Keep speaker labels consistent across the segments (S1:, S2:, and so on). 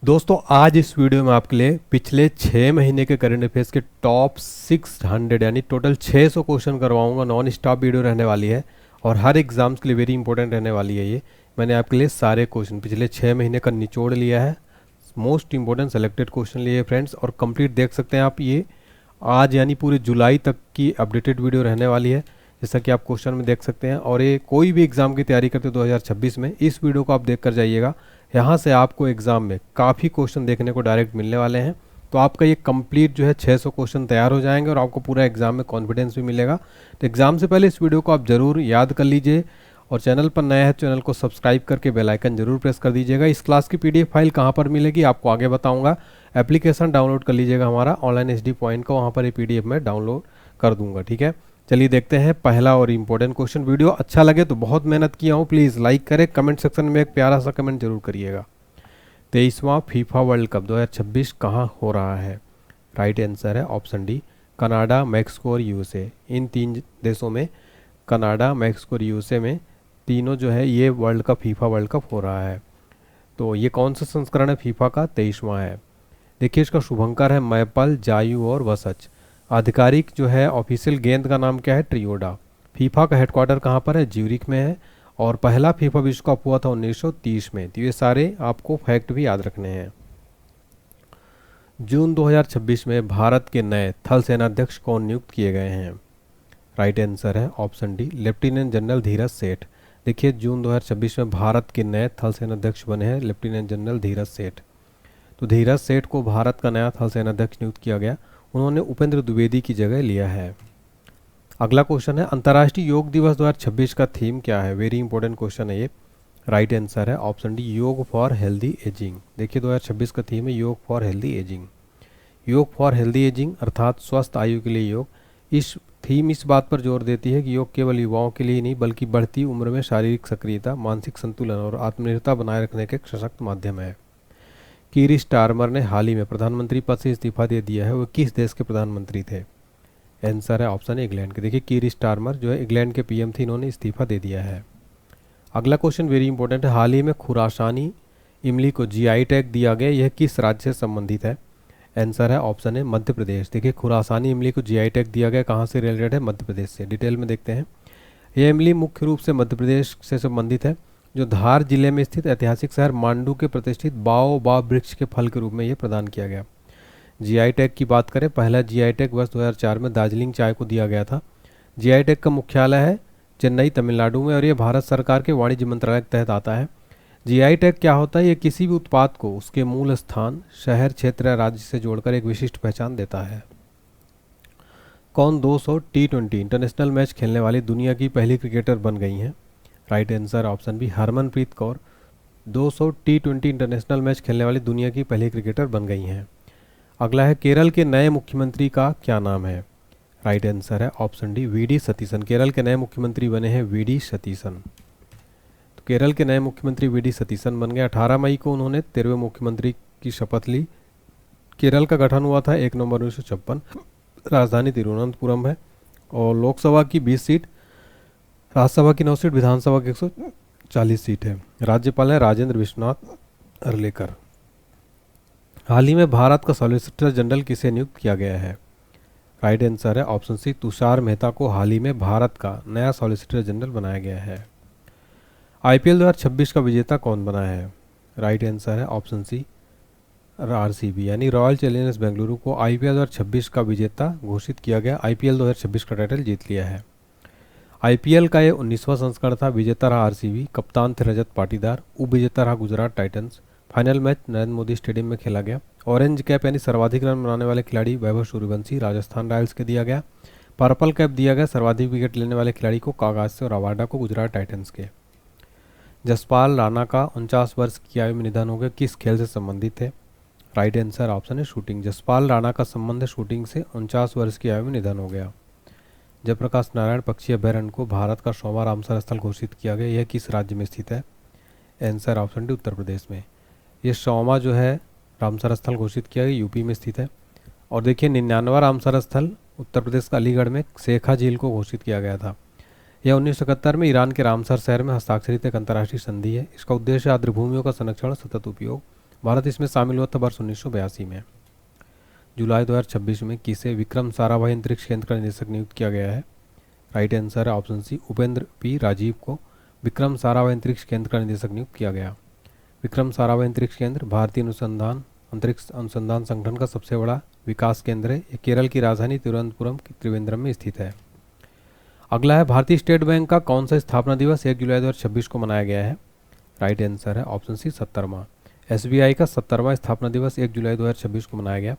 S1: दोस्तों आज इस वीडियो में आपके लिए पिछले 6 महीने के करंट अफेयर्स के टॉप 600 यानी टोटल 600 क्वेश्चन करवाऊंगा। नॉन स्टॉप वीडियो रहने वाली है और हर एग्जाम्स के लिए वेरी इंपॉर्टेंट रहने वाली है। ये मैंने आपके लिए सारे क्वेश्चन पिछले 6 महीने का निचोड़ लिया है, मोस्ट इंपॉर्टेंट सेलेक्टेड क्वेश्चन लिए फ्रेंड्स, और कंप्लीट देख सकते हैं आप। ये आज यानी पूरे जुलाई तक की अपडेटेड वीडियो रहने वाली है, जैसा कि आप क्वेश्चन में देख सकते हैं। और ये कोई भी एग्जाम की तैयारी करते 2026 में इस वीडियो को आप देख कर जाइएगा। यहाँ से आपको एग्ज़ाम में काफ़ी क्वेश्चन देखने को डायरेक्ट मिलने वाले हैं। तो आपका ये कंप्लीट जो है 600 क्वेश्चन तैयार हो जाएंगे और आपको पूरा एग्जाम में कॉन्फिडेंस भी मिलेगा। तो एग्ज़ाम से पहले इस वीडियो को आप ज़रूर याद कर लीजिए और चैनल पर नया है चैनल को सब्सक्राइब करके बेल आइकन जरूर प्रेस कर दीजिएगा। इस क्लास की PDF फाइल कहाँ पर मिलेगी आपको आगे बताऊँगा। एप्लीकेशन डाउनलोड कर लीजिएगा हमारा ऑनलाइन HD पॉइंट का, वहाँ पर ये PDF मैं डाउनलोड कर दूँगा। ठीक है, चलिए देखते हैं पहला और इम्पोर्टेंट क्वेश्चन। वीडियो अच्छा लगे तो बहुत मेहनत किया हूँ, प्लीज़ लाइक करें, कमेंट सेक्शन में एक प्यारा सा कमेंट जरूर करिएगा। 23वां फीफा वर्ल्ड कप 2026 कहाँ हो रहा है? राइट आंसर है ऑप्शन डी, कनाडा, मैक्सिको और USA। इन 3 देशों में, कनाडा, मैक्सिको और USA में, तीनों जो है ये world cup FIFA world cup हो रहा है। तो ये कौन सा संस्करण है फीफा का? 23वां है। देखिए इसका शुभंकर है मैपल, जायू और वसच। आधिकारिक जो है ऑफिशियल गेंद का नाम क्या है? ट्रियोडा। फीफा का हेडक्वार्टर कहाँ पर है? ज्यूरिख में है। और पहला फीफा विश्व कप हुआ था 1930 में। तो ये सारे आपको फैक्ट भी याद रखने हैं। जून 2026 में भारत के नए थल सेनाध्यक्ष कौन नियुक्त किए गए हैं? राइट आंसर है ऑप्शन डी, लेफ्टिनेंट जनरल धीरज सेठ। देखिए जून 2026 में भारत के नए थल सेनाध्यक्ष बने हैं लेफ्टिनेंट जनरल धीरज सेठ। तो धीरज सेठ को भारत का नया थल सेनाध्यक्ष नियुक्त किया गया। उन्होंने उपेंद्र द्विवेदी की जगह लिया है। अगला क्वेश्चन है अंतर्राष्ट्रीय योग दिवस 2026 का थीम क्या है? वेरी इंपॉर्टेंट क्वेश्चन है ये। राइट आंसर है ऑप्शन डी, योग फॉर हेल्दी एजिंग। देखिए 2026 का थीम है योग फॉर हेल्दी एजिंग। योग फॉर हेल्दी एजिंग अर्थात स्वस्थ आयु के लिए योग। इस थीम इस बात पर जोर देती है कि योग केवल युवाओं के लिए नहीं बल्कि बढ़ती उम्र में शारीरिक सक्रियता, मानसिक संतुलन और आत्मनिर्भरता बनाए रखने के एक सशक्त माध्यम है। कीर स्टारमर ने हाल ही में प्रधानमंत्री पद से इस्तीफा दे दिया है, वो किस देश के प्रधानमंत्री थे? आंसर है ऑप्शन इंग्लैंड के। देखिए कीर स्टारमर जो है इंग्लैंड के PM थे, इन्होंने इस्तीफा दे दिया है। अगला क्वेश्चन वेरी इंपॉर्टेंट है, हाल ही में खुरासानी इमली को GI टैग दिया गया, यह किस राज्य से संबंधित है? आंसर है ऑप्शन है मध्य प्रदेश। देखिए खुरासानी इमली को GI टैग दिया गया, कहाँ से रिलेटेड है? मध्य प्रदेश से। डिटेल में देखते हैं। यह इमली मुख्य रूप से मध्य प्रदेश से संबंधित है, जो धार जिले में स्थित ऐतिहासिक शहर मांडू के प्रतिष्ठित बाओबाब वृक्ष के फल के रूप में यह प्रदान किया गया। GI टैग की बात करें, पहला GI टैग वर्ष 2004 में दार्जिलिंग चाय को दिया गया था। GI टैग का मुख्यालय है चेन्नई, तमिलनाडु में, और ये भारत सरकार के वाणिज्य मंत्रालय के तहत आता है। GI टैग क्या होता है? ये किसी भी उत्पाद को उसके मूल स्थान, शहर, क्षेत्र या राज्य से जोड़कर एक विशिष्ट पहचान देता है। कौन 200 T20 इंटरनेशनल मैच खेलने वाली दुनिया की पहली क्रिकेटर बन गई हैं? Right answer option B, Harmanpreet Kaur 200 T20 international match खेलने वाली दुनिया की पहली क्रिकेटर बन गई हैं। अगला है केरल के नए मुख्यमंत्री का क्या नाम है? राइट आंसर है option D, VD Satheesan. Kerala के नए मुख्यमंत्री बने हैं VD सतीशन। तो केरल के नए मुख्यमंत्री VD सतीशन बन गए। 18 मई को उन्होंने 13वें मुख्यमंत्री की शपथ ली। केरल का गठन हुआ था 1 नवंबर 1956। राजधानी तिरुवनंतपुरम है और लोकसभा की 20 सीट, राज्यसभा की 9 सीट, विधानसभा की 140 सीट है। राज्यपाल है राजेंद्र विश्वनाथ अर्लेकर। हाल ही में भारत का सॉलिसिटर जनरल किसे नियुक्त किया गया है? राइट आंसर है ऑप्शन सी, तुषार मेहता को हाल ही में भारत का नया सॉलिसिटर जनरल बनाया गया है। IPL 2026 का विजेता कौन बना है? राइट आंसर है ऑप्शन सी, RCB यानी रॉयल चैलेंजर्स बेंगलुरु को IPL 2026 का विजेता घोषित किया गया। IPL 2026 का टाइटल जीत लिया है। IPL का ये 19वां संस्करण था। विजेता रहा RCB, कप्तान थे रजत पाटीदार, उप विजेता रहा Gujarat Titans. Final match Narendra Modi stadium में खेला गया। ऑरेंज कैप यानी सर्वाधिक रन बनाने वाले खिलाड़ी वैभव सूर्यवंशी, राजस्थान रॉयल्स के दिया गया। पर्पल कैप दिया गया सर्वाधिक विकेट लेने वाले खिलाड़ी को, कागाज से, और अवार्डा को गुजरात टाइटंस के। जसपाल राणा का 49 वर्ष की आयु में निधन हो गया, किस खेल से संबंधित थे? राइट आंसर ऑप्शन है शूटिंग। जसपाल राणा का संबंध शूटिंग से, 49 वर्ष की आयु में निधन हो गया। जयप्रकाश नारायण पक्षी अभ्यारण्य को भारत का 100वां रामसर स्थल घोषित किया गया, यह किस राज्य में स्थित है? आंसर ऑप्शन डी, उत्तर प्रदेश में। ये 100वां जो है रामसर स्थल घोषित किया गया, UP में स्थित है। और देखिए 99वां रामसर स्थल उत्तर प्रदेश का अलीगढ़ में शेखा झील को घोषित किया गया था। यह 1971 में ईरान के रामसर शहर में हस्ताक्षरित एक अंतर्राष्ट्रीय संधि है। इसका उद्देश्य आर्द्रभूमियों का संरक्षण, सतत उपयोग भारत इसमें शामिल हुआ था वर्ष 1982 में। जुलाई 2026 में किसे विक्रम साराभाई अंतरिक्ष केंद्र का निदेशक नियुक्त किया गया है? राइट आंसर है option C, Upendra P Rajeev को विक्रम साराभाई अंतरिक्ष केंद्र का निदेशक नियुक्त किया गया। विक्रम साराभाई अंतरिक्ष केंद्र भारतीय अंतरिक्ष अनुसंधान संगठन का सबसे बड़ा विकास केंद्र है। ये केरल की राजधानी तिरुवनंतपुरम की त्रिवेंद्रम में स्थित है। अगला है, भारतीय स्टेट बैंक का कौन सा स्थापना दिवस 1 जुलाई 2026 को मनाया गया है? राइट आंसर है ऑप्शन सी, 70वां। एसबीआई का 70वां स्थापना दिवस 1 जुलाई 2026 को मनाया गया।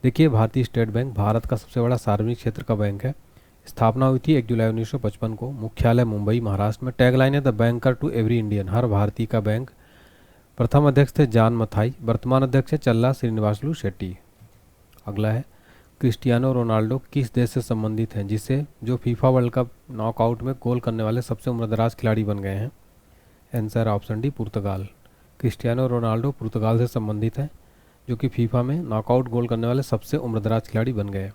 S1: देखिए, भारतीय स्टेट बैंक भारत का सबसे बड़ा सार्वजनिक क्षेत्र का बैंक है। स्थापना हुई थी 1 जुलाई 1955 को। मुख्यालय मुंबई, महाराष्ट्र में। टैगलाइन है the banker to every Indian, हर भारतीय का बैंक। प्रथम अध्यक्ष थे जॉन मथाई। वर्तमान अध्यक्ष है चल्ला श्रीनिवासलू शेट्टी। अगला है, क्रिस्टियानो रोनाल्डो किस देश से संबंधित हैं जिसे जो फीफा वर्ल्ड कप नॉकआउट में गोल करने वाले सबसे उम्रदराज खिलाड़ी बन गए हैं? आंसर ऑप्शन डी, पुर्तगाल। क्रिस्टियानो रोनाल्डो पुर्तगाल से संबंधित हैं जो कि फीफा में नॉकआउट गोल करने वाले सबसे उम्रदराज खिलाड़ी बन गए।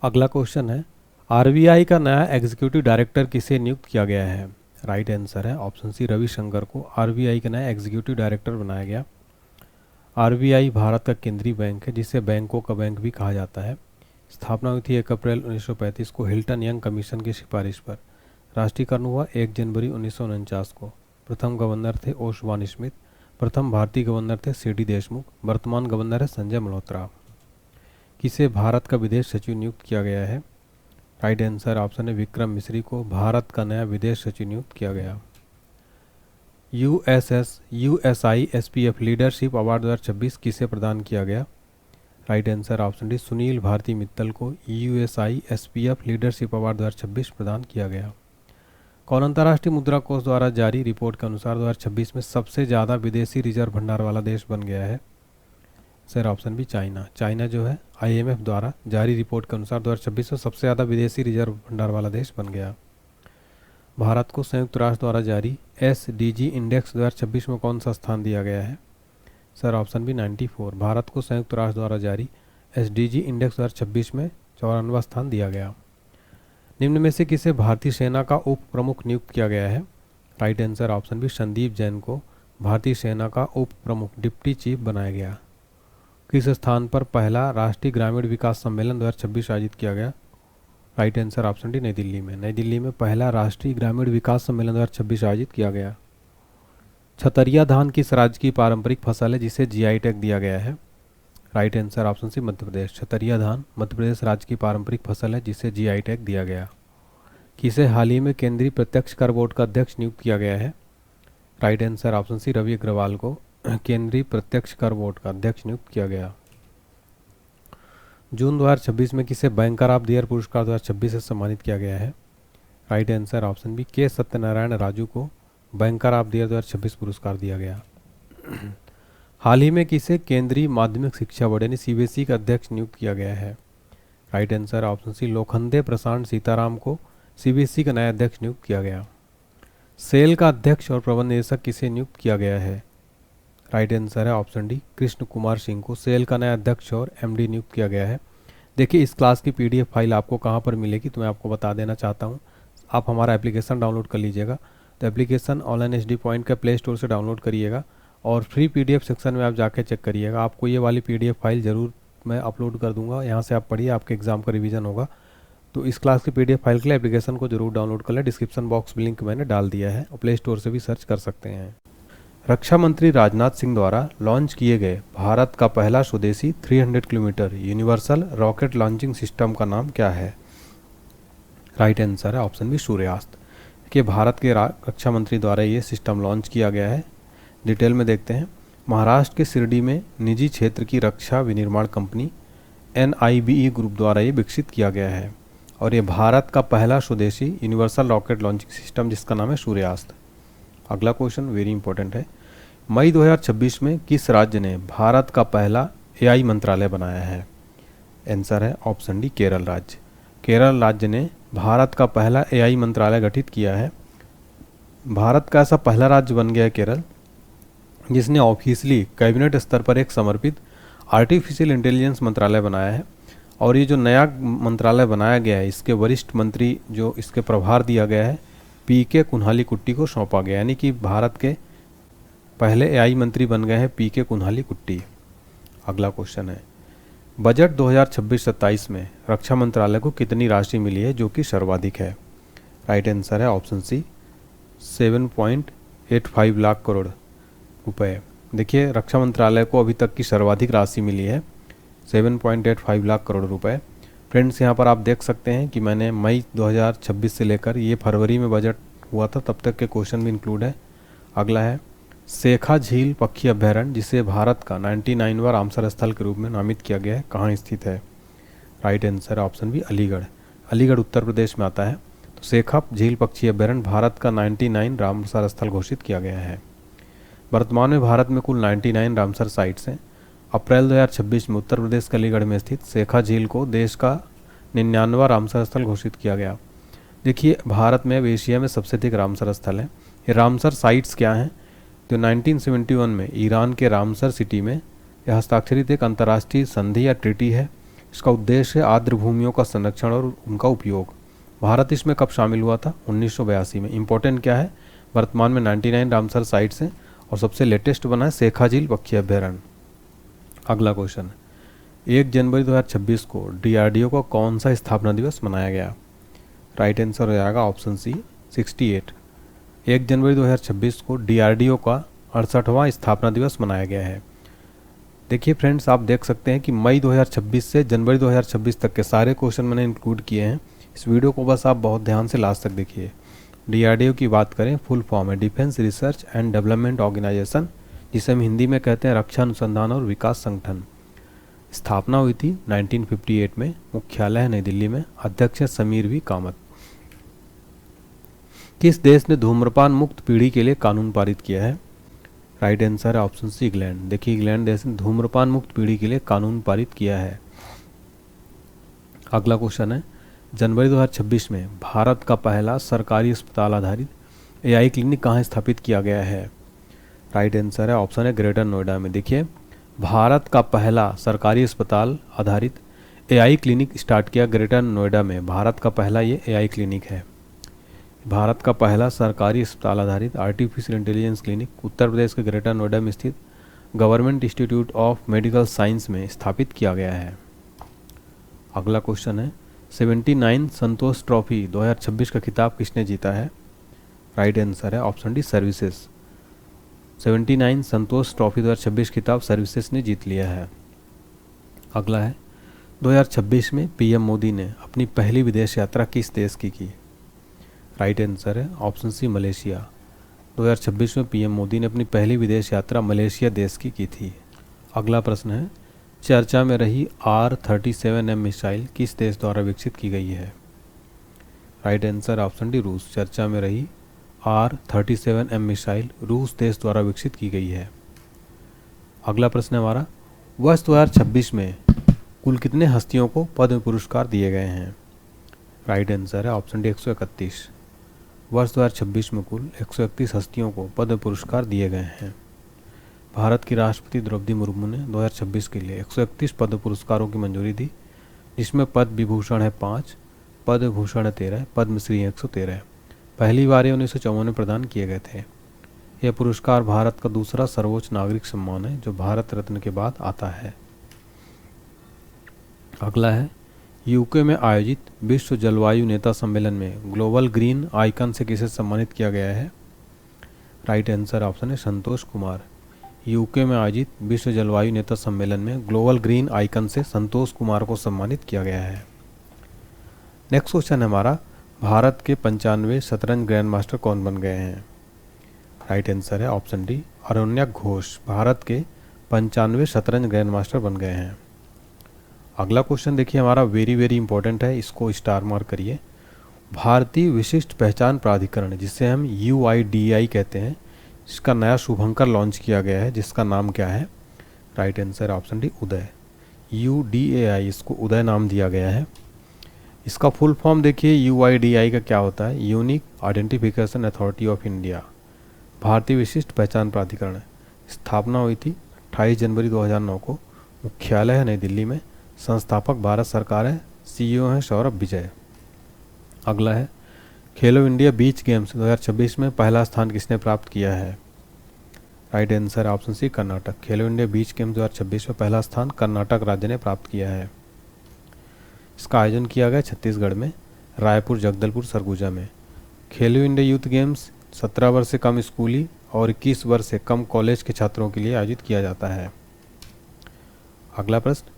S1: अगला क्वेश्चन है, आरबीआई का नया एग्जीक्यूटिव डायरेक्टर किसे नियुक्त किया गया है? राइट आंसर है ऑप्शन सी, रविशंकर को आरबीआई का नया एग्जीक्यूटिव डायरेक्टर बनाया गया। आरबीआई भारत का केंद्रीय बैंक है जिसे बैंकों का बैंक भी कहा जाता है। स्थापना हुई थी 1 अप्रैल 1935 को हिल्टन यंग कमीशन की सिफारिश पर। राष्ट्रीयकरण हुआ 1 जनवरी 1949 को। प्रथम गवर्नर थे ओशवान स्मिथ। प्रथम भारतीय गवर्नर थे सीडी देशमुख। वर्तमान गवर्नर है संजय मल्होत्रा। किसे भारत का विदेश सचिव नियुक्त किया गया है? राइट आंसर ऑप्शन है, विक्रम मिश्री को भारत का नया विदेश सचिव नियुक्त किया गया। यूएसआई एसपीएफ लीडरशिप अवार्ड 2026 किसे प्रदान किया गया? Right answer option D, Sunil Bharti Mittal को यूएसआई एसपीएफ लीडरशिप अवार्ड 2026 प्रदान किया गया। कौन अंतर्राष्ट्रीय मुद्रा कोष द्वारा जारी रिपोर्ट के अनुसार 2026 में सबसे ज़्यादा विदेशी रिजर्व भंडार वाला देश बन गया है? Sir option B, China. China जो है आईएमएफ द्वारा जारी रिपोर्ट के अनुसार 2026 में सबसे ज़्यादा विदेशी रिजर्व भंडार वाला देश बन गया। भारत को संयुक्त राष्ट्र द्वारा जारी एसडीजी इंडेक्स 2026 में कौन सा स्थान दिया गया है? Sir option B, 94। भारत को संयुक्त राष्ट्र द्वारा जारी एसडीजी इंडेक्स 2026 में 94वां स्थान दिया गया। निम्न में से किसे भारतीय सेना का उप प्रमुख नियुक्त किया गया है? Right answer option B, Sandeep Jain को भारतीय सेना का उप प्रमुख डिप्टी चीफ बनाया गया। किस स्थान पर पहला राष्ट्रीय ग्रामीण विकास सम्मेलन 2026 आयोजित किया गया? राइट आंसर ऑप्शन डी, नई दिल्ली में। नई दिल्ली में पहला राष्ट्रीय ग्रामीण विकास सम्मेलन 2026 आयोजित किया गया। छतरिया धान किस राज्य की पारंपरिक फसल है जिसे जीआई टैग दिया गया है? राइट आंसर ऑप्शन सी, मध्य प्रदेश। छतरिया धान मध्य प्रदेश राज्य की पारंपरिक फसल है जिसे जीआई टैग दिया गया। किसे हाल ही में केंद्रीय प्रत्यक्ष कर बोर्ड का अध्यक्ष नियुक्त किया गया है? Right answer option C, Ravi Agarwal को केंद्रीय प्रत्यक्ष कर बोर्ड का अध्यक्ष नियुक्त किया गया। जून 2026 में किसे बैंकर ऑफ द ईयर पुरस्कार 2026 से सम्मानित किया गया है? राइट आंसर ऑप्शन बी, के सत्यनारायण राजू को बैंकर ऑफ द ईयर 2026 पुरस्कार दिया गया। हाल ही में किसे केंद्रीय माध्यमिक शिक्षा बोर्ड यानी सीबीएसई का अध्यक्ष नियुक्त किया गया है? Right answer option C, Lokhande Prashant Sitaram को सीबीएसई का नया अध्यक्ष नियुक्त किया गया। सेल का अध्यक्ष और प्रबंध निदेशक किसे नियुक्त किया गया है? राइट आंसर है ऑप्शन डी, कृष्ण कुमार सिंह को सेल का नया अध्यक्ष और एमडी नियुक्त किया गया है। देखिए, इस क्लास की पीडीएफ फाइल आपको कहाँ पर मिलेगी तो मैं आपको बता देना चाहता हूँ। आप हमारा एप्लीकेशन डाउनलोड कर लीजिएगा। तो एप्लीकेशन ऑनलाइन एचडी पॉइंट का प्ले स्टोर से डाउनलोड करिएगा और फ्री पीडीएफ सेक्शन में आप जाके चेक करिएगा। आपको ये वाली पीडीएफ फाइल ज़रूर मैं अपलोड कर दूंगा, यहाँ से आप पढ़िए, आपके एग्जाम का रिवीजन होगा। तो इस क्लास की पीडीएफ फाइल के लिए एप्लीकेशन को जरूर डाउनलोड कर लें। डिस्क्रिप्शन बॉक्स में लिंक मैंने डाल दिया है और प्ले स्टोर से भी सर्च कर सकते हैं। रक्षा मंत्री राजनाथ सिंह द्वारा लॉन्च किए गए भारत का पहला स्वदेशी 300 kilometre universal rocket launching system का नाम क्या है? राइट आंसर है ऑप्शन बी, सूर्यास्त। कि भारत के रक्षा मंत्री द्वारा ये सिस्टम लॉन्च किया गया है। डिटेल में देखते हैं। महाराष्ट्र के शिरडी में निजी क्षेत्र की रक्षा विनिर्माण कंपनी NIBE ग्रुप द्वारा ये विकसित किया गया है और ये भारत का पहला स्वदेशी यूनिवर्सल रॉकेट लॉन्चिंग सिस्टम जिसका नाम है सूर्यास्त। अगला क्वेश्चन वेरी इंपॉर्टेंट है। मई 2026 में किस राज्य ने भारत का पहला AI मंत्रालय बनाया है? आंसर है ऑप्शन डी, केरल राज्य। केरल राज्य ने भारत का पहला AI मंत्रालय गठित किया है। भारत का ऐसा पहला राज्य बन गया है केरल जिसने ऑफिशियली कैबिनेट स्तर पर एक समर्पित आर्टिफिशियल इंटेलिजेंस मंत्रालय बनाया है। और ये जो नया मंत्रालय बनाया गया है इसके वरिष्ठ मंत्री जो इसके प्रभार दिया गया है PK कुन्हाली कुट्टी को सौंपा गया, यानी कि भारत के पहले एआई मंत्री बन गए हैं पीके कुन्हाली कुट्टी। अगला क्वेश्चन है, बजट 2026-27 में रक्षा मंत्रालय को कितनी राशि मिली है जो कि सर्वाधिक है? राइट आंसर है ऑप्शन सी 7.85 लाख करोड़ रुपए। देखिए रक्षा मंत्रालय को अभी तक की सर्वाधिक राशि मिली है 7.85 लाख करोड़ रुपए। फ्रेंड्स यहाँ पर आप देख सकते हैं कि मैंने मई 2026 से लेकर ये फरवरी में बजट हुआ था तब तक के क्वेश्चन भी इंक्लूड है। अगला है, शेखा झील पक्षी अभ्यारण्य जिसे भारत का 99वां रामसर स्थल के रूप में नामित किया गया है कहाँ स्थित है? Right answer option B Aligarh. Aligarh Uttar Pradesh में आता है। तो शेखा झील पक्षी अभ्यारण्य भारत का 99 रामसर स्थल घोषित किया गया है। वर्तमान में भारत में कुल 99 रामसर साइट्स हैं। अप्रैल 2026 में उत्तर प्रदेश के अलीगढ़ में स्थित शेखा झील को देश का 99वां रामसर स्थल घोषित किया गया। देखिए भारत में अब एशिया में सबसे अधिक रामसर स्थल है। ये रामसर साइट्स क्या हैं? तो 1971 में ईरान के रामसर सिटी में यह हस्ताक्षरित एक अंतर्राष्ट्रीय संधि या ट्रीटी है। इसका उद्देश्य है आर्द्र भूमियों का संरक्षण और उनका उपयोग। भारत इसमें कब शामिल हुआ था? 1982 में। इम्पोर्टेंट क्या है? वर्तमान में 99 रामसर साइट्स हैं और सबसे लेटेस्ट बना है शेखा झील पक्षी अभ्यारण्य। अगला क्वेश्चन, 1 जनवरी 2026 को डीआरडीओ का कौन सा स्थापना दिवस मनाया गया? राइट आंसर हो जाएगा ऑप्शन सी 68। 1 जनवरी 2026 को डीआरडीओ का 68वां स्थापना दिवस मनाया गया है। देखिए फ्रेंड्स आप देख सकते हैं कि मई 2026 से जनवरी 2026 तक के सारे क्वेश्चन मैंने इंक्लूड किए हैं। इस वीडियो को बस आप बहुत ध्यान से लास्ट तक देखिए। डीआरडीओ की बात करें, फुल फॉर्म है Defence Research and Development Organisation, जिसे हम हिंदी में कहते हैं रक्षा अनुसंधान और विकास संगठन। स्थापना हुई थी 1958 में। मुख्यालय है नई दिल्ली में। अध्यक्ष है समीर वी कामत। किस देश ने धूम्रपान मुक्त पीढ़ी के लिए कानून पारित किया है? राइट आंसर है ऑप्शन सी इंग्लैंड। देखिए इंग्लैंड देश ने धूम्रपान मुक्त पीढ़ी के लिए कानून पारित किया है। अगला क्वेश्चन है, जनवरी 2026 में भारत का पहला सरकारी अस्पताल आधारित एआई क्लिनिक कहाँ स्थापित किया गया है? राइट आंसर है ऑप्शन है ग्रेटर नोएडा में। देखिए भारत का पहला सरकारी अस्पताल आधारित एआई क्लिनिक स्टार्ट किया ग्रेटर नोएडा में। भारत का पहला ये एआई क्लिनिक है। भारत का पहला सरकारी अस्पताल आधारित artificial intelligence clinic Uttar Pradesh के ग्रेटर नोएडा में स्थित government institute of medical science में स्थापित किया गया है। अगला क्वेश्चन है, 79 संतोष ट्रॉफी 2026 का खिताब किसने जीता है? राइट आंसर है ऑप्शन डी सर्विसेज। 79 संतोष ट्रॉफी 2026 खिताब सर्विसेज ने जीत लिया है। अगला है, 2026 में पीएम मोदी ने अपनी पहली विदेश यात्रा किस देश की? राइट आंसर है ऑप्शन सी मलेशिया। 2026 में पीएम मोदी ने अपनी पहली विदेश यात्रा मलेशिया देश की थी। अगला प्रश्न है, चर्चा में रही R-37M मिसाइल किस देश द्वारा विकसित की गई है? राइट आंसर ऑप्शन डी रूस। चर्चा में रही R-37M मिसाइल रूस देश द्वारा विकसित की गई है। अगला प्रश्न है हमारा, वर्ष 2026 में कुल कितने हस्तियों को पद्म पुरस्कार दिए गए हैं? राइट आंसर है ऑप्शन डी 131। वर्ष 2026 में कुल 131 हस्तियों को पद्म पुरस्कार दिए गए हैं। भारत की राष्ट्रपति द्रौपदी मुर्मू ने 2026 के लिए 131 पद्म पुरस्कारों की मंजूरी दी, जिसमें पद्म विभूषण है 5, पद्म भूषण है 13, पद्मश्री 113। पहली बार ये 1954 में प्रदान किए गए थे। यह पुरस्कार भारत का दूसरा सर्वोच्च नागरिक सम्मान है जो भारत रत्न के बाद आता है। अगला है, यूके में आयोजित विश्व जलवायु नेता सम्मेलन में ग्लोबल ग्रीन आइकन से किसे सम्मानित किया गया है? राइट आंसर ऑप्शन है संतोष कुमार। यूके में आयोजित विश्व जलवायु नेता सम्मेलन में ग्लोबल ग्रीन आइकन से संतोष कुमार को सम्मानित किया गया है। नेक्स्ट क्वेश्चन है हमारा, भारत के 95 शतरंज ग्रैंड मास्टर कौन बन गए हैं? राइट आंसर है ऑप्शन डी अरण्यक घोष। भारत के 95 शतरंज ग्रैंड मास्टर बन गए हैं। अगला क्वेश्चन देखिए हमारा वेरी वेरी इंपॉर्टेंट है, इसको स्टार मार्क करिए। भारतीय विशिष्ट पहचान प्राधिकरण जिसे हम UIDAI कहते हैं, इसका नया शुभंकर लॉन्च किया गया है जिसका नाम क्या है? राइट आंसर ऑप्शन डी उदय। UDAI इसको उदय नाम दिया गया है। इसका फुल फॉर्म देखिए UIDAI का क्या होता है? Unique identification authority of India. भारतीय विशिष्ट पहचान प्राधिकरण। स्थापना हुई थी 28 जनवरी 2009 को। मुख्यालय है नई दिल्ली में। संस्थापक भारत सरकार है। CEO हैं सौरभ विजय। अगला है, खेलो इंडिया बीच गेम्स 2026 में पहला स्थान किसने प्राप्त किया है? Right answer option C Karnataka. Khelo India beach games 2026 में पहला स्थान कर्नाटक राज्य ने प्राप्त किया है। इसका आयोजन किया गया छत्तीसगढ़ में, रायपुर, जगदलपुर, सरगुजा में। खेलो इंडिया यूथ गेम्स 17 वर्ष से कम स्कूली और 21 वर्ष से कम कॉलेज के छात्रों के लिए आयोजित किया जाता है। अगला प्रश्न,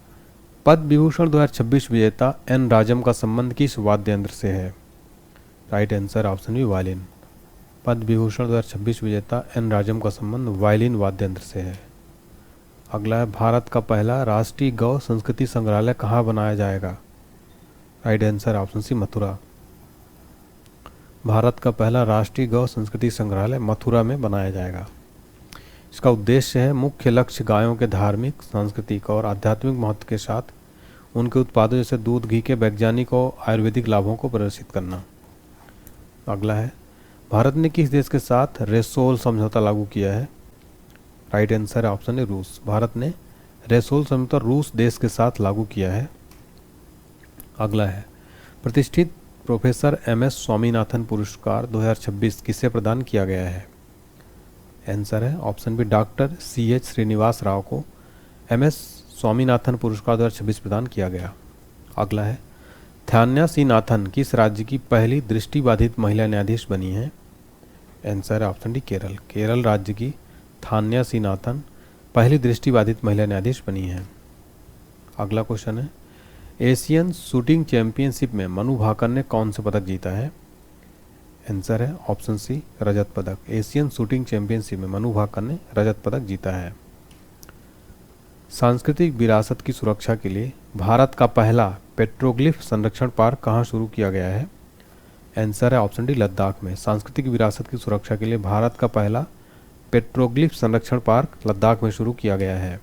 S1: पद्म विभूषण 2026 विजेता एन राजम का संबंध किस वाद्य यंत्र से है? Right answer option B violin. Padma Vibhushan 2026 विजेता एन राजम का संबंध वायलिन वाद्य यंत्र से है। अगला है, भारत का पहला राष्ट्रीय गौ संस्कृति संग्रहालय कहाँ बनाया जाएगा? Right answer option C Mathura. Bharat का पहला राष्ट्रीय गौ संस्कृति संग्रहालय मथुरा में बनाया जाएगा। इसका उद्देश्य है मुख्य लक्ष्य गायों के धार्मिक, सांस्कृतिक और आध्यात्मिक महत्व के साथ उनके उत्पादों जैसे दूध, घी के वैज्ञानिक और आयुर्वेदिक लाभों को प्रदर्शित करना। अगला है, भारत ने किस देश के साथ रेसोल समझौता लागू किया है? राइट आंसर ऑप्शन है रूस। भारत ने रेसोल समझौता रूस देश के साथ लागू किया है। अगला है, प्रतिष्ठित प्रोफेसर एम.एस. स्वामीनाथन पुरस्कार 2026 किसे प्रदान किया गया है? आंसर है option B doctor C.H. Srinivas Rao को एम.एस. स्वामीनाथन पुरस्कार 2026 प्रदान किया गया। अगला है, थान्या सीनाथन किस राज्य की पहली दृष्टिबाधित महिला न्यायाधीश बनी है? आंसर है ऑप्शन डी केरल। केरल राज्य की थान्या सीनाथन पहली दृष्टिबाधित महिला न्यायाधीश बनी है। अगला क्वेश्चन है, एशियन शूटिंग चैंपियनशिप में मनु भाकर ने कौन सा पदक जीता है? आंसर है ऑप्शन सी रजत पदक। एशियन शूटिंग चैंपियनशिप में मनु भाकर ने रजत पदक जीता है। सांस्कृतिक विरासत की सुरक्षा के लिए भारत का पहला पेट्रोग्लिफ संरक्षण पार्क कहाँ शुरू किया गया है? आंसर है ऑप्शन डी लद्दाख में। सांस्कृतिक विरासत की सुरक्षा के लिए भारत का पहला पेट्रोग्लिफ संरक्षण पार्क लद्दाख में शुरू किया गया है।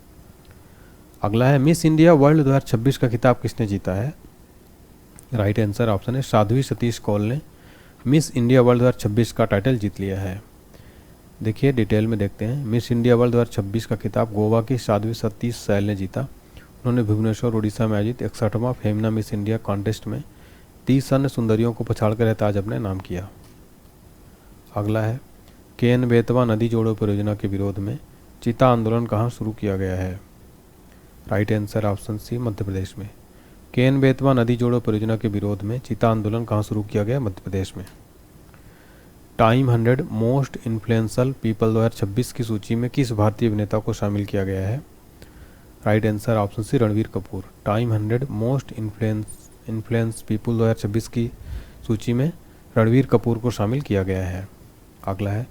S1: अगला है, मिस इंडिया वर्ल्ड 2026 का खिताब किसने जीता है? राइट आंसर ऑप्शन है साध्वी सतीश कौल ने मिस इंडिया वर्ल्ड 2026 का टाइटल जीत लिया है। देखिए डिटेल में देखते हैं। मिस इंडिया वर्ल्ड 2026 का खिताब गोवा की साध्वी सतीश सैल ने जीता। उन्होंने भुवनेश्वर, उड़ीसा में आयोजित 61वां फेमना मिस इंडिया कॉन्टेस्ट में 30 अन्य सुंदरियों को पछाड़कर रहताज अपने नाम किया। अगला है, केन बेतवा नदी जोड़ो परियोजना के विरोध में चिता आंदोलन कहाँ शुरू किया गया है? राइट आंसर ऑप्शन सी मध्य प्रदेश में। केन बेतवा नदी जोड़ो परियोजना के विरोध में चिता आंदोलन कहाँ शुरू किया गया? मध्य प्रदेश में। टाइम 100 मोस्ट इन्फ्लुएंशियल पीपल 2026 की सूची में किस भारतीय अभिनेता को शामिल किया गया है? Right answer option C Ranveer Kapoor. Time 100 most influence people 2026 की सूची में रणवीर कपूर को शामिल किया गया है। अगला है,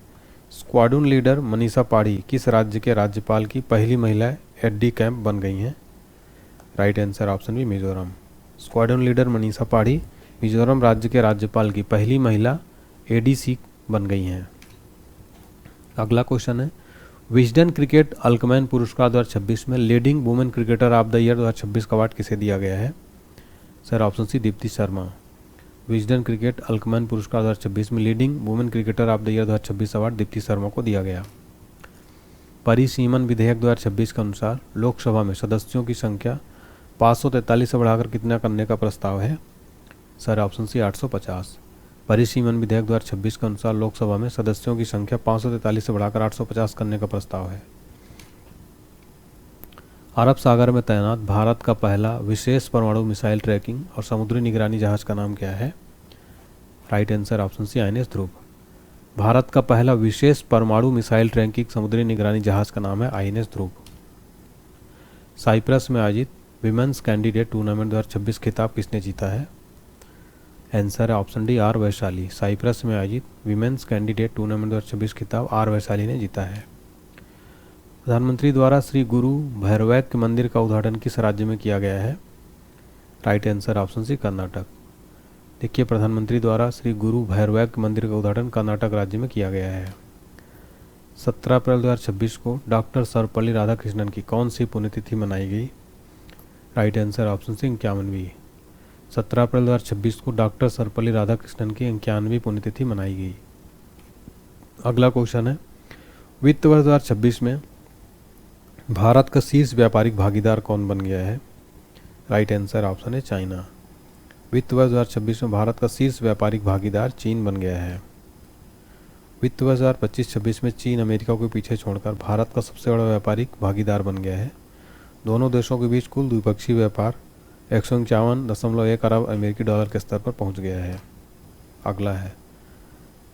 S1: स्क्वाड्रन लीडर मनीषा पाढ़ी किस राज्य के राज्यपाल की पहली महिला एडी कैंप बन गई हैं? Right answer option B Mizoram. Squadron leader Manisha Padhi Mizoram राज्य के राज्यपाल की पहली महिला एडीसी बन गई हैं। अगला क्वेश्चन है, विजडन क्रिकेट अल्कमैन पुरस्कार 2026 में leading women cricketer of the year 2026 का अवार्ड किसे दिया गया है? Sir option C Deepti Sharma. Wisden cricket अल्कमैन पुरस्कार 2026 में leading women cricketer of the year 2026 award Deepti Sharma को दिया गया। परिसीमन विधेयक 2026 के अनुसार लोकसभा में सदस्यों की संख्या 543 से बढ़ाकर कितना करने का प्रस्ताव है? Sir option C 850। परिसीमन विधेयक 2026 के अनुसार लोकसभा में सदस्यों की संख्या 543 से बढ़ाकर 850 करने का प्रस्ताव है। अरब सागर में तैनात भारत का पहला विशेष परमाणु मिसाइल ट्रैकिंग और समुद्री निगरानी जहाज का नाम क्या है? Right answer option C INS Dhruv. भारत का पहला विशेष परमाणु मिसाइल ट्रैकिंग समुद्री निगरानी जहाज का नाम है INS ध्रुव। साइप्रस में आयोजित विमेंस कैंडिडेट टूर्नामेंट 2026 खिताब किसने जीता है? आंसर है option D R Vaishali. Cyprus में आयोजित विमेंस कैंडिडेट टूर्नामेंट 2026 खिताब R वैशाली ने जीता है। प्रधानमंत्री द्वारा श्री गुरु भैरवैक्य मंदिर का उद्घाटन किस राज्य में किया गया है? Right answer option C Karnataka. देखिए प्रधानमंत्री द्वारा श्री गुरु भैरवैक्य मंदिर का उद्घाटन कर्नाटक राज्य में किया गया है। 17 अप्रैल 2026 को डॉक्टर सर्वपल्ली राधाकृष्णन की कौन सी पुण्यतिथि मनाई गई? राइट आंसर ऑप्शन सी 51वीं। 17 अप्रैल 2026 को डॉक्टर सर्वपल्ली राधाकृष्णन की 51वीं पुण्यतिथि मनाई गई। अगला क्वेश्चन है, वित्त वर्ष 2026 में भारत का शीर्ष व्यापारिक भागीदार कौन बन गया है? राइट आंसर ऑप्शन है चाइना। वित्त वर्ष 2026 में भारत का शीर्ष व्यापारिक भागीदार चीन बन गया है। वित्त वर्ष 2025-26 में चीन अमेरिका को पीछे छोड़कर भारत का सबसे बड़ा व्यापारिक भागीदार बन गया है। दोनों देशों के बीच कुल द्विपक्षीय व्यापार 151.1 अरब अमेरिकी डॉलर के स्तर पर पहुंच गया है। अगला है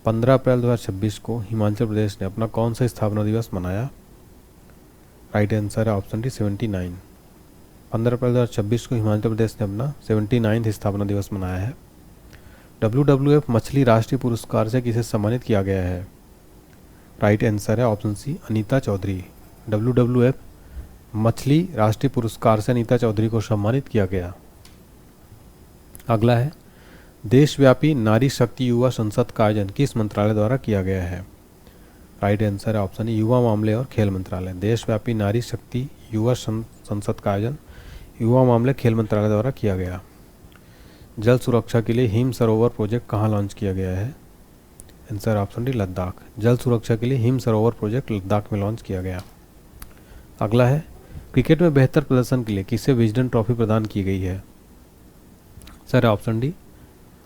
S1: 15 अप्रैल 2026 को हिमाचल प्रदेश ने अपना कौन सा स्थापना दिवस मनाया? राइट आंसर है ऑप्शन डी 79। 15 अप्रैल 2026 को हिमाचल प्रदेश ने अपना 79वां स्थापना दिवस मनाया है। WWF मछली राष्ट्रीय पुरस्कार से किसे सम्मानित किया गया है? राइट आंसर है option C Anita Chaudhary. WWF मछली राष्ट्रीय पुरस्कार से अनीता चौधरी को सम्मानित किया गया। अगला है देशव्यापी नारी शक्ति युवा संसद का आयोजन किस मंत्रालय द्वारा किया गया है? राइट आंसर है ऑप्शन युवा मामले और खेल मंत्रालय। देशव्यापी नारी शक्ति युवा संसद का आयोजन युवा मामले खेल मंत्रालय द्वारा किया गया। जल सुरक्षा के लिए हिम सरोवर प्रोजेक्ट कहाँ लॉन्च किया गया है? Answer option D Ladakh. जल सुरक्षा के लिए हिम सरोवर प्रोजेक्ट लद्दाख में लॉन्च किया गया। अगला है क्रिकेट में बेहतर प्रदर्शन के लिए किसे विजडन ट्रॉफी प्रदान की गई है? Sir option D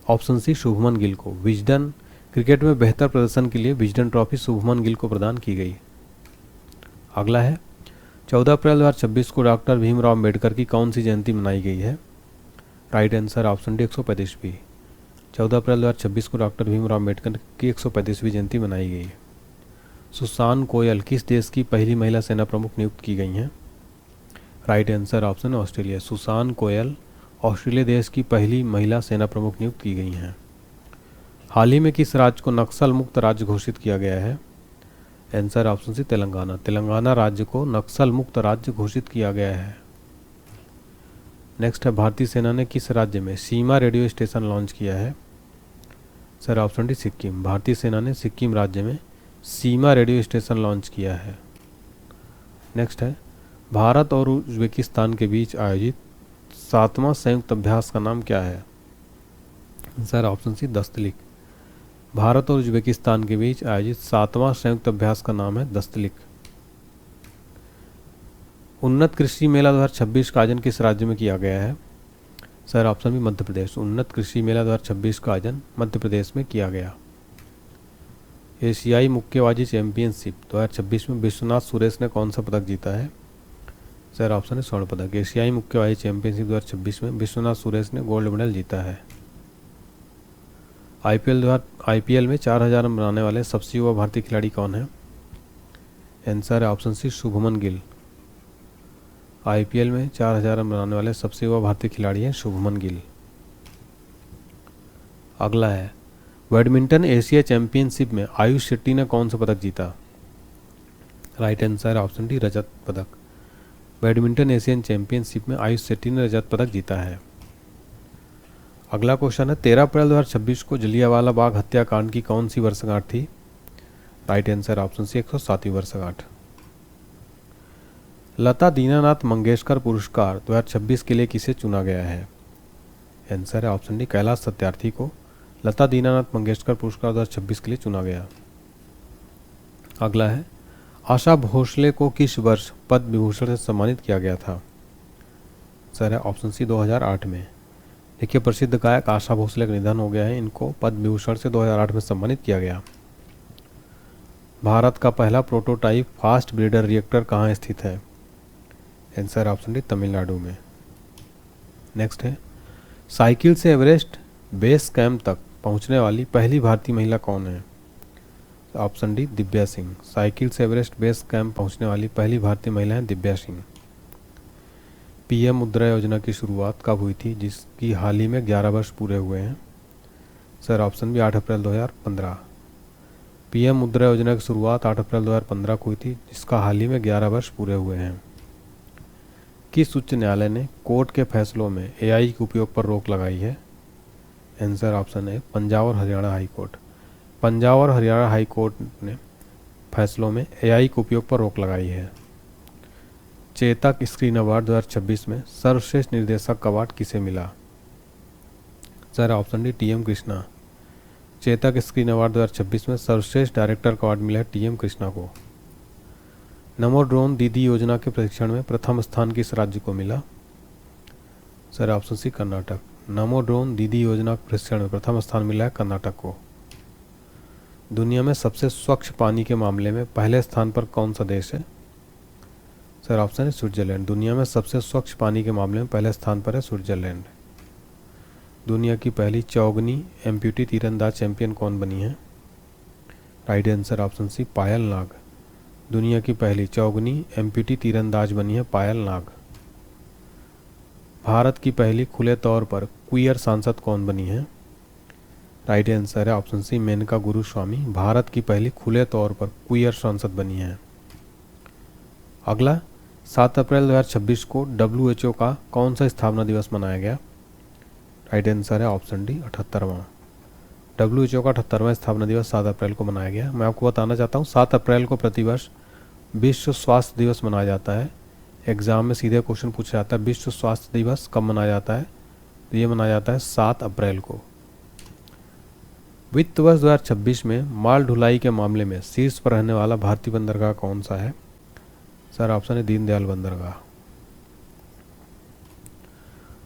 S1: option C Shubman Gill को। विजडन क्रिकेट में बेहतर प्रदर्शन के लिए विजडन ट्रॉफी शुभमन गिल को प्रदान की गई। अगला है 14 अप्रैल 2026 को डॉक्टर भीमराव अम्बेडकर की कौन सी जयंती मनाई गई है? राइट आंसर ऑप्शन डी 135वीं। 14 अप्रैल 2026 को डॉक्टर भीमराव अम्बेडकर की 135वीं जयंती मनाई गई। सुसान कोयल किस देश की पहली महिला सेना प्रमुख नियुक्त की गई हैं? Right answer option Australia. Susan Coyle Australia देश की पहली महिला सेना प्रमुख नियुक्त की गई हैं। हाल ही में किस राज्य को नक्सल मुक्त राज्य घोषित किया गया है? Answer option C Telangana. Telangana राज्य को नक्सल मुक्त राज्य घोषित किया गया है। नेक्स्ट है भारतीय सेना ने किस राज्य में सीमा रेडियो स्टेशन लॉन्च किया है? Sir option D Sikkim. भारतीय सेना ने सिक्किम राज्य में सीमा रेडियो स्टेशन लॉन्च किया है। नेक्स्ट है भारत और उज्बेकिस्तान के बीच आयोजित 7वां संयुक्त अभ्यास का नाम क्या है? Sir option C Dustlik. Bharat और उज्बेकिस्तान के बीच आयोजित 7वां संयुक्त अभ्यास का नाम है दस्तलिक। उन्नत कृषि मेला 2026 का आयोजन किस राज्य में किया गया है? Sir option B Madhya Pradesh. उन्नत कृषि मेला 2026 का आयोजन मध्य प्रदेश में किया गया। एशियाई मुक्केबाजी चैंपियनशिप 2026 में विश्वनाथ सुरेश ने कौन सा पदक जीता है? सर ऑप्शन है स्वर्ण पदक। एशियाई मुक्केबाजी चैंपियनशिप 2026 में विश्वनाथ सुरेश ने गोल्ड मेडल जीता है। आईपीएल में 4000 रन बनाने वाले सबसे युवा भारतीय खिलाड़ी कौन है? आंसर है option C Shubman Gill. IPL में 4000 रन बनाने वाले सबसे युवा भारतीय खिलाड़ी हैं शुभमन गिल। अगला है बैडमिंटन एशिया चैंपियनशिप में आयुष शेट्टी ने कौन सा पदक जीता? राइट आंसर है ऑप्शन डी रजत पदक। बैडमिंटन एशियन चैंपियनशिप में आयुष शेट्टी ने रजत पदक जीता है। अगला क्वेश्चन है 13 अप्रैल 2026 को जलियांवाला बाग हत्याकांड की कौन सी वर्षगांठ थी? राइट आंसर ऑप्शन सी 107वीं वर्षगांठ। लता दीनानाथ मंगेशकर पुरस्कार 2026 के लिए किसे चुना गया है? आंसर है ऑप्शन डी कैलाश सत्यार्थी को लता दीनानाथ मंगेशकर पुरस्कार 2026 के लिए चुना गया। अगला है आशा भोसले को किस वर्ष पद्म विभूषण से सम्मानित किया गया था? सर है ऑप्शन सी 2008 में। देखिए प्रसिद्ध गायक आशा भोसले का निधन हो गया है, इनको पद्म विभूषण से 2008 में सम्मानित किया गया। भारत का पहला प्रोटोटाइप फास्ट ब्रीडर रिएक्टर कहाँ स्थित है? आंसर ऑप्शन डी तमिलनाडु में। नेक्स्ट है साइकिल से एवरेस्ट बेस कैंप तक पहुंचने वाली पहली भारतीय महिला कौन है? Option D Divya Singh. Cycle से एवरेस्ट बेस कैंप पहुंचने वाली पहली भारतीय महिला है दिव्या सिंह। पीएम मुद्रा योजना की शुरुआत कब हुई थी जिसकी हाल ही में 11 वर्ष पूरे हुए हैं? सर ऑप्शन बी 8 अप्रैल 2015। पीएम मुद्रा योजना की शुरुआत 8 अप्रैल 2015 को हुई थी जिसका हाल ही में 11 वर्ष पूरे हुए हैं। किस उच्च न्यायालय ने कोर्ट के फैसलों में एआई के उपयोग पर रोक लगाई है? आंसर ऑप्शन है पंजाब और हरियाणा हाई कोर्ट। पंजाब और हरियाणा हाई कोर्ट ने फैसलों में एआई के उपयोग पर रोक लगाई है। चेतक स्क्रीन अवार्ड 2026 में सर्वश्रेष्ठ निर्देशक का अवार्ड किसे मिला? Sir option D TM Krishna. Chetak screen award 2026 में सर्वश्रेष्ठ डायरेक्टर का अवार्ड मिला है टीएम कृष्णा को। नमो ड्रोन दीदी योजना के प्रशिक्षण में प्रथम स्थान किस राज्य को मिला? Sir option C Karnataka. Namo drone दीदी योजना के प्रशिक्षण में प्रथम स्थान मिला है कर्नाटक को। दुनिया में सबसे स्वच्छ पानी के मामले में पहले स्थान पर कौन सा देश है? सर ऑप्शन है स्विट्जरलैंड। दुनिया में सबसे स्वच्छ पानी के मामले में पहले स्थान पर है स्विट्जरलैंड। दुनिया की पहली चौगनी एम्प्यूटी तीरंदाज चैंपियन कौन बनी है? राइट आंसर ऑप्शन सी पायल नाग। दुनिया की पहली चौगनी एम्प्यूटी तीरंदाज बनी है पायल नाग। भारत की पहली खुले तौर पर क्वीयर सांसद कौन बनी है? राइट आंसर है ऑप्शन सी मेनका गुरुस्वामी। भारत की पहली खुले तौर पर क्वीयर सांसद बनी है। अगला 7 अप्रैल 2026 को WHO का कौन सा स्थापना दिवस मनाया गया? राइट आंसर है ऑप्शन डी 78वां। WHO का 78वां स्थापना दिवस 7 अप्रैल को मनाया गया। मैं आपको बताना चाहता हूँ 7 अप्रैल को प्रतिवर्ष विश्व स्वास्थ्य दिवस मनाया जाता है। एग्जाम में सीधे क्वेश्चन पूछा जाता है विश्व स्वास्थ्य दिवस कब मनाया जाता है? तो ये मनाया जाता है 7 अप्रैल को। वित्त वर्ष 2026 में माल ढुलाई के मामले में शीर्ष पर रहने वाला भारतीय बंदरगाह कौन सा है? सर ऑप्शन है दीनदयाल बंदरगाह।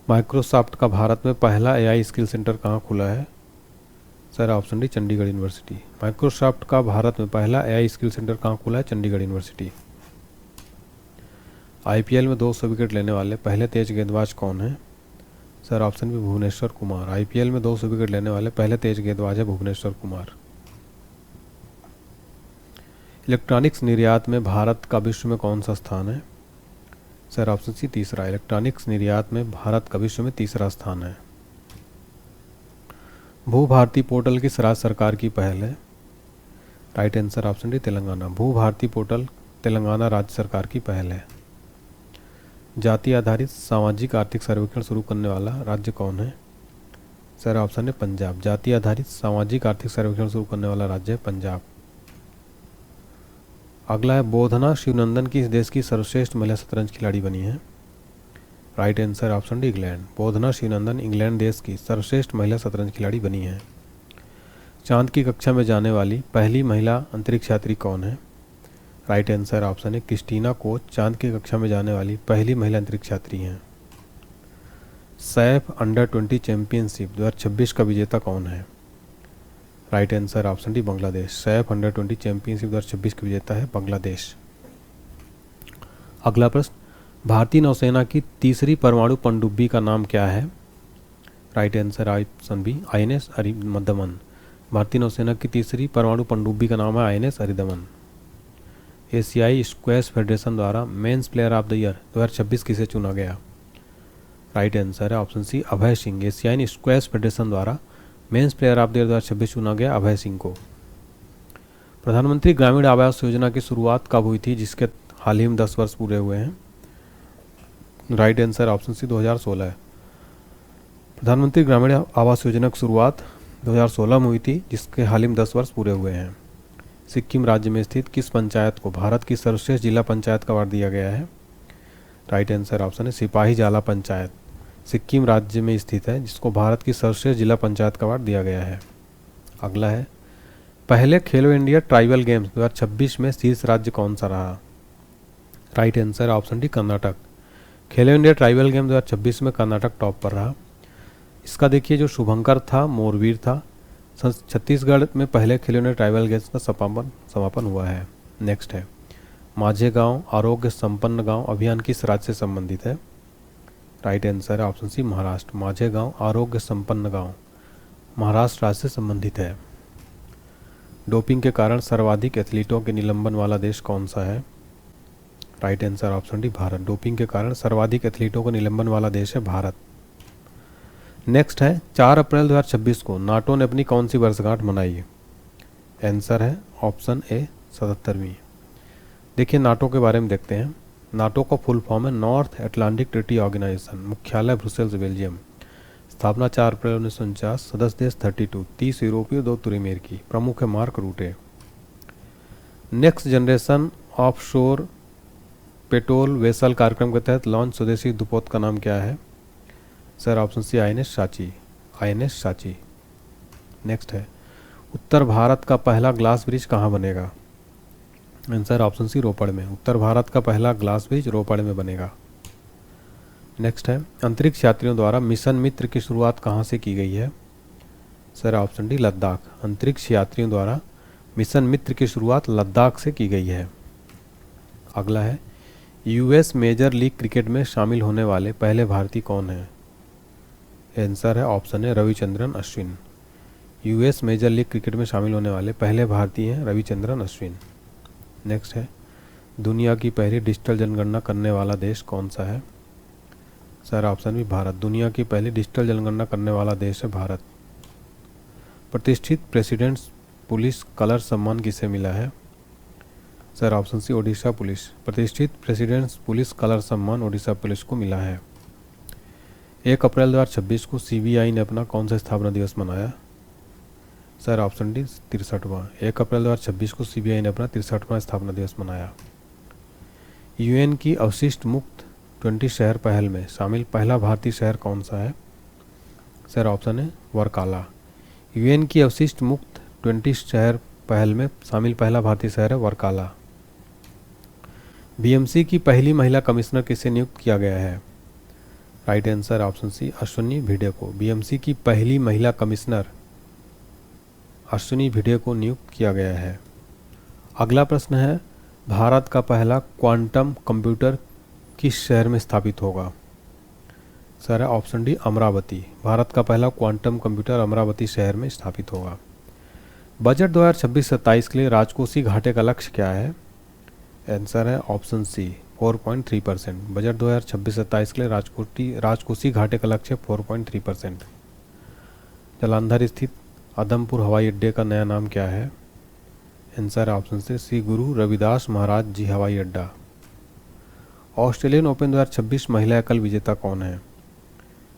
S1: माइक्रोसॉफ्ट का भारत में पहला AI स्किल सेंटर कहाँ खुला है? Sir option D Chandigarh university. Microsoft का भारत में पहला AI स्किल सेंटर कहाँ खुला है? चंडीगढ़ यूनिवर्सिटी। IPL में 200 विकेट लेने वाले पहले तेज गेंदबाज कौन है? Sir option B Bhuvneshwar Kumar. IPL में 200 विकेट लेने वाले पहले तेज गेंदबाज है भुवनेश्वर कुमार। इलेक्ट्रॉनिक्स निर्यात में भारत का विश्व में कौन सा स्थान है? सर ऑप्शन सी तीसरा। इलेक्ट्रॉनिक्स निर्यात में भारत का विश्व में तीसरा स्थान है। भू भारती पोर्टल किस राज्य सरकार की पहल है? Right answer option D Telangana. भू भारती पोर्टल तेलंगाना राज्य सरकार की पहल है। जाति आधारित सामाजिक आर्थिक सर्वेक्षण शुरू करने वाला राज्य कौन है? सर ऑप्शन है पंजाब। जाति आधारित सामाजिक आर्थिक सर्वेक्षण शुरू करने वाला राज्य है पंजाब। अगला है बोधना शिवनंदन किस देश की सर्वश्रेष्ठ महिला शतरंज खिलाड़ी बनी है? Right answer option D England. Bodhana Sivanandan England देश की सर्वश्रेष्ठ महिला शतरंज खिलाड़ी बनी है। चांद की कक्षा में जाने वाली पहली महिला अंतरिक्ष यात्री कौन है? राइट आंसर ऑप्शन है क्रिस्टीना कोच। चांद की कक्षा में जाने वाली पहली महिला अंतरिक्ष यात्री हैं। सैफ अंडर-20 चैंपियनशिप 2026 का विजेता कौन है? Right answer option D Bangladesh. SAFF under twenty championship 2026 का विजेता है बांग्लादेश। अगला प्रश्न भारतीय नौसेना की तीसरी परमाणु पनडुब्बी का नाम क्या है? Right answer option B INS Aridhaman. भारतीय नौसेना की तीसरी परमाणु पनडुब्बी का नाम है INS अरिदमन। एशियाई स्क्वैश फेडरेशन द्वारा men's player of the year 2026 किसे चुना गया? राइट आंसर है ऑप्शन सी अभय सिंह। एशियाई स्क्वैश फेडरेशन द्वारा men's player of the year 2026 चुना गया अभय सिंह को। प्रधानमंत्री ग्रामीण आवास योजना की शुरुआत कब हुई थी जिसके हाल ही में 10 वर्ष पूरे हुए हैं? राइट आंसर ऑप्शन सी 2016 है। प्रधानमंत्री ग्रामीण आवास योजना की शुरुआत 2016 में हुई थी जिसके हाल ही में 10 वर्ष पूरे हुए हैं। सिक्किम राज्य में स्थित किस पंचायत को भारत की सर्वश्रेष्ठ जिला पंचायत का अवार्ड दिया गया है? राइट आंसर ऑप्शन है सिपाही जाला पंचायत। सिक्किम राज्य में स्थित है जिसको भारत की सर्वश्रेष्ठ जिला पंचायत का अवार्ड दिया गया है। अगला है पहले खेलो इंडिया ट्राइबल गेम्स 2026 में शीर्ष राज्य कौन सा रहा? Right answer option D Karnataka. Khelo India tribal game 2026 में कर्नाटक टॉप पर रहा। इसका देखिए जो शुभंकर था मोरवीर था। छत्तीसगढ़ में पहले खेलो इंडिया ट्राइबल गेम्स का समापन हुआ है। नेक्स्ट है माझे गांव आरोग्य संपन्न गांव अभियान किस राज्य से संबंधित है? राइट आंसर है ऑप्शन सी महाराष्ट्र। माझे गांव आरोग्य संपन्न गांव महाराष्ट्र राज्य से संबंधित है। डोपिंग के कारण सर्वाधिक एथलीटों के निलंबन वाला देश कौन सा है? Right answer option D Bharat. Doping के कारण सर्वाधिक एथलीटों को निलंबन वाला देश है भारत। नेक्स्ट है 4 अप्रैल 2026 को नाटो ने अपनी कौन सी वर्षगांठ मनाई? आंसर है ऑप्शन ए 77वीं। देखिए नाटो के बारे में देखते हैं। नाटो का फुल फॉर्म है नॉर्थ अटलांटिक ट्रीटी ऑर्गेनाइजेशन। मुख्यालय ब्रुसेल्स बेल्जियम। स्थापना 4 अप्रैल 1949। सदस्य देश 32, 30 यूरोपीय 2 उत्तरी अमेरिकी। प्रमुख है मार्क रूटे। नेक्स्ट जनरेशन ऑफ शोर पेट्रोल वेसल कार्यक्रम के तहत लॉन्च स्वदेशी दुपोत का नाम क्या है? सर ऑप्शन सी INS साची। नेक्स्ट है उत्तर भारत का पहला ग्लास ब्रिज कहाँ बनेगा? आंसर ऑप्शन सी रोपड़ में। उत्तर भारत का पहला ग्लास ब्रिज रोपड़ में बनेगा। नेक्स्ट है अंतरिक्ष यात्रियों द्वारा मिशन मित्र की शुरुआत कहाँ से की गई है? Sir option D Ladakh. अंतरिक्ष यात्रियों द्वारा मिशन मित्र की शुरुआत लद्दाख से की गई है। अगला है, यूएस मेजर लीग क्रिकेट में शामिल होने वाले पहले भारतीय कौन हैं? आंसर है ऑप्शन है Ravichandran Ashwin. US major league cricket में शामिल होने वाले पहले भारतीय हैं रविचंद्रन अश्विन। नेक्स्ट है, दुनिया की पहली डिजिटल जनगणना करने वाला देश कौन सा है? सर ऑप्शन भी भारत। दुनिया की पहली डिजिटल जनगणना करने वाला देश है भारत। प्रतिष्ठित प्रेसिडेंट्स पुलिस कलर सम्मान किसे मिला है? Sir option C Odisha police. प्रतिष्ठित प्रेसिडेंट्स पुलिस कलर सम्मान ओडिशा पुलिस को मिला है। 1 अप्रैल 2026 को सीबीआई ने अपना कौन सा स्थापना दिवस मनाया? सर ऑप्शन डी 63वां। 1 अप्रैल 2026 को सीबीआई ने अपना 63वां स्थापना दिवस मनाया। यूएन की अवशिष्ट मुक्त 20 शहर पहल में शामिल पहला भारतीय शहर कौन सा है? सर ऑप्शन है वर्काला। यूएन की अवशिष्ट मुक्त 20 शहर पहल में शामिल पहला भारतीय शहर है वर्काला। बीएमसी की पहली महिला कमिश्नर किसे नियुक्त किया गया है? Right answer option C Ashwini Bhide को। बीएमसी की पहली महिला कमिश्नर अश्विनी भिडे को नियुक्त किया गया है। अगला प्रश्न है, भारत का पहला क्वांटम कंप्यूटर किस शहर में स्थापित होगा? सर है ऑप्शन डी अमरावती। भारत का पहला क्वांटम कंप्यूटर अमरावती शहर में स्थापित होगा। बजट 2026-27 के लिए राजकोषीय घाटे का लक्ष्य क्या है? आंसर है ऑप्शन सी 4.3%। बजट 2026-27 के लिए राजकोषीय घाटे का लक्ष्य 4.3%। जालंधर स्थित आदमपुर हवाई अड्डे का नया नाम क्या है? आंसर है ऑप्शन से श्री गुरु रविदास महाराज जी हवाई अड्डा। ऑस्ट्रेलियन ओपन 2026 महिला एकल विजेता कौन है?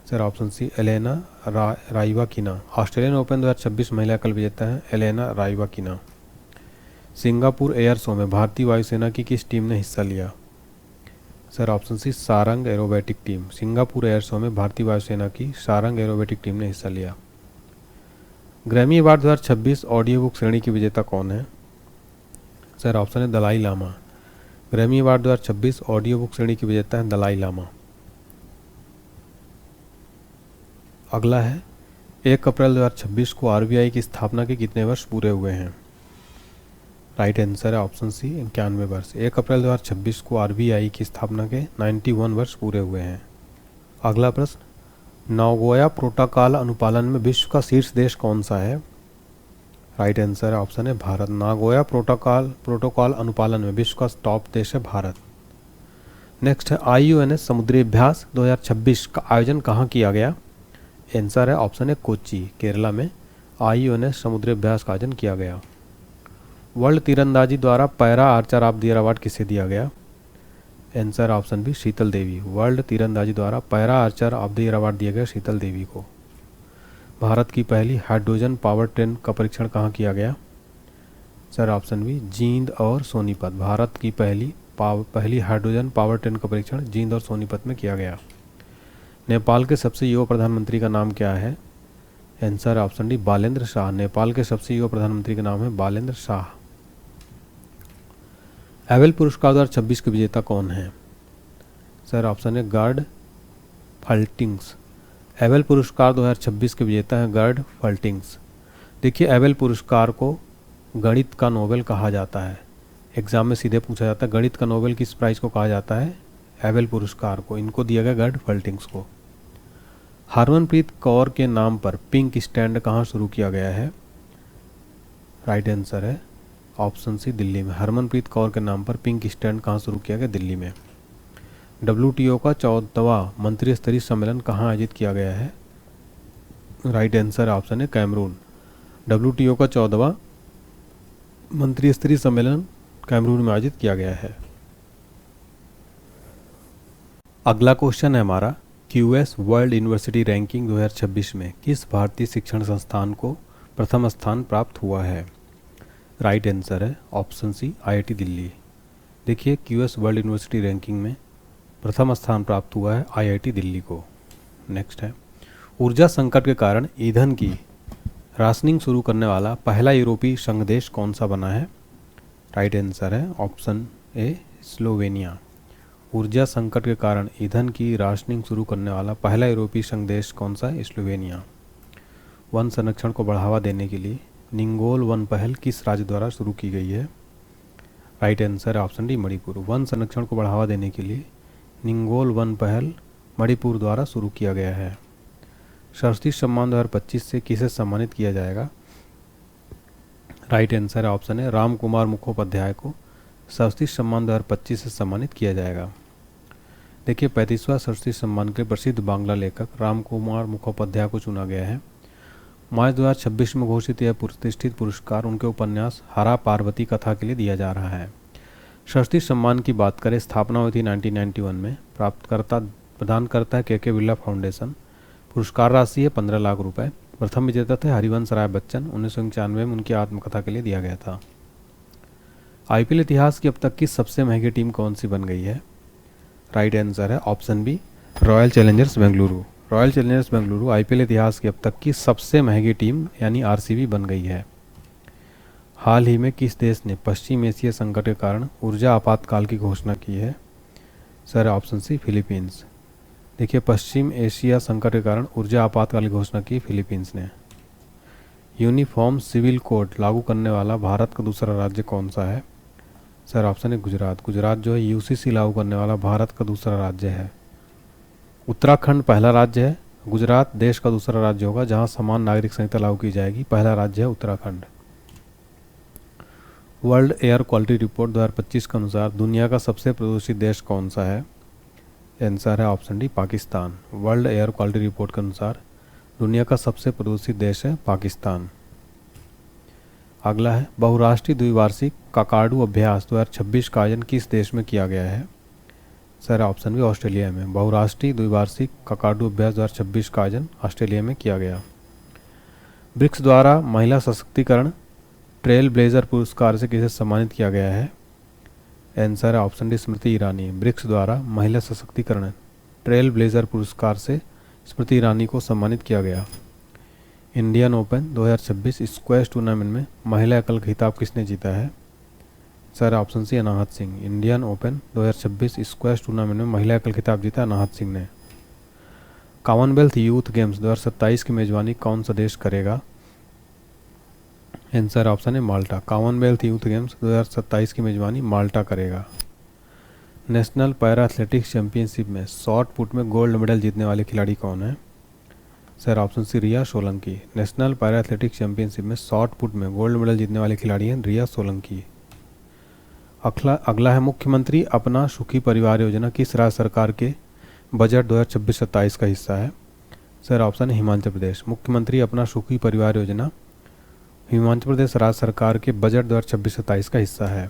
S1: Sir option C Elena Rybakina. Australian open 2026 महिला एकल विजेता है एलेना राइवाकिना। सिंगापुर एयर शो में भारतीय वायुसेना की किस टीम ने हिस्सा लिया? Sir option C Sarang aerobatic team. Singapore Air Show में भारतीय वायुसेना की सारंग एरोबेटिक टीम ने हिस्सा लिया। ग्रैमी अवार्ड 2026 ऑडियो बुक श्रेणी की विजेता कौन है? सर ऑप्शन है Dalai Lama. Grammy award 2026 audio book श्रेणी की विजेता है दलाई लामा। अगला है, 1 अप्रैल 2026 को आरबीआई की स्थापना के कितने वर्ष पूरे हुए हैं? राइट आंसर है ऑप्शन सी 91 वर्ष। 1 अप्रैल 2026 को आरबीआई की स्थापना के 91 वर्ष पूरे हुए हैं। अगला प्रश्न, नागोया प्रोटोकॉल अनुपालन में विश्व का शीर्ष देश कौन सा है? राइट आंसर है ऑप्शन है भारत। नागोया प्रोटोकॉल अनुपालन में विश्व का टॉप देश है भारत। नेक्स्ट है, IUNS समुद्री अभ्यास 2026 का आयोजन कहाँ किया गया? आंसर है ऑप्शन है कोच्चि केरला में IUNS समुद्री अभ्यास का आयोजन किया गया। वर्ल्ड तीरंदाजी द्वारा para Archer of the year award किसे दिया गया? आंसर ऑप्शन बी शीतल देवी। वर्ल्ड तीरंदाजी द्वारा para Archer of the year award दिया गया शीतल देवी को। भारत की पहली हाइड्रोजन पावर ट्रेन का परीक्षण कहाँ किया गया? सर ऑप्शन बी जींद और सोनीपत। भारत की पहली हाइड्रोजन पावर ट्रेन का परीक्षण जींद और सोनीपत में किया गया। नेपाल के सबसे युवा प्रधानमंत्री का नाम क्या है? Answer option D Balendra Shah. Nepal के सबसे युवा प्रधानमंत्री का नाम है बालेंद्र शाह। एबेल पुरस्कार 2026 के विजेता कौन है? सर ऑप्शन है गर्ड फल्टिंग्स। एबेल पुरस्कार 2026 के विजेता हैं गर्ड फल्टिंग्स। देखिए, एबेल पुरस्कार को गणित का नोबेल कहा जाता है। एग्जाम में सीधे पूछा जाता है गणित का नोबेल किस प्राइज को कहा जाता है? एबेल पुरस्कार को। इनको दिया गया गर्ड फल्टिंग्स को। हरमनप्रीत कौर के नाम पर पिंक स्टैंड कहाँ शुरू किया गया है? राइट आंसर है ऑप्शन सी दिल्ली में। हरमनप्रीत कौर के नाम पर पिंक स्टैंड कहाँ शुरू किया गया? दिल्ली में। WTO का 14वां मंत्री स्तरीय सम्मेलन कहाँ आयोजित किया गया है? राइट आंसर ऑप्शन है कैमरून। WTO का 14वां मंत्री स्तरीय सम्मेलन कैमरून में आयोजित किया गया है। अगला क्वेश्चन है हमारा, QS वर्ल्ड यूनिवर्सिटी रैंकिंग 2026 में किस भारतीय शिक्षण संस्थान को प्रथम स्थान प्राप्त हुआ है? राइट आंसर है ऑप्शन सी IIT दिल्ली। देखिए, QS वर्ल्ड यूनिवर्सिटी रैंकिंग में प्रथम स्थान प्राप्त हुआ है IIT दिल्ली को। नेक्स्ट है, ऊर्जा संकट के कारण ईंधन की राशनिंग शुरू करने वाला पहला यूरोपीय संघ देश कौन सा बना है? राइट आंसर है ऑप्शन ए स्लोवेनिया। ऊर्जा संकट के कारण ईंधन की राशनिंग शुरू करने वाला पहला यूरोपीय संघ देश कौन सा है? स्लोवेनिया। वन संरक्षण को बढ़ावा देने के लिए निंगोल वन पहल किस राज्य द्वारा शुरू की गई है? राइट आंसर है ऑप्शन डी मणिपुर। वन संरक्षण को बढ़ावा देने के लिए निंगोल वन पहल मणिपुर द्वारा शुरू किया गया है। सरस्वती सम्मान 2025 से किसे सम्मानित किया जाएगा? राइट आंसर है ऑप्शन है राम कुमार मुखोपाध्याय को सरस्वती सम्मान 2025 से सम्मानित किया जाएगा। देखिए 35वां सरस्वती सम्मान के प्रसिद्ध बांग्ला लेखक राम कुमार मुखोपाध्याय को चुना गया है। मार्च 2026 में घोषित यह प्रतिष्ठित पुरस्कार उनके उपन्यास हरा पार्वती कथा के लिए दिया जा रहा है। सरस्वती सम्मान की बात करें, स्थापना हुई थी 1991 में। प्राप्तकर्ता प्रदान करता है के बिरला फाउंडेशन। पुरस्कार राशि है 15 लाख रुपए। प्रथम विजेता थे हरिवंश राय बच्चन। 1991 में उनकी आत्मकथा के लिए दिया गया था। आईपीएल इतिहास की अब तक की सबसे महंगी टीम कौन सी बन गई है? राइट आंसर है option B Royal Challengers Bengaluru. Royal Challengers Bengaluru IPL इतिहास की अब तक की सबसे महंगी टीम यानी आरसीबी बन गई है। हाल ही में किस देश ने पश्चिम एशिया संकट के कारण ऊर्जा आपातकाल की घोषणा की है? Sir option C Philippines. देखिए पश्चिम एशिया संकट के कारण ऊर्जा आपातकाल की घोषणा की फिलीपींस ने। यूनिफॉर्म सिविल कोड लागू करने वाला भारत का दूसरा राज्य कौन सा है? सर ऑप्शन है गुजरात। गुजरात जो है यूसीसी लागू करने वाला भारत का दूसरा राज्य है। उत्तराखंड पहला राज्य है। गुजरात देश का दूसरा राज्य होगा जहां समान नागरिक संहिता लागू की जाएगी। पहला राज्य है Uttarakhand. World air quality report 2025 के अनुसार दुनिया का सबसे प्रदूषित देश कौन सा है? आंसर है option D Pakistan. World air quality report के अनुसार दुनिया का सबसे प्रदूषित देश है पाकिस्तान। अगला है बहुराष्ट्रीय द्विवार्षिक काकाडू अभ्यास 2026 का आयोजन किस देश में किया गया है? सर ऑप्शन बी ऑस्ट्रेलिया में। बहुराष्ट्रीय द्विवार्षिक काकाडू अभ्यास 2026 का आयोजन ऑस्ट्रेलिया में किया गया। ब्रिक्स द्वारा महिला सशक्तिकरण ट्रेल ब्लेजर पुरस्कार से किसे सम्मानित किया गया है? आंसर है option D Smriti Irani. BRICS द्वारा महिला सशक्तिकरण ट्रेल ब्लेजर पुरस्कार से स्मृति ईरानी को सम्मानित किया गया। इंडियन ओपन 2026 स्क्वैश टूर्नामेंट में महिला एकल खिताब किसने जीता है? Sir option C Anahat Singh. Indian Open 2026 squash tournament में महिला एकल खिताब जीता अनाहत सिंह ने। कॉमनवेल्थ यूथ गेम्स 2027 की मेजबानी कौन सा देश करेगा? आंसर ऑप्शन है माल्टा। कॉमनवेल्थ यूथ गेम्स 2027 की मेजबानी माल्टा करेगा। नेशनल पैरा एथलेटिक्स चैंपियनशिप में शॉट पुट में गोल्ड मेडल जीतने वाले खिलाड़ी कौन है? Sir option C Riya Solanki. National para athletics championship में शॉट पुट में गोल्ड मेडल जीतने वाले खिलाड़ी हैं रिया सोलंकी। अगला है मुख्यमंत्री अपना सुखी परिवार योजना किस राज्य सरकार के बजट 2026-27 का हिस्सा है? सर ऑप्शन है हिमाचल प्रदेश। मुख्यमंत्री अपना सुखी परिवार योजना हिमाचल प्रदेश राज्य सरकार के बजट 2026-27 का हिस्सा है।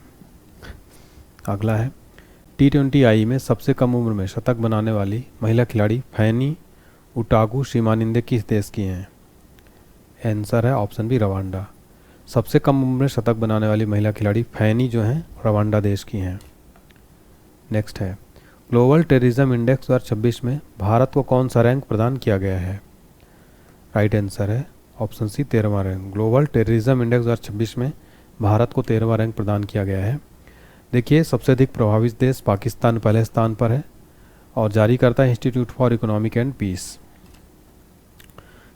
S1: अगला है T20I में सबसे कम उम्र में शतक बनाने वाली महिला खिलाड़ी फैनी उटागू शिमानिंदे किस देश की हैं? आंसर है ऑप्शन बी रवांडा। सबसे कम उम्र में शतक बनाने वाली महिला खिलाड़ी फैनी जो हैं रवांडा देश की हैं। नेक्स्ट है ग्लोबल टेररिज्म इंडेक्स 2026 में भारत को कौन सा रैंक प्रदान किया गया है? राइट आंसर है ऑप्शन सी 13वां रैंक। ग्लोबल टेररिज्म इंडेक्स 2026 में भारत को 13वां रैंक प्रदान किया गया है। देखिए सबसे अधिक प्रभावित देश पाकिस्तान पहले स्थान पर है और जारी करता है Institute for Economic and Peace.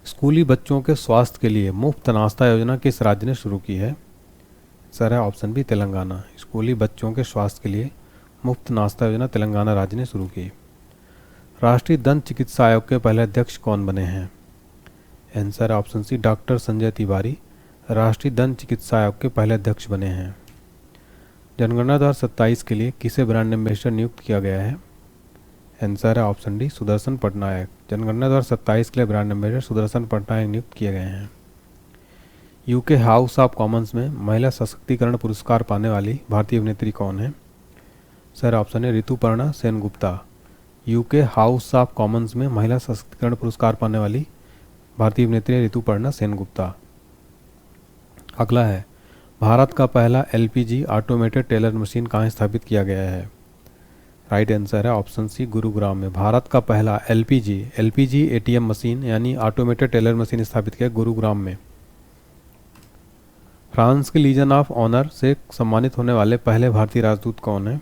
S1: स्कूली बच्चों के स्वास्थ्य के लिए मुफ्त नाश्ता योजना किस राज्य ने शुरू की है? सर है ऑप्शन बी तेलंगाना। स्कूली बच्चों के स्वास्थ्य के लिए मुफ्त नाश्ता योजना तेलंगाना राज्य ने शुरू की। राष्ट्रीय दंत चिकित्सा आयोग के पहले अध्यक्ष कौन बने हैं? Answer option C doctor Sanjay Tiwari राष्ट्रीय दंत चिकित्सा आयोग के पहले अध्यक्ष बने हैं। जनगणना 2027 के लिए किसे ब्रांड एम्बेसडर नियुक्त किया गया है? आंसर है ऑप्शन डी सुदर्शन पटनायक। जनगणना 2027 के लिए ब्रांड एम्बेसडर सुदर्शन पटनायक नियुक्त किए गए हैं। यूके हाउस ऑफ कॉमन्स में महिला सशक्तिकरण पुरस्कार पाने वाली भारतीय अभिनेत्री कौन है? सर ऑप्शन है Rituparna Sengupta. UK house of Commons में महिला सशक्तिकरण पुरस्कार पाने वाली भारतीय अभिनेत्री ऋतुपर्णा सेनगुप्ता। अगला है भारत का पहला एलपीजी ऑटोमेटेड टेलर मशीन कहाँ स्थापित किया गया है? राइट आंसर है ऑप्शन सी गुरुग्राम में। भारत का पहला एलपीजी एटीएम मशीन यानी ऑटोमेटेड टेलर मशीन स्थापित किया गुरुग्राम में। फ्रांस के लीजन ऑफ ऑनर से सम्मानित होने वाले पहले भारतीय राजदूत कौन है?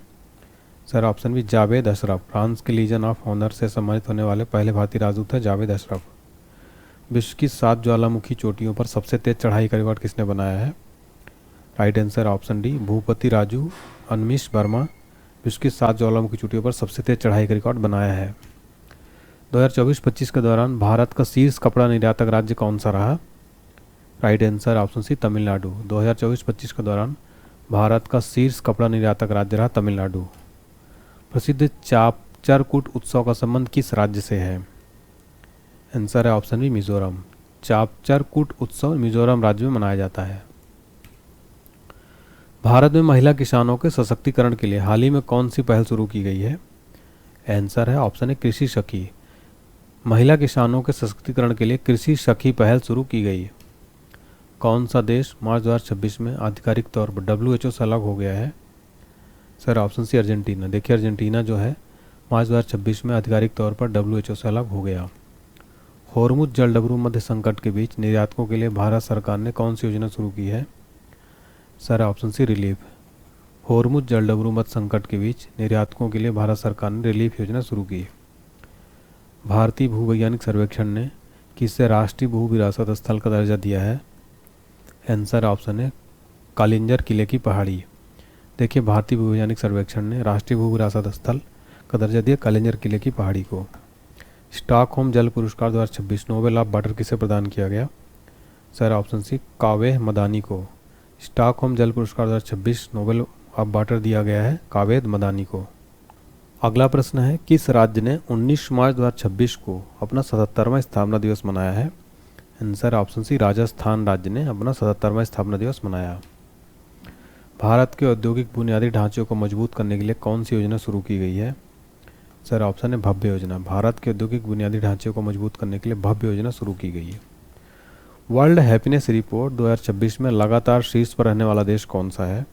S1: Sir option B Javed Ashraf. France के लीजन ऑफ ऑनर से सम्मानित होने वाले पहले भारतीय राजदूत है जावेद अशरफ। विश्व की 7 ज्वालामुखी चोटियों पर सबसे तेज चढ़ाई का रिकॉर्ड किसने बनाया है? Right answer option D, Bhupathi Raju Anmish Varma विश्व की 7 ज्वालामुखी चोटियों पर सबसे तेज चढ़ाई का रिकॉर्ड बनाया है। 2024-25 के दौरान भारत का शीर्ष कपड़ा निर्यातक राज्य कौन सा रहा? Right answer option C, Tamil Nadu. 2024-25 के दौरान भारत का शीर्ष कपड़ा निर्यातक राज्य रहा तमिलनाडु। प्रसिद्ध चापचरकूट उत्सव का संबंध किस राज्य से है? आंसर है ऑप्शन बी, मिजोरम। चापचरकूट उत्सव मिजोरम राज्य में मनाया जाता है। भारत में महिला किसानों के सशक्तिकरण के लिए हाल ही में कौन सी पहल शुरू की गई है? आंसर है ऑप्शन ए, कृषि सखी। महिला किसानों के सशक्तिकरण के लिए कृषि सखी पहल शुरू की गई। कौन सा देश मार्च 2026 में आधिकारिक तौर पर WHO से अलग हो गया है? Sir option C, Argentina. देखिए अर्जेंटीना जो है मार्च 2026 में आधिकारिक तौर पर WHO से अलग हो गया। होर्मुज जलडबरू मध्य संकट के बीच निर्यातकों के लिए भारत सरकार ने कौन सी योजना शुरू की है? Sir option C, relief. Hormuz जलडबरू मध्य संकट के बीच निर्यातकों के लिए भारत सरकार ने रिलीफ योजना शुरू की। भारतीय भूवैज्ञानिक सर्वेक्षण ने किसे राष्ट्रीय भू विरासत स्थल का दर्जा दिया है? आंसर ऑप्शन है, कालिंजर किले की पहाड़ी। देखिए भारतीय भूवैज्ञानिक सर्वेक्षण ने राष्ट्रीय भू विरासत स्थल का दर्जा दिया कालिंजर किले की पहाड़ी को। स्टॉकहोम जल पुरस्कार 2026 नोबेल ऑफ वाटर किसे प्रदान किया गया? सर ऑप्शन सी, कावेद मदानी को। स्टॉकहोम जल पुरस्कार 2026 नोबेल ऑफ वाटर दिया गया है कावेद मदानी को। अगला प्रश्न है, किस राज्य ने 19 मार्च 2026 को अपना 77वां स्थापना दिवस मनाया है? आंसर ऑप्शन सी, राजस्थान राज्य ने अपना 77वां स्थापना दिवस मनाया। भारत के औद्योगिक बुनियादी ढांचे को मजबूत करने के लिए कौन सी योजना शुरू की गई है? सर ऑप्शन है, भव्य योजना। भारत के औद्योगिक बुनियादी ढांचे को मजबूत करने के लिए भव्य योजना शुरू की गई है। वर्ल्ड हैप्पीनेस रिपोर्ट 2026 में लगातार शीर्ष पर रहने वाला देश कौन सा है?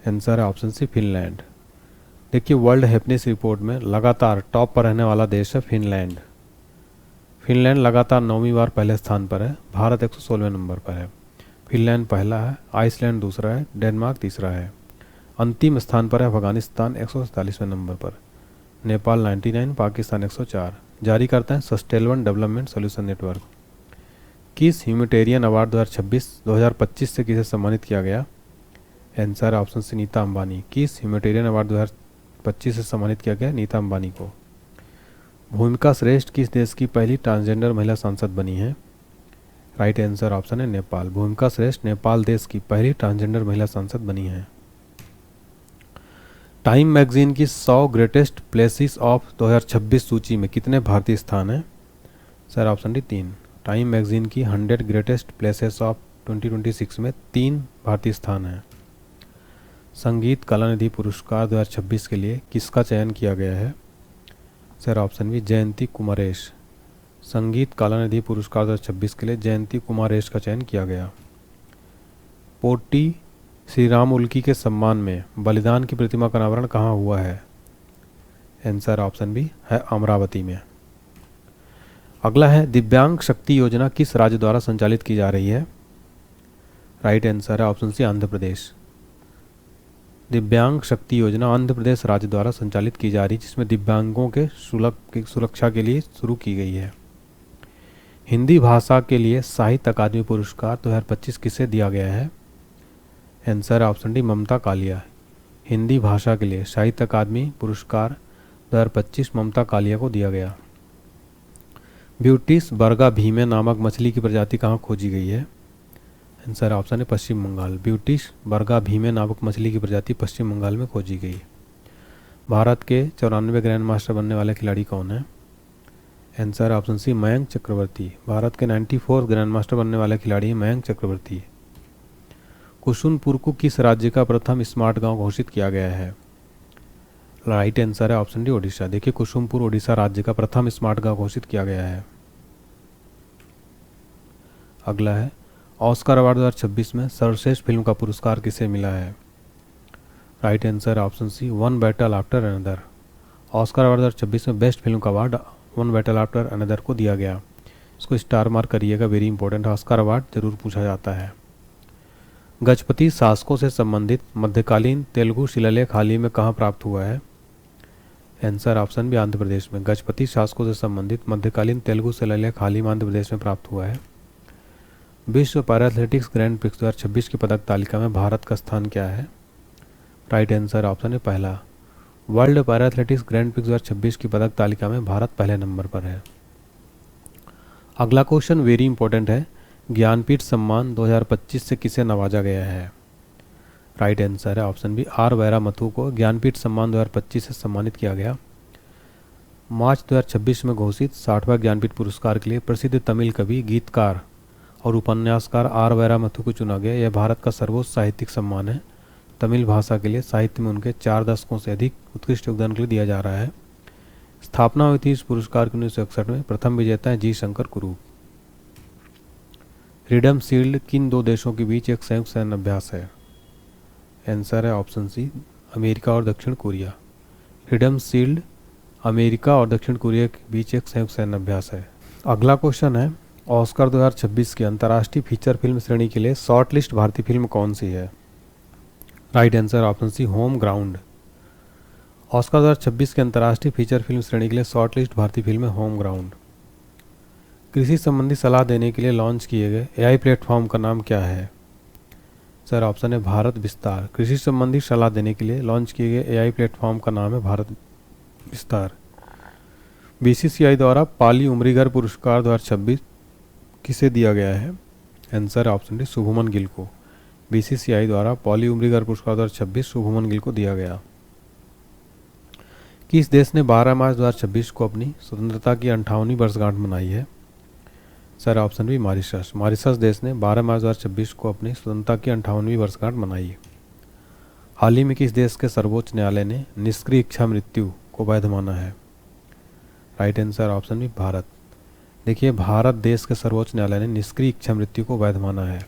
S1: आंसर है ऑप्शन सी, फिनलैंड। देखिए वर्ल्ड हैप्पीनेस रिपोर्ट में लगातार टॉप पर रहने वाला देश है फिनलैंड। फिनलैंड लगातार 9वीं बार पहले स्थान पर है। भारत 116वें नंबर पर है। फिनलैंड पहला है, आइसलैंड दूसरा है, डेनमार्क तीसरा है। अंतिम स्थान पर है अफगानिस्तान 147वें नंबर पर, नेपाल 99, पाकिस्तान 104। जारी करते हैं सस्टेनेबल डेवलपमेंट सॉल्यूशन नेटवर्क। किस ह्यूमैनिटेरियन अवार्ड 2025 से किसे सम्मानित किया गया? Answer option C, Nita Ambani. किस ह्यूमैनिटेरियन अवार्ड 2025 से सम्मानित किया गया? नीता अंबानी को। भूमिका श्रेष्ठ किस देश की पहली ट्रांसजेंडर महिला सांसद बनी है? राइट आंसर ऑप्शन है, नेपाल। भूमिका श्रेष्ठ नेपाल देश की पहली ट्रांसजेंडर महिला सांसद बनी है। टाइम मैगजीन की 100 ग्रेटेस्ट प्लेसेस ऑफ 2026 सूची में कितने भारतीय स्थान हैं? Sir option D, 3। Time magazine की 100 ग्रेटेस्ट प्लेसेस ऑफ 2026 में 3 भारतीय स्थान हैं। संगीत कलानिधि पुरस्कार 2026 के लिए किसका चयन किया गया है? सर ऑप्शन बी, जयंती कुमारेश। संगीत कलानिधि पुरस्कार 2026 के लिए जयंती कुमारेश का चयन किया गया। पोटी श्री राम उल्की के सम्मान में बलिदान की प्रतिमा का अनावरण कहाँ हुआ है? आंसर ऑप्शन बी है, अमरावती में। अगला है, दिव्यांग शक्ति योजना किस राज्य द्वारा संचालित की जा रही है? राइट आंसर है ऑप्शन सी, आंध्र प्रदेश। दिव्यांग शक्ति योजना आंध्र प्रदेश राज्य द्वारा संचालित की जा रही, जिसमें दिव्यांगों के सुरक्षा के लिए शुरू की गई है। हिंदी भाषा के लिए साहित्य अकादमी पुरस्कार 2025 किसे दिया गया है? आंसर ऑप्शन डी, ममता कालिया। हिंदी भाषा के लिए साहित्य अकादमी पुरस्कार 2025 ममता कालिया को दिया गया। ब्यूटिस बर्गा भीमे नामक मछली की प्रजाति कहाँ खोजी गई है? आंसर ऑप्शन है, पश्चिम बंगाल। ब्यूटिस बर्गा भीमे नामक मछली की प्रजाति पश्चिम बंगाल में खोजी गई। भारत के 94 ग्रैंड मास्टर बनने वाले खिलाड़ी कौन है? आंसर ऑप्शन सी, मयंक चक्रवर्ती। भारत के 94 ग्रैंड मास्टर बनने वाले खिलाड़ी मयंक चक्रवर्ती। कुसुमपुर को किस राज्य का प्रथम स्मार्ट गांव घोषित किया गया है? राइट आंसर है ऑप्शन डी, ओडिशा। देखिए कुसुमपुर ओडिशा राज्य का प्रथम स्मार्ट गांव घोषित किया गया है। अगला है, ऑस्कर अवार्ड 2026 में सर्वश्रेष्ठ फिल्म का पुरस्कार किसे मिला है? Right answer option C, one battle after another. Oscar award 2026 में बेस्ट फिल्म का award one battle after another को दिया गया। इसको स्टार मार्क करिएगा, वेरी इंपॉर्टेंट। ऑस्कर अवार्ड जरूर पूछा जाता है। गजपति शासकों से संबंधित मध्यकालीन तेलुगु शिलालेख हाल ही में कहाँ प्राप्त हुआ है? Answer option B Andhra Pradesh में। गजपति शासकों से संबंधित मध्यकालीन तेलुगु शिलालेख हाल ही में आंध्र प्रदेश में प्राप्त हुआ है। विश्व पैरा एथलेटिक्स ग्रैंड प्रिक्स 2026 की पदक तालिका में भारत का स्थान क्या है? राइट आंसर ऑप्शन है पहला। World para athletics grand prix 2026 की पदक तालिका में भारत पहले नंबर पर है। अगला क्वेश्चन वेरी इंपॉर्टेंट है। ज्ञानपीठ सम्मान 2025 से किसे नवाजा गया है? राइट आंसर है ऑप्शन बी आर वैरामथु को ज्ञानपीठ सम्मान 2025 से सम्मानित किया गया। मार्च 2026 में घोषित 60वां ज्ञानपीठ पुरस्कार के लिए प्रसिद्ध तमिल कवि, गीतकार और उपन्यासकार आर वैरामथु को चुना गया। यह भारत का सर्वोच्च साहित्यिक सम्मान है। तमिल भाषा के लिए साहित्य में उनके 4 दशकों से अधिक उत्कृष्ट योगदान के लिए दिया जा रहा है। स्थापना हुई थी इस पुरस्कार की 1961 में। प्रथम विजेता है जी शंकर कुरूप। फ्रीडम शील्ड किन 2 देशों के बीच एक संयुक्त सैन्य अभ्यास है? आंसर है ऑप्शन सी अमेरिका और दक्षिण कोरिया। फ्रीडम शील्ड अमेरिका और दक्षिण कोरिया के बीच एक संयुक्त सैन्य अभ्यास है। अगला क्वेश्चन है ऑस्कर 2026 की अंतर्राष्ट्रीय फीचर फिल्म श्रेणी के लिए शॉर्ट लिस्ट भारतीय फिल्म कौन सी है? Right answer option C home ground. Oscar 2026 के अंतर्राष्ट्रीय फीचर फिल्म श्रेणी के लिए शॉर्ट लिस्ट भारतीय फिल्म है होम ग्राउंड। कृषि संबंधी सलाह देने के लिए लॉन्च किए गए एआई प्लेटफॉर्म का नाम क्या है? सर ऑप्शन है भारत विस्तार। कृषि संबंधी सलाह देने के लिए लॉन्च किए गए एआई प्लेटफॉर्म का नाम है भारत विस्तार। बीसीसीआई द्वारा पाली उमरीगर पुरस्कार 2026 किसे दिया गया है? Answer option D Shubman Gill को। बीसीसीआई द्वारा पाली उमरीगर पुरस्कार 2026 शुभमन गिल को दिया गया। किस देश ने 12 मार्च 2026 को अपनी स्वतंत्रता की 58वीं वर्षगांठ मनाई है? Sir option B Mauritius. Mauritius देश ने 12 मार्च 2026 को अपनी स्वतंत्रता की 58वीं वर्षगांठ मनाई। हाल ही में किस देश के सर्वोच्च न्यायालय ने निष्क्रिय इच्छा मृत्यु को वैध माना है? Right answer option B Bharat. देखिए भारत देश के सर्वोच्च न्यायालय ने निष्क्रिय इच्छा मृत्यु को वैध माना है।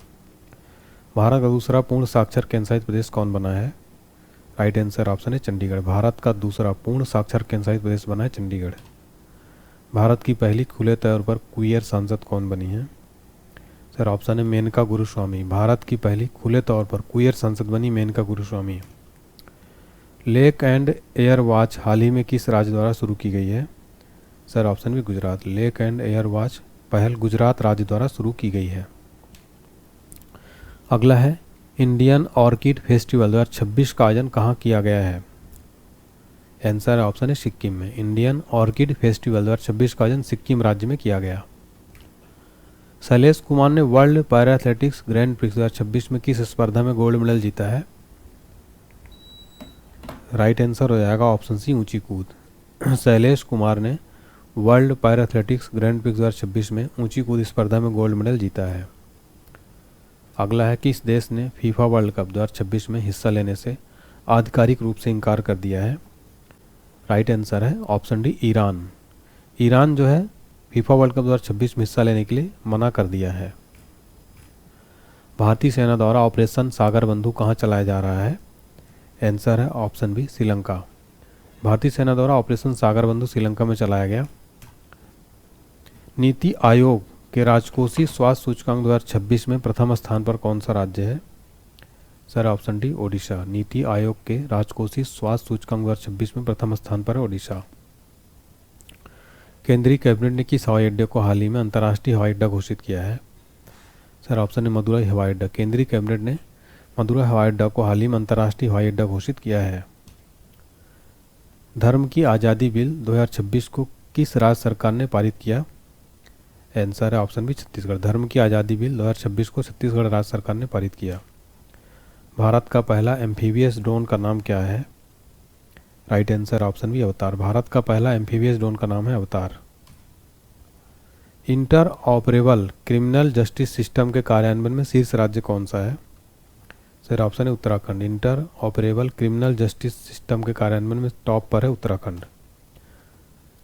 S1: भारत का दूसरा पूर्ण साक्षर केंद्रशासित प्रदेश कौन बना है? राइट आंसर ऑप्शन है चंडीगढ़। भारत का दूसरा पूर्ण साक्षर केंद्रशासित प्रदेश बना है चंडीगढ़। भारत की पहली खुले तौर पर क्वीयर सांसद कौन बनी है? सर ऑप्शन है मेनका गुरुस्वामी। भारत की पहली खुले तौर पर क्वीयर सांसद बनी Menaka Guruswamy. Lake and air watch हाल ही में किस राज्य द्वारा शुरू की गई है? सर ऑप्शन भी Gujarat. Lake and air watch पहल गुजरात राज्य द्वारा शुरू की गई है। अगला है इंडियन ऑर्किड फेस्टिवल 2026 का आयोजन कहाँ किया गया है? आंसर ऑप्शन है सिक्किम में। इंडियन ऑर्किड फेस्टिवल 2026 का आयोजन सिक्किम राज्य में किया गया। शैलेश कुमार ने world para athletics grand prix 2026 में किस स्पर्धा में गोल्ड मेडल जीता है? राइट आंसर हो जाएगा ऑप्शन सी ऊंची कूद। शैलेश कुमार ने world para athletics grand prix 2026 में ऊंची कूद स्पर्धा में गोल्ड मेडल जीता है। अगला है किस देश ने फीफा वर्ल्ड कप 2026 में हिस्सा लेने से आधिकारिक रूप से इनकार कर दिया है? राइट आंसर है ऑप्शन डी ईरान। ईरान जो है फीफा वर्ल्ड कप 2026 में हिस्सा लेने के लिए मना कर दिया है। भारतीय सेना द्वारा ऑपरेशन सागर बंधु कहाँ चलाया जा रहा है? आंसर है ऑप्शन बी श्रीलंका। भारतीय सेना द्वारा ऑपरेशन सागर बंधु श्रीलंका में चलाया गया। नीति आयोग के राजकोषीय स्वास्थ्य सूचकांक 2026 में प्रथम स्थान पर कौन सा राज्य है? Sir option D Odisha. NITI Aayog के राजकोषीय स्वास्थ्य सूचकांक 2026 में प्रथम स्थान पर है ओडिशा। केंद्रीय कैबिनेट ने किस हवाई अड्डे को हाल ही में अंतर्राष्ट्रीय हवाई अड्डा घोषित किया है? सर ऑप्शन है मदुरई हवाई अड्डा। केंद्रीय कैबिनेट ने मदुरई हवाई अड्डा को हाल ही में अंतर्राष्ट्रीय हवाई अड्डा घोषित किया है। धर्म की आज़ादी बिल 2026 को किस राज्य सरकार ने पारित किया? आंसर है ऑप्शन बी छत्तीसगढ़। धर्म की आज़ादी बिल 2026 को छत्तीसगढ़ राज्य सरकार ने पारित किया। भारत का पहला एम्फीबियस ड्रोन का नाम क्या है? राइट आंसर ऑप्शन बी अवतार। भारत का पहला एम्फीबियस ड्रोन का नाम है अवतार। Inter operable criminal justice system के कार्यान्वयन में शीर्ष राज्य कौन सा है? सर ऑप्शन है Uttarakhand. Inter operable criminal justice system के कार्यान्वयन में टॉप पर है उत्तराखंड।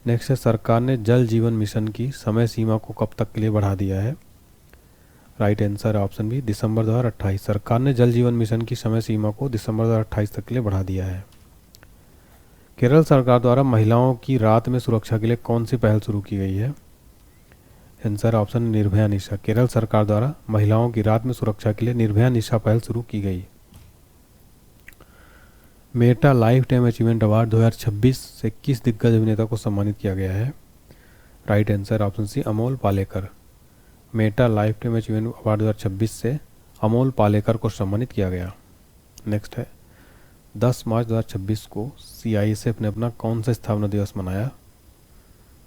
S1: नेक्स्ट है सरकार ने जल जीवन मिशन की समय सीमा को कब तक के लिए बढ़ा दिया है? राइट आंसर ऑप्शन बी दिसंबर 2028। सरकार ने जल जीवन मिशन की समय सीमा को दिसंबर 2028 तक के लिए बढ़ा दिया है। केरल सरकार द्वारा महिलाओं की रात में सुरक्षा के लिए कौन सी पहल शुरू की गई है? आंसर ऑप्शन निर्भया निशा। केरल सरकार द्वारा महिलाओं की रात में सुरक्षा के लिए निर्भया निशा पहल शुरू की गई। Meta lifetime achievement award 2026 से किस दिग्गज अभिनेता को सम्मानित किया गया है? Right answer option C Amol Palekar. Meta lifetime achievement award 2026 से अमोल पालेकर को सम्मानित किया गया। नेक्स्ट है 10 मार्च 2026 को CISF ने अपना कौन सा स्थापना दिवस मनाया?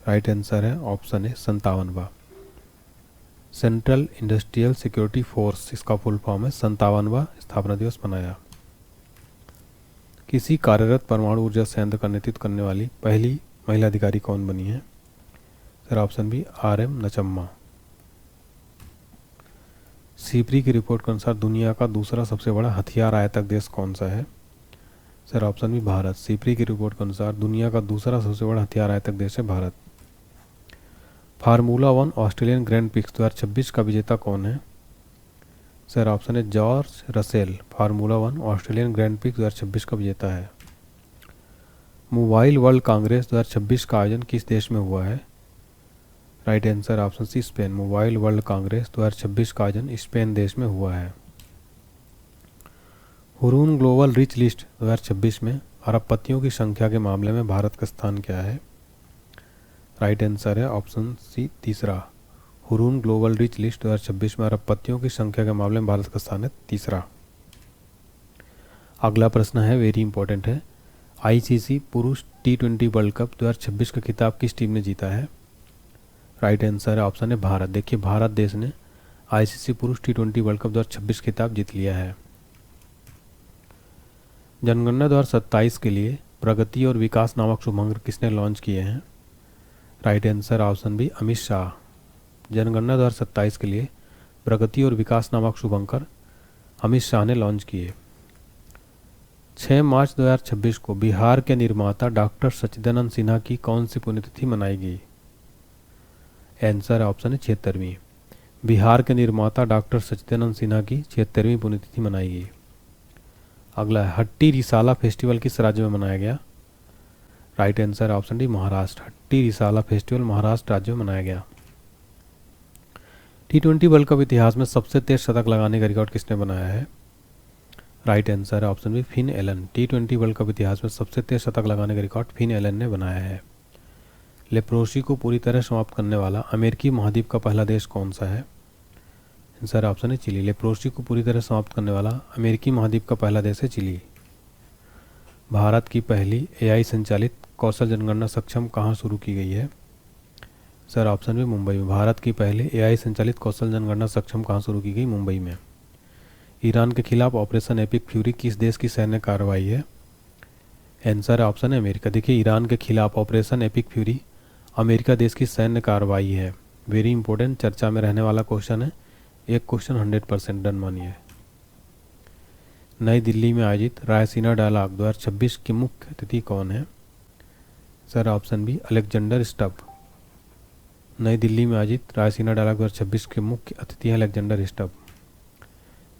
S1: राइट आंसर है ऑप्शन ए 57वां। सेंट्रल इंडस्ट्रियल सिक्योरिटी फोर्स इसका फुल फॉर्म है, 57वां स्थापना दिवस मनाया। किसी कार्यरत परमाणु ऊर्जा संयंत्र का नेतृत्व करने वाली पहली महिला अधिकारी कौन बनी है? Sir option B RM Nachamma. SIPRI की रिपोर्ट के अनुसार दुनिया का दूसरा सबसे बड़ा हथियार आयातक देश कौन सा है? Sir option B Bharat. SIPRI की रिपोर्ट के अनुसार दुनिया का दूसरा सबसे बड़ा हथियार आयातक देश है Bharat. Formula 1 Australian grand prix 2026 का विजेता कौन है? सर ऑप्शन है George Russell. Formula 1 Australian grand prix 2026 का विजेता है। मोबाइल वर्ल्ड कांग्रेस 2026 का आयोजन किस देश में हुआ है? Right answer option C Spain. Mobile world congress 2026 का आयोजन स्पेन देश में हुआ है। हुरून ग्लोबल रिच लिस्ट 2026 में अरबपतियों की संख्या के मामले में भारत का स्थान क्या है? राइट आंसर है ऑप्शन सी तीसरा। हुरून ग्लोबल रिच लिस्ट 2026 में अरबपतियों की संख्या के मामले में भारत का स्थान है तीसरा। अगला प्रश्न है वेरी इंपॉर्टेंट है, ICC पुरुष T20 वर्ल्ड कप 2026 का खिताब किस टीम ने जीता है? राइट आंसर है ऑप्शन है भारत। देखिए भारत देश ने ICC पुरुष T20 वर्ल्ड कप 2026 खिताब जीत लिया है। जनगणना 2027 के लिए प्रगति और विकास नामक शुभांकर किसने लॉन्च किए हैं? Right answer option B Amit Shah. जनगणना 2027 के लिए प्रगति और विकास नामक शुभंकर अमित शाह ने लॉन्च किए। 6 मार्च 2026 को बिहार के निर्माता डॉक्टर सच्चिदानंद सिन्हा की कौन सी पुण्यतिथि मनाई गई? आंसर ऑप्शन है 76वीं। बिहार के निर्माता डॉक्टर सच्चिदानंद सिन्हा की 76वीं पुण्यतिथि मनाई गई। अगला है हट्टी रिसाला फेस्टिवल किस राज्य में मनाया गया? Right answer option D Maharashtra. हट्टी रिसाला फेस्टिवल महाराष्ट्र राज्य में मनाया गया। T20 वर्ल्ड कप इतिहास में सबसे तेज शतक लगाने का रिकॉर्ड किसने बनाया है? राइट आंसर है option B Finn Allen. T20 world cup इतिहास में सबसे तेज शतक लगाने का रिकॉर्ड फिन एलन ने बनाया है। लेप्रोसी को पूरी तरह समाप्त करने वाला अमेरिकी महाद्वीप का पहला देश कौन सा है? आंसर ऑप्शन है चिली। लेप्रोसी को पूरी तरह समाप्त करने वाला अमेरिकी महाद्वीप का पहला देश है चिली। भारत की पहली AI संचालित कौशल जनगणना सक्षम कहाँ शुरू की गई है? सर ऑप्शन में मुंबई में। भारत की पहले AI संचालित कौशल जनगणना सक्षम कहाँ शुरू की गई? मुंबई में। ईरान के खिलाफ ऑपरेशन एपिक फ्यूरी किस देश की सैन्य कार्रवाई है? आंसर ऑप्शन है अमेरिका। देखिए ईरान के खिलाफ ऑपरेशन एपिक फ्यूरी अमेरिका देश की सैन्य कार्रवाई है। वेरी इंपॉर्टेंट चर्चा में रहने वाला क्वेश्चन है, एक क्वेश्चन 100% डन मानिए। नई दिल्ली में आयोजित रायसीना डायलॉग 2026 के मुख्य अतिथि कौन है? Sir option B Alexander Stubb. नई दिल्ली में आयोजित रायसीना डायलॉग 2026 के मुख्य अतिथि हैं अलेक्जेंडर स्टब।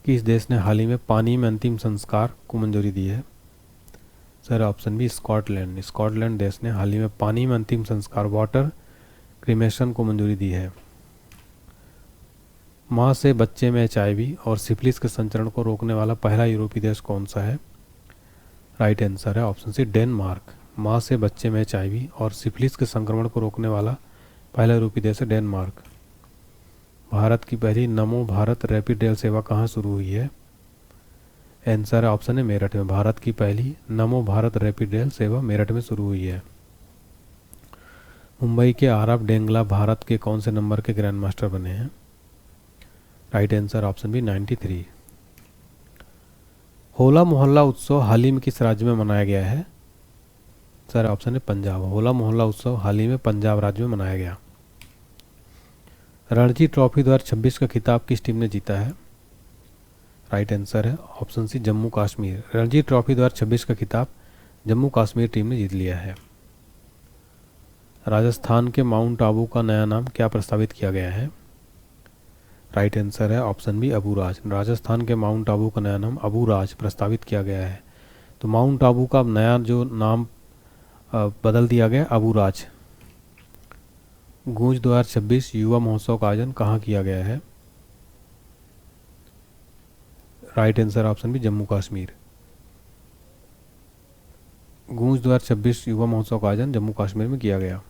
S1: किस देश ने हाल ही में पानी में अंतिम संस्कार को मंजूरी दी है? Sir option B Scotland. Scotland देश ने हाल ही में पानी में अंतिम संस्कार वाटर क्रीमेशन को मंजूरी दी है। माँ से बच्चे में HIV और सिफिलिस के संचरण को रोकने वाला पहला यूरोपीय देश कौन सा है? राइट आंसर है ऑप्शन सी डेनमार्क। माँ से बच्चे में HIV और सिफिलिस के संक्रमण को रोकने वाला पहला यूरोपीय देश है डेनमार्क। भारत की पहली नमो भारत रैपिड रेल सेवा कहाँ शुरू हुई है? आंसर ऑप्शन है मेरठ में। भारत की पहली नमो भारत रैपिड रेल सेवा मेरठ में शुरू हुई है। मुंबई के आरव डेंगला भारत के कौन से नंबर के ग्रैंड मास्टर बने हैं? Right answer option B 93। Hola मोहल्ला उत्सव हाल ही में किस राज्य में मनाया गया है? सर ऑप्शन है पंजाब। होला मोहल्ला उत्सव हाल ही में पंजाब राज्य में मनाया गया। रणजी ट्रॉफी 2026 का खिताब किस टीम ने जीता है? राइट आंसर है option C Jammu Kashmir. Ranji trophy 2026 का खिताब जम्मू कश्मीर टीम ने जीत लिया है। राजस्थान के माउंट आबू का नया नाम क्या प्रस्तावित किया गया है? राइट आंसर है ऑप्शन बी अबूराज। राजस्थान के माउंट आबू का नया नाम अबूराज प्रस्तावित किया गया है। तो माउंट आबू का नया जो नाम बदल दिया गया अबूराज। गूंज 2026 युवा महोत्सव का आयोजन कहाँ किया गया है? Right answer option B Jammu Kashmir. Goonj 2026 युवा महोत्सव का आयोजन जम्मू कश्मीर में किया गया।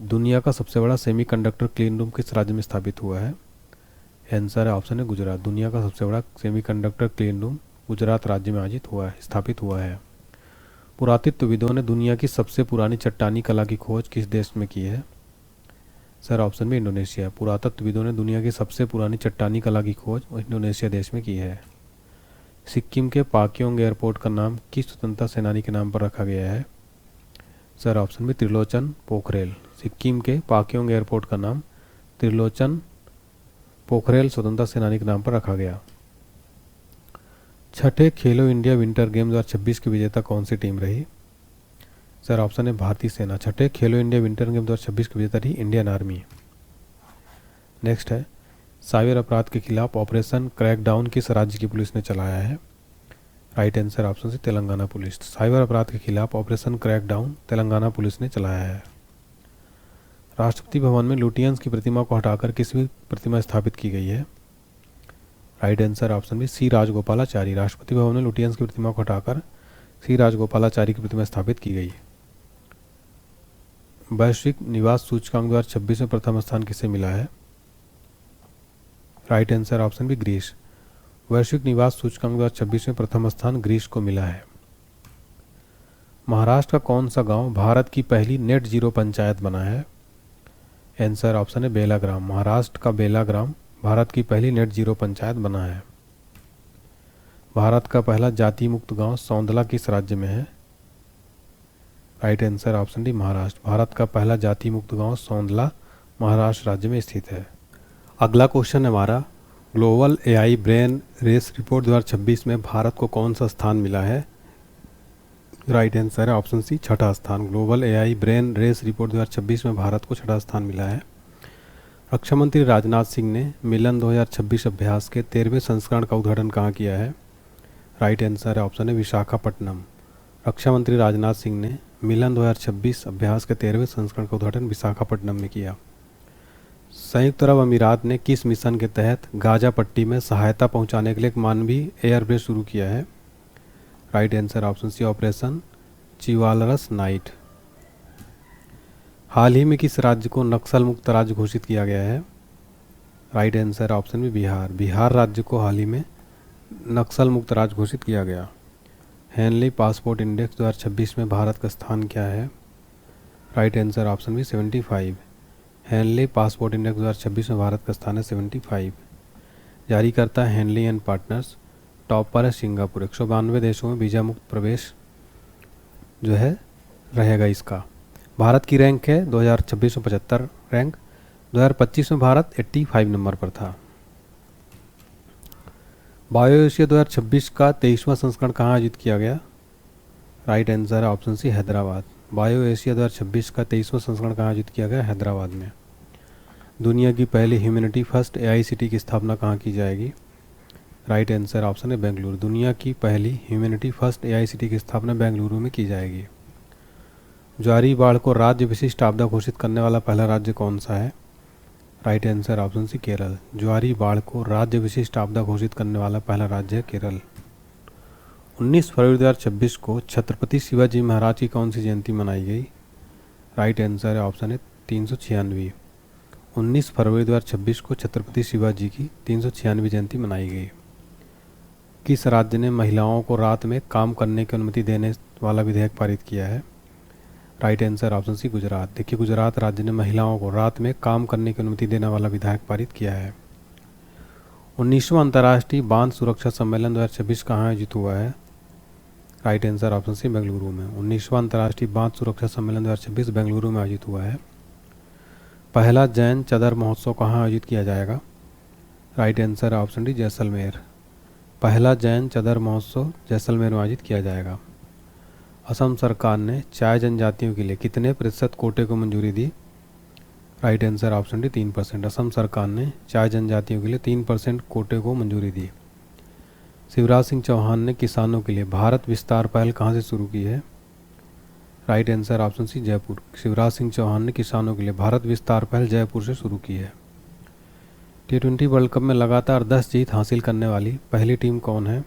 S1: दुनिया का सबसे बड़ा सेमीकंडक्टर क्लीन रूम किस राज्य में स्थापित हुआ है? आंसर है ऑप्शन है गुजरात। दुनिया का सबसे बड़ा सेमीकंडक्टर क्लीन रूम गुजरात राज्य में स्थापित हुआ है। पुरातत्वविदों ने दुनिया की सबसे पुरानी चट्टानी कला की खोज किस देश में की है? सर ऑप्शन में इंडोनेशिया। पुरातत्वविदों ने दुनिया की सबसे पुरानी चट्टानी कला की खोज इंडोनेशिया देश में की है। सिक्किम के पाक्योंग एयरपोर्ट का नाम किस स्वतंत्रता सेनानी के नाम पर रखा गया है? सर ऑप्शन में त्रिलोचन पोखरेल। सिक्किम के पाक्योंग एयरपोर्ट का नाम त्रिलोचन पोखरेल स्वतंत्रता सेनानी के नाम पर रखा गया। छठे खेलो इंडिया विंटर गेम्स 2026 की विजेता कौन सी टीम रही? सर ऑप्शन है भारतीय सेना। छठे खेलो इंडिया विंटर गेम्स 2026 की विजेता रही इंडियन आर्मी। नेक्स्ट है, साइबर अपराध के खिलाफ ऑपरेशन क्रैकडाउन किस राज्य की पुलिस ने चलाया है? राइट आंसर ऑप्शन से तेलंगाना पुलिस। साइबर अपराध के खिलाफ ऑपरेशन क्रैकडाउन तेलंगाना पुलिस ने चलाया है। राष्ट्रपति भवन में लुटियंस की प्रतिमा को हटाकर किसकी प्रतिमा स्थापित की गई है? Right answer option B C Rajagopalachari. Rashtrapati Bhavan में लुटियंस की प्रतिमा को हटाकर सी राजगोपालाचारी की प्रतिमा स्थापित की गई। वैश्विक निवास सूचकांक 2026 में प्रथम स्थान किसे मिला है? Right answer option B Greece. वैश्विक निवास सूचकांक 2026 में प्रथम स्थान ग्रीस को मिला है। महाराष्ट्र का कौन सा गांव भारत की पहली नेट जीरो पंचायत बना है? आंसर ऑप्शन है बेलाग्राम। महाराष्ट्र का बेलाग्राम भारत की पहली नेट जीरो पंचायत बना है। भारत का पहला जाति मुक्त गांव सौंदला किस राज्य में है? Right answer option D Maharashtra. Bharat का पहला जाति मुक्त गांव सौंदला महाराष्ट्र राज्य में स्थित है। अगला क्वेश्चन है हमारा, global AI brain race report 2026 में भारत को कौन सा स्थान मिला है? राइट आंसर है ऑप्शन सी छठा स्थान। Global AI brain race report 2026 में भारत को छठा स्थान मिला है। रक्षा मंत्री राजनाथ सिंह ने मिलन 2026 अभ्यास के 13वें संस्करण का उद्घाटन कहाँ किया है? राइट आंसर है ऑप्शन है विशाखापट्टनम। रक्षा मंत्री राजनाथ सिंह ने मिलन 2026 अभ्यास के 13वें संस्करण का उद्घाटन विशाखापट्टनम में किया। संयुक्त अरब अमीरात ने किस मिशन के तहत गाजा पट्टी में सहायता पहुंचाने के लिए एक मानवीय एयरबेस शुरू किया है? Right answer option C operation chivalrous knight. हाल ही में किस राज्य को नक्सल मुक्त राज्य घोषित किया गया है? राइट आंसर ऑप्शन में बिहार। बिहार राज्य को हाल ही में नक्सल मुक्त राज्य घोषित किया गया। हेनली पासपोर्ट इंडेक्स 2026 में भारत का स्थान क्या है? राइट आंसर ऑप्शन भी 75। हेनली पासपोर्ट इंडेक्स 2026 में भारत का स्थान है 75। जारी करता है हेनली एंड पार्टनर्स। टॉप पर है सिंगापुर। 192 देशों में वीज़ा मुक्त प्रवेश जो है रहेगा इसका। भारत की रैंक है 2026 में 75 रैंक। 2025 में भारत 85 नंबर पर था। बायो एशिया 2026 का 23वां संस्करण कहाँ आयोजित किया गया? राइट आंसर है option C Hyderabad. Bio Asia 2026 का 23वां संस्करण कहाँ आयोजित किया गया? हैदराबाद में। दुनिया की पहली ह्यूमैनिटी फर्स्ट एआईसीटी की स्थापना कहाँ की जाएगी? राइट आंसर ऑप्शन है बेंगलुरु। दुनिया की पहली ह्यूमैनिटी फर्स्ट एआईसीटी की स्थापना बेंगलुरु में की जाएगी। ज्वारी बाढ़ को राज्य विशिष्ट आपदा घोषित करने वाला पहला राज्य कौन सा है? Right answer option C Kerala. ज्वारी बाढ़ को राज्य विशिष्ट आपदा घोषित करने वाला पहला राज्य है केरल। 19 फरवरी 2026 को छत्रपति शिवाजी महाराज की कौन सी जयंती मनाई गई? राइट आंसर है ऑप्शन है 396। 19 फरवरी 2026 को छत्रपति शिवाजी की 396वीं जयंती मनाई गई। किस राज्य ने महिलाओं को रात में काम करने की अनुमति देने वाला विधेयक पारित किया है? Right answer option C Gujarat. देखिए गुजरात राज्य ने महिलाओं को रात में काम करने की अनुमति देने वाला विधेयक पारित किया है। 19वां अंतर्राष्ट्रीय बांध सुरक्षा सम्मेलन 2026 कहाँ आयोजित हुआ है? Right answer option C Bengaluru में। 19वां अंतर्राष्ट्रीय बांध सुरक्षा सम्मेलन 2026 बेंगलुरु में आयोजित हुआ है। पहला जैन चदर महोत्सव कहाँ आयोजित किया जाएगा? Right answer option D Jaisalmer. पहला जैन चदर महोत्सव जैसलमेर में आयोजित किया जाएगा। असम सरकार ने चाय जनजातियों के लिए कितने प्रतिशत कोटे को मंजूरी दी? Right answer option D 3%। Assam सरकार ने चाय जनजातियों के लिए 3% कोटे को मंजूरी दी। शिवराज सिंह चौहान ने किसानों के लिए भारत विस्तार पहल कहाँ से शुरू की है? Right answer option C Jaipur. Shivraj Singh Chouhan ने किसानों के लिए भारत विस्तार पहल जयपुर से शुरू की है। T20 वर्ल्ड कप में लगातार 10 जीत हासिल करने वाली पहली टीम कौन है?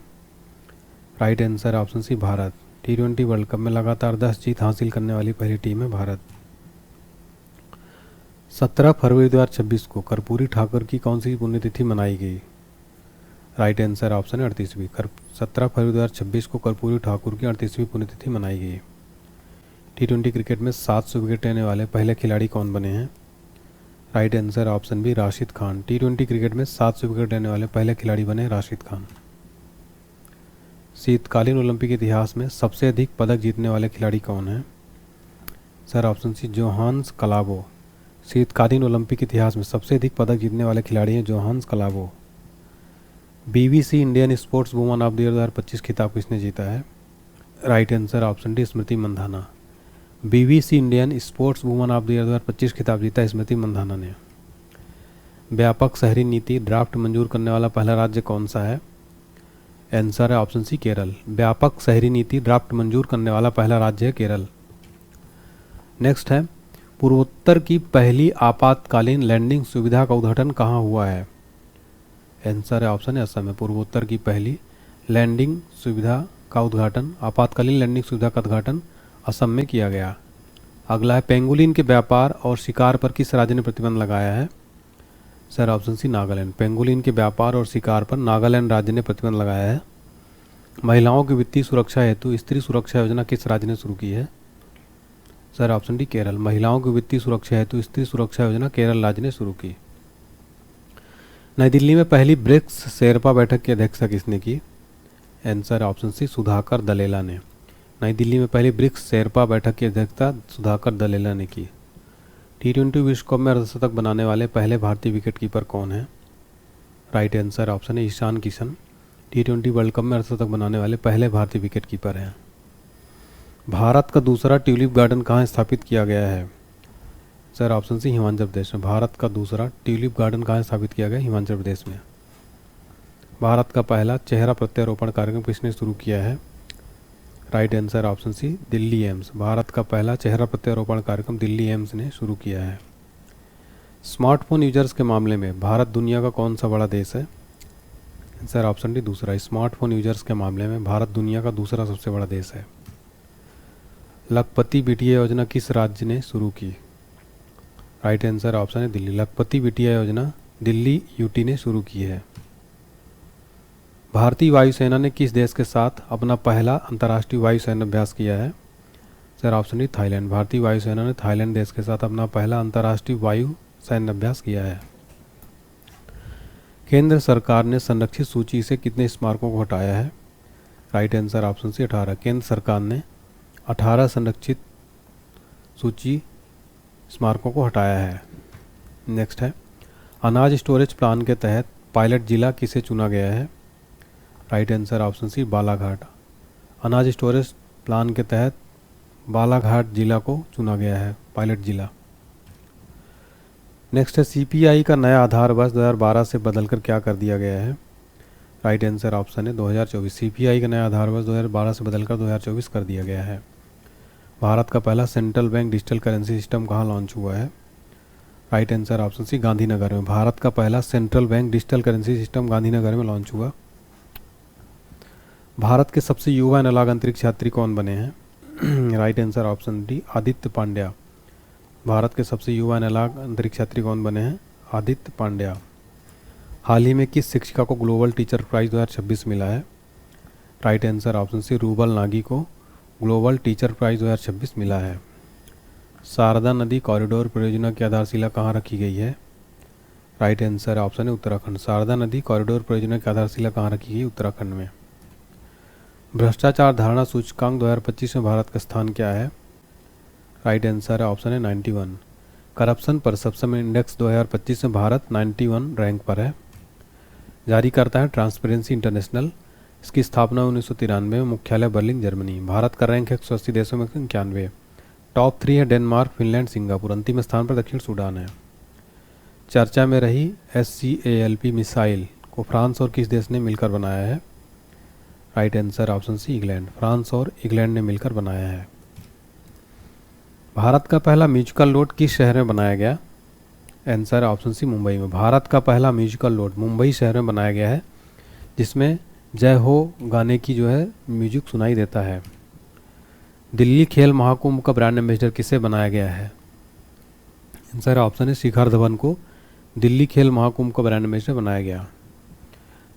S1: Right answer option C Bharat. T20 world cup में लगातार 10 जीत हासिल करने वाली पहली टीम है भारत। 17 फरवरी 2026 को कर्पूरी ठाकुर की कौन सी पुण्यतिथि मनाई गई? राइट आंसर ऑप्शन है 38वीं। 17 फरवरी 2026 को कर्पूरी ठाकुर की 38वीं पुण्यतिथि मनाई गई। T20 क्रिकेट में 700 विकेट लेने वाले पहले खिलाड़ी कौन बने हैं? Right answer option B Rashid Khan. T20 cricket में 700 विकेट लेने वाले पहले खिलाड़ी बने राशिद खान। शीतकालीन ओलंपिक इतिहास में सबसे अधिक पदक जीतने वाले खिलाड़ी कौन हैं? Sir option C Johannes Klaebo. शीतकालीन ओलंपिक इतिहास में सबसे अधिक पदक जीतने वाले खिलाड़ी हैं Johannes Klaebo. BBC Indian sports woman of the year 2025 खिताब किसने जीता है? Right answer option D Smriti Mandhana. BBC Indian sports woman of the year 2025 खिताब जीता स्मृति मंधाना ने। व्यापक शहरी नीति ड्राफ्ट मंजूर करने वाला पहला राज्य कौन सा है? आंसर है ऑप्शन सी केरल। व्यापक शहरी नीति ड्राफ्ट मंजूर करने वाला पहला राज्य है केरल। नेक्स्ट है, पूर्वोत्तर की पहली आपातकालीन लैंडिंग सुविधा का उद्घाटन कहाँ हुआ है? आंसर है ऑप्शन है असम में। पूर्वोत्तर की पहली लैंडिंग सुविधा का उद्घाटन, आपातकालीन लैंडिंग सुविधा का उद्घाटन असम में किया गया। अगला है, पेंगुलिन के व्यापार और शिकार पर किस राज्य ने प्रतिबंध लगाया है? Sir option C Nagaland. Pangolin के व्यापार और शिकार पर नागालैंड राज्य ने प्रतिबंध लगाया है। महिलाओं की वित्तीय सुरक्षा हेतु स्त्री सुरक्षा योजना किस राज्य ने शुरू की है? Sir option D Kerala. महिलाओं की वित्तीय सुरक्षा हेतु स्त्री सुरक्षा योजना केरल राज्य ने शुरू की। नई दिल्ली में पहली ब्रिक्स शेरपा बैठक की अध्यक्षता किसने की? आंसर ऑप्शन सी सुधाकर दलेला ने। नई दिल्ली में पहली ब्रिक्स शेरपा बैठक की अध्यक्षता सुधाकर दलेला ने की। T20 विश्व कप में अर्धशतक बनाने वाले पहले भारतीय विकेटकीपर कौन है? राइट आंसर ऑप्शन है Ishan Kishan. T20 world cup में अर्धशतक बनाने वाले पहले भारतीय विकेटकीपर हैं। भारत का दूसरा ट्यूलिप गार्डन कहाँ स्थापित किया गया है? सर ऑप्शन सी हिमाचल प्रदेश में। भारत का दूसरा ट्यूलिप गार्डन कहाँ स्थापित किया गया? हिमाचल प्रदेश में। भारत का पहला चेहरा प्रत्यारोपण कार्यक्रम किसने शुरू किया है? Right answer option C Delhi AIIMS. Bharat का पहला चेहरा प्रत्यारोपण कार्यक्रम दिल्ली एम्स ने शुरू किया है। स्मार्टफोन यूजर्स के मामले में भारत दुनिया का कौन सा बड़ा देश है? आंसर ऑप्शन डी दूसरा। स्मार्टफोन यूजर्स के मामले में भारत दुनिया का दूसरा सबसे बड़ा देश है। लखपति बिटिया योजना किस राज्य ने शुरू की? राइट आंसर ऑप्शन है दिल्ली। लखपति बिटिया योजना दिल्ली यूटी ने शुरू की है। भारतीय वायुसेना ने किस देश के साथ अपना पहला अंतर्राष्ट्रीय वायुसेना अभ्यास किया है? Sir option D Thailand. भारतीय वायुसेना ने थाईलैंड देश के साथ अपना पहला अंतर्राष्ट्रीय वायु सैन्य अभ्यास किया है। केंद्र सरकार ने संरक्षित सूची से कितने स्मारकों को हटाया है? Right answer option C 18। केंद्र सरकार ने 18 संरक्षित सूची स्मारकों को हटाया है। नेक्स्ट है, अनाज स्टोरेज प्लान के तहत पायलट जिला किसे चुना गया है? Right answer option C Balaghat. अनाज स्टोरेज प्लान के तहत बालाघाट जिला को चुना गया है पायलट जिला। नेक्स्ट है, CPI का नया आधार वर्ष 2012 से बदलकर क्या कर दिया गया है? राइट आंसर ऑप्शन है 2024। CPI का नया आधार वर्ष 2012 से बदलकर 2024 कर दिया गया है। भारत का पहला central bank digital currency system कहाँ लॉन्च हुआ है? Right answer option C Gandhinagar में। भारत का पहला central bank digital currency system Gandhinagar में लॉन्च हुआ। भारत के सबसे युवा एनालॉग अंतरिक्ष यात्री कौन बने हैं? Right answer option D Aditya Pandya. Bharat के सबसे युवा एनालॉग अंतरिक्ष यात्री कौन बने हैं? आदित्य पांड्या। हाल ही में किस शिक्षिका को ग्लोबल टीचर प्राइज 2026 मिला है? Right answer option C Rouble Nagi को ग्लोबल टीचर प्राइज 2026 मिला है। शारदा नदी कॉरिडोर परियोजना की आधारशिला कहाँ रखी गई है? राइट आंसर ऑप्शन है उत्तराखंड। शारदा नदी कॉरिडोर परियोजना की आधारशिला कहाँ रखी गई? उत्तराखंड में। भ्रष्टाचार धारणा सूचकांक 2025 में भारत का स्थान क्या है? राइट आंसर है ऑप्शन है 91। करप्शन परसेप्शन इंडेक्स 2025 में भारत 91 रैंक पर है। जारी करता है ट्रांसपेरेंसी इंटरनेशनल। इसकी स्थापना 1993 में, मुख्यालय बर्लिन जर्मनी। भारत का रैंक है 180 देशों में 91। टॉप 3 है डेनमार्क, फिनलैंड, सिंगापुर। अंतिम स्थान पर दक्षिण सूडान है। चर्चा में रही SCALP मिसाइल को फ्रांस और किस देश ने मिलकर बनाया है? Right answer option C England. France और इंग्लैंड ने मिलकर बनाया है। भारत का पहला म्यूजिकल नोट किस शहर में बनाया गया? आंसर ऑप्शन सी मुंबई में। भारत का पहला म्यूजिकल नोट मुंबई शहर में बनाया गया है, जिसमें जय हो गाने की जो है म्यूजिक सुनाई देता है। दिल्ली खेल महाकुंभ का ब्रांड एम्बेसडर किसे बनाया गया है? आंसर ऑप्शन है शिखर धवन को दिल्ली खेल महाकुंभ का ब्रांड एम्बेसडर बनाया गया।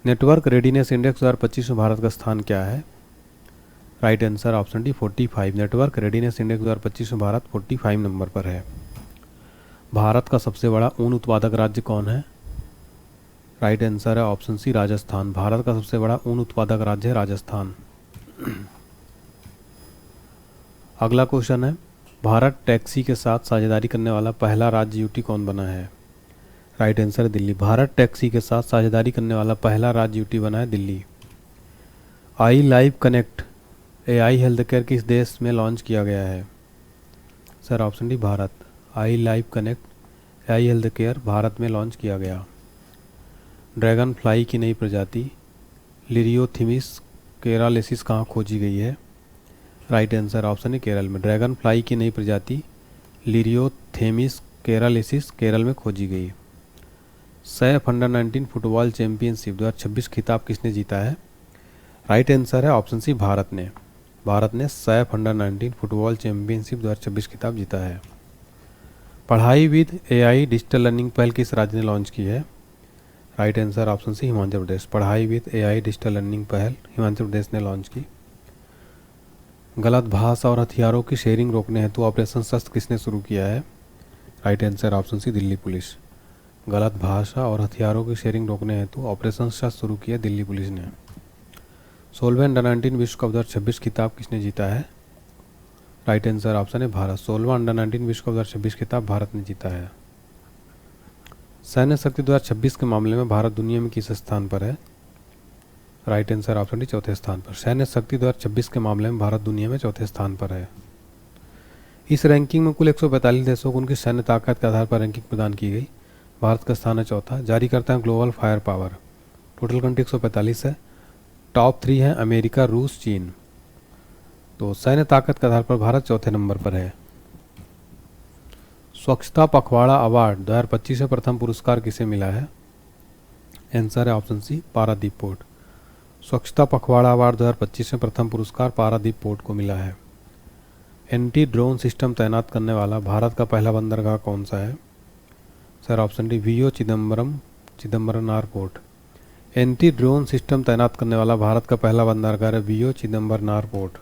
S1: नेटवर्क रेडीनेस इंडेक्स 2025 में भारत का स्थान क्या है? Right answer option D 45। Network readiness index 2025 में भारत 45 नंबर पर है। भारत का सबसे बड़ा ऊन उत्पादक राज्य कौन है? राइट आंसर है ऑप्शन सी राजस्थान। भारत का सबसे बड़ा ऊन उत्पादक राज्य है राजस्थान। अगला क्वेश्चन है, भारत टैक्सी के साथ साझेदारी करने वाला पहला राज्य यूटी कौन बना है? Right answer Delhi. Bharat taxi के साथ साझेदारी करने वाला पहला राज्य यूटी बना है Delhi. I live connect AI health care किस देश में लॉन्च किया गया है? Sir option D Bharat. I live connect AI health care Bharat में लॉन्च किया गया। ड्रैगन फ्लाई की नई प्रजाति लिरियोथिमिस केरालेसिस कहाँ खोजी गई है? राइट आंसर ऑप्शन है केरल में। ड्रैगन फ्लाई की नई प्रजाति लिरियोथेमिस केरालेसिस केरल में खोजी गई। सैफ अंडर 19 फुटबॉल चैंपियनशिप 2026 खिताब किसने जीता है? राइट आंसर है ऑप्शन सी भारत ने। भारत ने सैफ अंडर 19 फुटबॉल चैंपियनशिप 2026 खिताब जीता है। पढ़ाई विद एआई डिजिटल लर्निंग पहल किस राज्य ने लॉन्च की है? Right answer option C Himachal Pradesh. पढ़ाई विद एआई डिजिटल लर्निंग पहल हिमाचल प्रदेश ने लॉन्च की। गलत भाषा और हथियारों की शेयरिंग रोकने हेतु ऑपरेशन शस्त्र किसने शुरू किया है? Right answer option C Delhi police. गलत भाषा और हथियारों की शेयरिंग रोकने हेतु ऑपरेशन शस्त्र शुरू किया दिल्ली पुलिस ने। 16वें अंडर 19 विश्व कप 2026 खिताब किसने जीता है? राइट आंसर ऑप्शन है भारत। 16वां अंडर 19 विश्व कप 2026 खिताब भारत ने जीता है। सैन्य शक्ति 2026 के मामले में भारत दुनिया में किस स्थान पर है? राइट आंसर ऑप्शन डी चौथे स्थान पर। सैन्य शक्ति 2026 के मामले में भारत दुनिया में चौथे स्थान पर है। इस रैंकिंग में कुल 145 देशों को उनकी सैन्य ताकत के आधार पर रैंकिंग प्रदान की गई। भारत का स्थान है चौथा। जारी करता है global fire power. Total country 145 है। टॉप 3 है अमेरिका, रूस, चीन। तो सैन्य ताकत के आधार पर भारत चौथे नंबर पर है। स्वच्छता पखवाड़ा अवार्ड 2025 में प्रथम पुरस्कार किसे मिला है? आंसर है ऑप्शन सी पारादीप पोर्ट। स्वच्छता पखवाड़ा अवार्ड 2025 में प्रथम पुरस्कार पारादीप पोर्ट को मिला है। एंटी ड्रोन सिस्टम तैनात करने वाला भारत का पहला बंदरगाह कौन सा है? Sir option D V O Chidambaranar port. Anti drone system तैनात करने वाला भारत का पहला बंदरगाह है V O Chidambaranar port.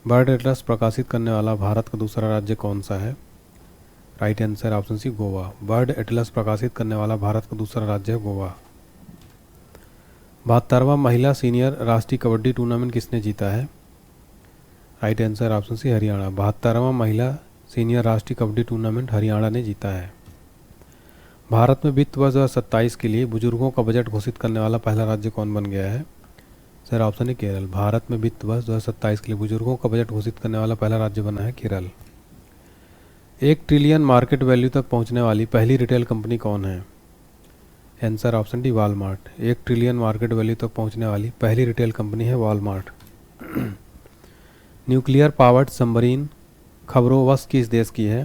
S1: Bird atlas प्रकाशित करने वाला भारत का दूसरा राज्य कौन सा है? Right answer option C Goa. Bird atlas प्रकाशित करने वाला भारत का दूसरा राज्य है गोवा। 72वां महिला सीनियर राष्ट्रीय कबड्डी टूर्नामेंट किसने जीता है? Right answer option C Haryana. 72वां महिला सीनियर राष्ट्रीय कबड्डी टूर्नामेंट हरियाणा ने जीता है। भारत में वित्त वर्ष 2027 के लिए बुजुर्गों का बजट घोषित करने वाला पहला राज्य कौन बन गया है? सर ऑप्शन है केरल। भारत में वित्त वर्ष 2027 के लिए बुजुर्गों का बजट घोषित करने वाला पहला राज्य बना है केरल। 1 ट्रिलियन मार्केट वैल्यू तक पहुंचने वाली पहली रिटेल कंपनी कौन है? Answer option D Walmart. 1 trillion market value तक पहुंचने वाली पहली रिटेल कंपनी है वॉलमार्ट। न्यूक्लियर पावर्ड सबमरीन खबरोवश किस देश की है?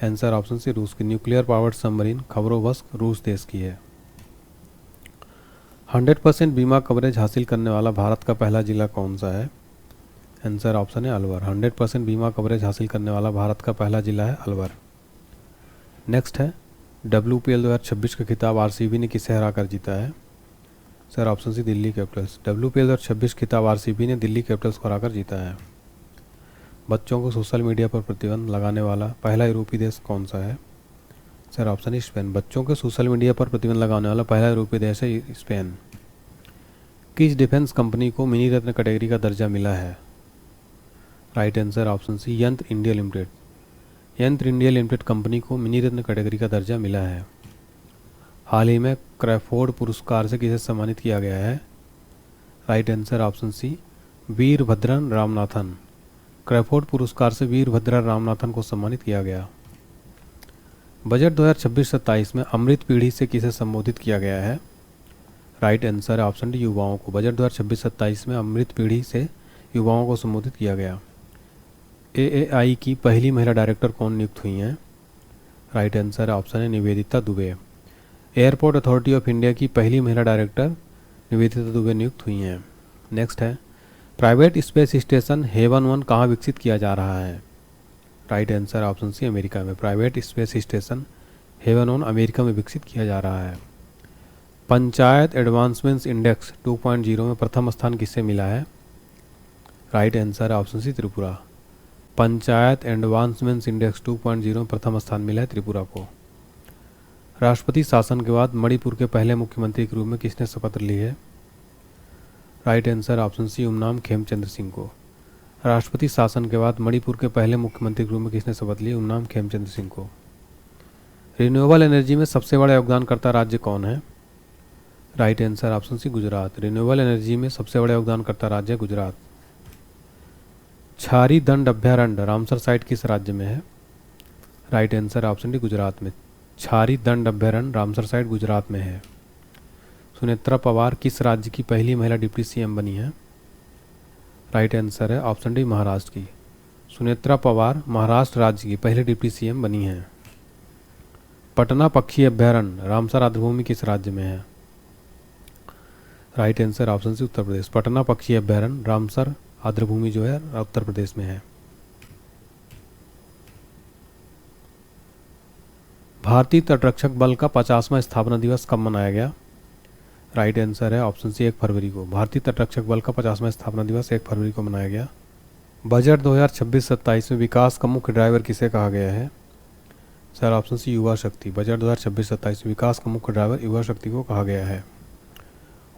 S1: आंसर ऑप्शन सी रूस की। न्यूक्लियर पावर्ड सबमरीन खबरोवश रूस देश की है। 100% बीमा कवरेज हासिल करने वाला भारत का पहला जिला कौन सा है? आंसर ऑप्शन है अलवर। 100% बीमा कवरेज हासिल करने वाला भारत का पहला जिला है अलवर। नेक्स्ट है WPL 2026 का खिताब आरसीबी ने किसे हराकर जीता है? Sir option C Delhi capitals. WPL 2026 खिताब आरसीबी ने दिल्ली कैपिटल्स को हराकर जीता है। बच्चों को सोशल मीडिया पर प्रतिबंध लगाने वाला पहला यूरोपीय देश कौन सा है? सर ऑप्शन है स्पेन। बच्चों के सोशल मीडिया पर प्रतिबंध लगाने वाला पहला यूरोपीय देश है स्पेन। किस डिफेंस कंपनी को मिनी रत्न कैटेगरी का दर्जा मिला है? राइट आंसर ऑप्शन सी यंत्र इंडिया लिमिटेड। यंत्र इंडिया लिमिटेड कंपनी को मिनी रत्न कैटेगरी का दर्जा मिला है। हाल ही में क्रैफोर्ड पुरस्कार से किसे सम्मानित किया गया है? Right answer option C Veerabhadran Ramanathan. Crafoord पुरस्कार से वीरभद्रन रामनाथन को सम्मानित किया गया। बजट 2026-27 में अमृत पीढ़ी से किसे संबोधित किया गया है? राइट आंसर है ऑप्शन डी युवाओं को। बजट 2026-27 में अमृत पीढ़ी से युवाओं को संबोधित किया गया। AAI की पहली महिला डायरेक्टर कौन नियुक्त हुई हैं? राइट आंसर ऑप्शन है Nivedita Dubey. Airport authority of India की पहली महिला डायरेक्टर निवेदिता दुबे नियुक्त हुई हैं। नेक्स्ट है प्राइवेट स्पेस स्टेशन हेवन 1 कहाँ विकसित किया जा रहा है? Right answer option C America में। Private space station Haven 1 America में विकसित किया जा रहा है। पंचायत एडवांसमेंट इंडेक्स 2.0 में प्रथम स्थान किससे मिला है? Right answer option C Tripura. Panchayat advancement index 2.0 में प्रथम स्थान मिला है त्रिपुरा को। राष्ट्रपति शासन के बाद मणिपुर के पहले मुख्यमंत्री के रूप में किसने शपथ ली है? Right answer option C Umnam Khemchand Singh को। राष्ट्रपति शासन के बाद मणिपुर के पहले मुख्यमंत्री के रूप में किसने शपथ ली? उमनाम खेमचंद्र सिंह को। रिन्यूएबल एनर्जी में सबसे बड़ा योगदानकर्ता राज्य कौन है? Right answer option C Gujarat. Renewable energy में सबसे बड़ा योगदानकर्ता राज्य है गुजरात। छारी दंड अभ्यारण्य रामसर साइट किस राज्य में है? Right answer option D Gujarat में। छारी दंड अभ्यारण्य रामसर साइट गुजरात में है। सुनेत्रा पवार किस राज्य की पहली महिला डिप्टी सीएम बनी है? राइट आंसर है ऑप्शन डी महाराष्ट्र की। सुनेत्रा पवार महाराष्ट्र राज्य की पहली डिप्टी सीएम बनी है। पटना पक्षी अभ्यारण्य रामसर आर्द्रभूमि किस राज्य में है? राइट आंसर ऑप्शन सी उत्तर प्रदेश। पटना पक्षी अभ्यारण्य रामसर आर्द्रभूमि जो है उत्तर प्रदेश में है। भारतीय तटरक्षक बल का 50वां स्थापना दिवस कब मनाया गया? राइट आंसर है ऑप्शन सी 1 फरवरी को। भारतीय तटरक्षक बल का 50वां स्थापना दिवस 1 फरवरी को मनाया गया। बजट 2026-27 में विकास का मुख्य ड्राइवर किसे कहा गया है? सर ऑप्शन सी युवा शक्ति। बजट 2026-27 में विकास का मुख्य ड्राइवर युवा शक्ति को कहा गया है।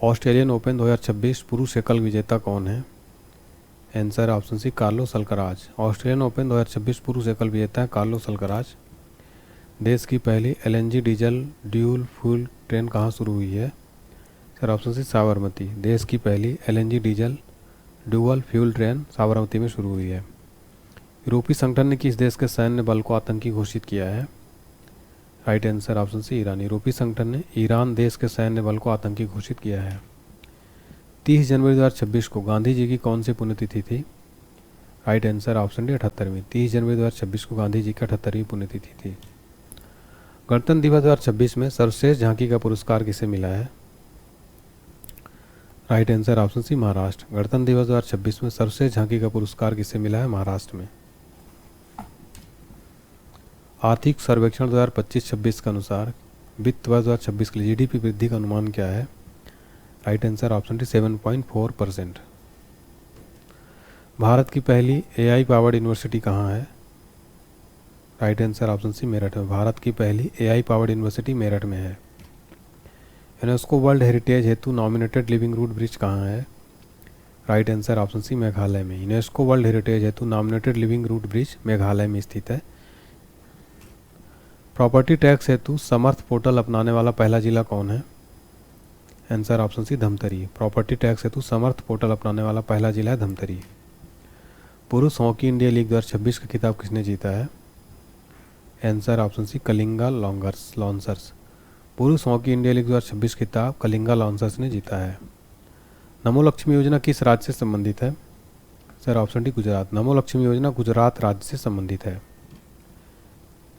S1: ऑस्ट्रेलियन ओपन 2026 पुरुष एकल विजेता कौन है? Answer option C Carlos Alcaraz. Australian open 2026 पुरुष एकल विजेता है कार्लोस अल्कराज। देश की पहली LNG diesel dual fuel train कहाँ शुरू हुई है? Sir option C Sabarmati. देश की पहली LNG diesel dual fuel train Sabarmati में शुरू हुई है। यूरोपीय संगठन ने किस देश के सैन्य बल को आतंकी घोषित किया है? Right answer option C Iran. यूरोपीय संगठन ने ईरान देश के सैन्य बल को आतंकी घोषित किया है। 30 जनवरी 2026 को गांधी जी की कौन सी पुण्यतिथि थी? राइट आंसर ऑप्शन डी 78वीं। 30 जनवरी 2026 को गांधी जी की 78वीं पुण्यतिथि थी। गणतंत्र दिवस 2026 में सर्वश्रेष्ठ झांकी का पुरस्कार किसे मिला है? Right answer option C Maharashtra. गणतंत्र दिवस 2026 में सर्वश्रेष्ठ झांकी का पुरस्कार किसे मिला है? महाराष्ट्र में। आर्थिक सर्वेक्षण 2025-26 के अनुसार वित्त वर्ष 2026 के लिए जीडीपी वृद्धि का अनुमान क्या है? Right answer option D 7.4%। Bharat की पहली एआई पावर्ड यूनिवर्सिटी कहाँ है? Right answer option C Meerut में। भारत की पहली एआई पावर्ड यूनिवर्सिटी मेरठ में है। यूनेस्को वर्ल्ड हेरिटेज हेतु नॉमिनेटेड लिविंग रूट ब्रिज कहाँ है? Right answer option C Meghalaya में। यूनेस्को वर्ल्ड हेरिटेज हेतु nominated living root bridge Meghalaya में स्थित है। प्रॉपर्टी टैक्स हेतु समर्थ पोर्टल अपनाने वाला पहला जिला कौन है? Answer option C Dhamtari. Property tax हेतु समर्थ पोर्टल अपनाने वाला पहला जिला है धमतरी। पुरुष हॉकी इंडिया लीग 2026 का खिताब किसने जीता है? Answer option C Kalinga Lancers. पुरुष हॉकी इंडिया लीग 2026 खिताब कलिंगा लॉन्सर्स ने जीता है। नमो लक्ष्मी योजना किस राज्य से संबंधित है? Sir option D Gujarat. नमो लक्ष्मी योजना गुजरात राज्य से संबंधित है।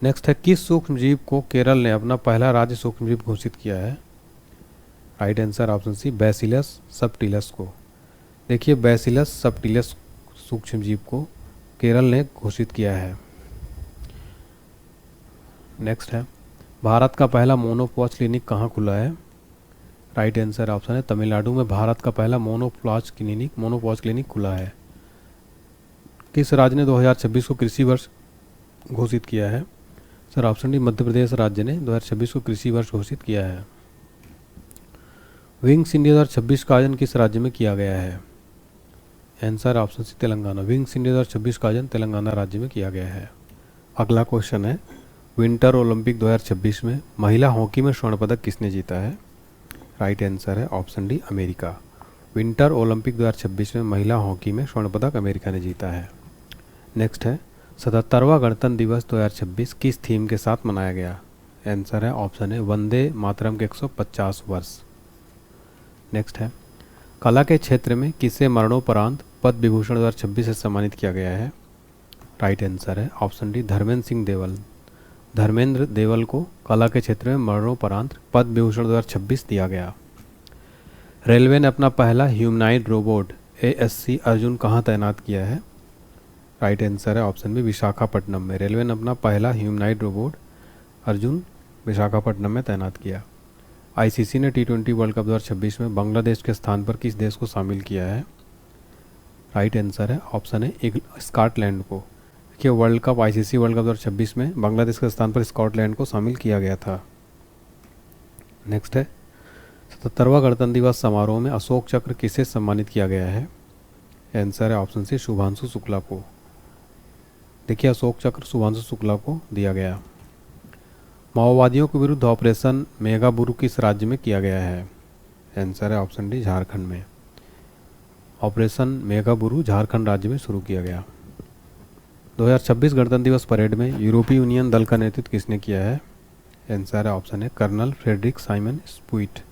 S1: नेक्स्ट है किस सूक्ष्मजीव को केरल ने अपना पहला राज्य सूक्ष्मजीव घोषित किया है? Right answer option C Bacillus subtilis को। देखिए बैसिलस सबटिलस सूक्ष्मजीव को केरल ने घोषित किया है। नेक्स्ट है भारत का पहला मोनोपॉज क्लिनिक कहाँ खुला है? राइट आंसर ऑप्शन है तमिलनाडु में भारत का पहला मोनोपॉज क्लिनिक खुला है। किस राज्य ने 2026 को कृषि वर्ष घोषित किया है? Sir option D Madhya Pradesh राज्य ने 2026 को कृषि वर्ष घोषित किया है। विंग्स इंडिया 2026 का आयोजन किस राज्य में किया गया है? Answer option C Telangana. Wings India 2026 का आयोजन तेलंगाना राज्य में किया गया है। अगला क्वेश्चन है विंटर ओलंपिक 2026 में महिला हॉकी में स्वर्ण पदक किसने जीता है? राइट आंसर है option D America. Winter Olympic 2026 में महिला हॉकी में स्वर्ण पदक अमेरिका ने जीता है। नेक्स्ट है 77वां गणतंत्र दिवस 2026 किस थीम के साथ मनाया गया? आंसर है ऑप्शन है वंदे मातरम के 150 वर्ष। नेक्स्ट है कला के क्षेत्र में किसे मरणोपरांत पद्म विभूषण 2026 से सम्मानित किया गया है? राइट आंसर है ऑप्शन डी धर्मेंद्र देवल को कला के क्षेत्र में मरणोपरांत पद्म विभूषण 2026 दिया गया। रेलवे ने अपना पहला ह्यूमनाइड रोबोट ASC अर्जुन कहाँ तैनात किया है? राइट आंसर है ऑप्शन बी विशाखापट्टनम में। रेलवे ने अपना पहला ह्यूमनॉइड रोबोट अर्जुन विशाखापट्टनम में तैनात किया। ICC ने T20 वर्ल्ड कप 2026 में बांग्लादेश के स्थान पर किस देश को शामिल किया है? राइट आंसर है ऑप्शन है स्कॉटलैंड को। देखिए world cup ICC world cup 2026 में बांग्लादेश के स्थान पर स्कॉटलैंड को शामिल किया गया था। नेक्स्ट है 77वां गणतंत्र दिवस समारोह में अशोक चक्र किसे सम्मानित किया गया है? आंसर है ऑप्शन सी शुभांशु शुक्ला को। देखिए अशोक चक्र शुभांशु शुक्ला को दिया गया। माओवादियों के विरुद्ध ऑपरेशन मेघाबुरु किस राज्य में किया गया है? आंसर है ऑप्शन डी झारखंड में। ऑपरेशन मेघाबुरु झारखंड राज्य में शुरू किया गया। 2026 गणतंत्र दिवस परेड में यूरोपीय यूनियन दल का नेतृत्व किसने किया है? आंसर है ऑप्शन है कर्नल फ्रेडरिक साइमन स्पुइट।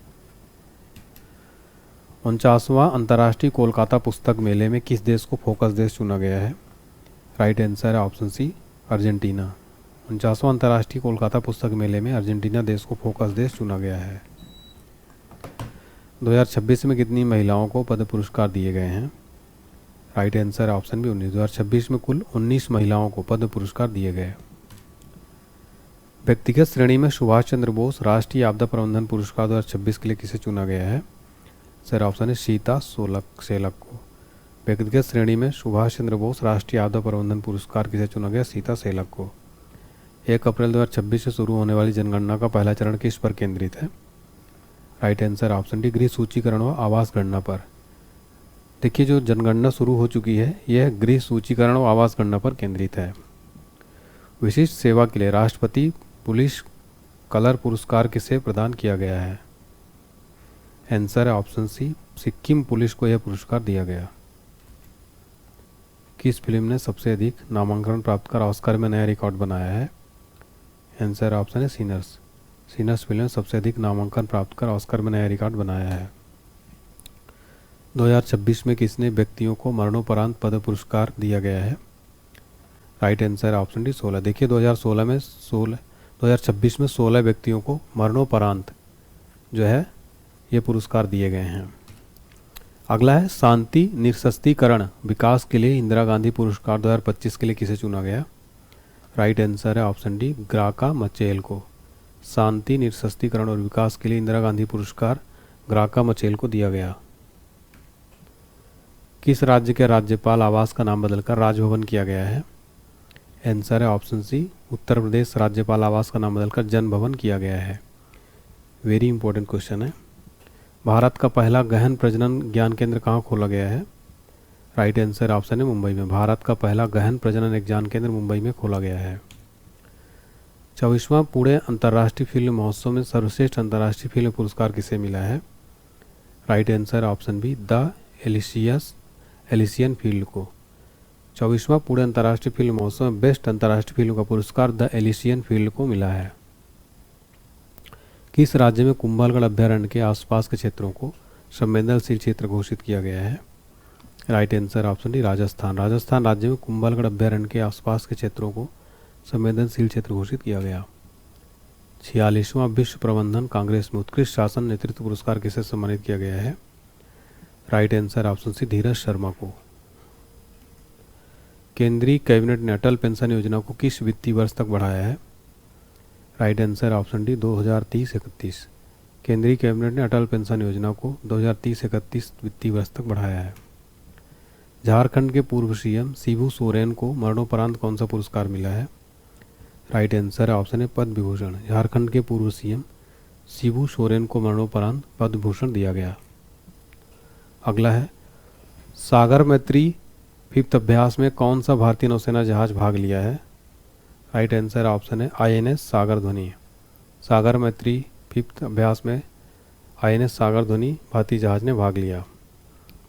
S1: 49वां अंतर्राष्ट्रीय कोलकाता पुस्तक मेले में किस देश को फोकस देश चुना गया है? राइट आंसर है ऑप्शन सी अर्जेंटीना। 49वां अंतर्राष्ट्रीय कोलकाता पुस्तक मेले में अर्जेंटीना देश को फोकस देश चुना गया है। 2026 में कितनी महिलाओं को पद्म पुरस्कार दिए गए हैं? राइट आंसर है ऑप्शन बी 19। 2026 में कुल 19 महिलाओं को पद्म पुरस्कार दिए गए। व्यक्तिगत श्रेणी में सुभाष चंद्र बोस राष्ट्रीय आपदा प्रबंधन पुरस्कार 2026 के लिए किसे चुना गया है? सर ऑप्शन है सीता सेलक को। व्यक्तिगत श्रेणी में सुभाष चंद्र बोस राष्ट्रीय आपदा प्रबंधन पुरस्कार किसे चुना गया? सीता सेलक को। 1 अप्रैल 2026 से शुरू होने वाली जनगणना का पहला चरण किस पर केंद्रित है? राइट आंसर ऑप्शन डी गृह सूचीकरण व आवास गणना पर। देखिए जो जनगणना शुरू हो चुकी है यह गृह सूचीकरण व आवास गणना पर केंद्रित है। विशिष्ट सेवा के लिए राष्ट्रपति पुलिस कलर पुरस्कार किसे प्रदान किया गया है? आंसर है ऑप्शन सी सिक्किम पुलिस को यह पुरस्कार दिया गया। किस फिल्म ने सबसे अधिक नामांकन प्राप्त कर ऑस्कर में नया रिकॉर्ड बनाया है? आंसर ऑप्शन है सीनर्स। सीनर्स फिल्म ने सबसे अधिक नामांकन प्राप्त कर ऑस्कर में नया रिकॉर्ड बनाया है। 2026 में किसने व्यक्तियों को मरणोपरांत पद्म पुरस्कार दिया गया है? Right answer option D 16। देखिए 2026 में 16 व्यक्तियों को मरणोपरांत जो है ये पुरस्कार दिए गए हैं। अगला है शांति निरस्त्रीकरण विकास के लिए इंदिरा गांधी पुरस्कार 2025 के लिए किसे चुना गया? राइट आंसर है ऑप्शन डी ग्राका मचेल को। शांति निरस्त्रीकरण और विकास के लिए इंदिरा गांधी पुरस्कार ग्राका मचेल को दिया गया। किस राज्य के राज्यपाल आवास का नाम बदलकर राजभवन किया गया है? आंसर है ऑप्शन सी उत्तर प्रदेश राज्यपाल आवास का नाम बदलकर जन भवन किया गया है। वेरी इंपॉर्टेंट क्वेश्चन है। भारत का पहला गहन प्रजनन ज्ञान केंद्र कहाँ खोला गया है? राइट आंसर ऑप्शन है मुंबई में। भारत का पहला गहन प्रजनन ज्ञान केंद्र मुंबई में खोला गया है। 24वां पुणे अंतर्राष्ट्रीय फिल्म महोत्सव में सर्वश्रेष्ठ अंतर्राष्ट्रीय फिल्म पुरस्कार किसे मिला है? Right answer option be the Elysian field को। 24वां पुणे अंतर्राष्ट्रीय फिल्म महोत्सव में बेस्ट अंतर्राष्ट्रीय फिल्म का पुरस्कार द एलिसियन फील्ड को मिला है। किस राज्य में कुंभलगढ़ अभ्यारण्य के आसपास के क्षेत्रों को संवेदनशील क्षेत्र घोषित किया गया है? Right answer option D Rajasthan. Rajasthan राज्य में कुंभलगढ़ अभ्यारण्य के आसपास के क्षेत्रों को संवेदनशील क्षेत्र घोषित किया गया। 46वां विश्व प्रबंधन कांग्रेस में उत्कृष्ट शासन नेतृत्व पुरस्कार किसे सम्मानित किया गया है? राइट आंसर ऑप्शन सी धीरज शर्मा को। केंद्रीय कैबिनेट ने अटल पेंशन योजना को किस वित्तीय वर्ष तक बढ़ाया है? Right answer option D 2030-31। केंद्रीय कैबिनेट ने अटल पेंशन योजना को 2030-31 वित्तीय वर्ष तक बढ़ाया है। झारखंड के पूर्व सीएम शिबू सोरेन को मरणोपरांत कौन सा पुरस्कार मिला है? राइट आंसर ऑप्शन है पद्म विभूषण। झारखंड के पूर्व सीएम शिबू सोरेन को मरणोपरांत पद्म भूषण दिया गया। अगला है सागर मैत्री 5th अभ्यास में कौन सा भारतीय नौसेना जहाज भाग लिया है? राइट आंसर ऑप्शन है INS सागर ध्वनि। सागर मैत्री 5th अभ्यास में INS सागर ध्वनि भारतीय जहाज ने भाग लिया।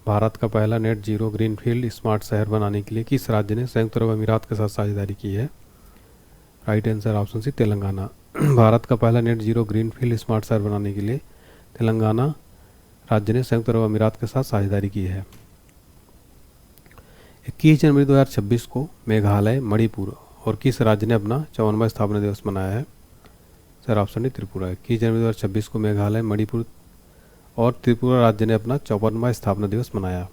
S1: भारत का पहला नेट जीरो ग्रीनफील्ड स्मार्ट शहर बनाने के लिए किस राज्य ने संयुक्त अरब अमीरात के साथ साझेदारी की है? Right answer option C Telangana. Bharat का पहला नेट जीरो ग्रीनफील्ड स्मार्ट शहर बनाने के लिए तेलंगाना राज्य ने संयुक्त अरब अमीरात के साथ साझेदारी की है। 21 जनवरी 2026 को मेघालय, मणिपुर और किस राज्य ने अपना 54वां स्थापना दिवस मनाया है? Sir option D Tripura. 21 जनवरी 2026 को मेघालय, मणिपुर और त्रिपुरा राज्य ने अपना 54वां स्थापना दिवस मनाया।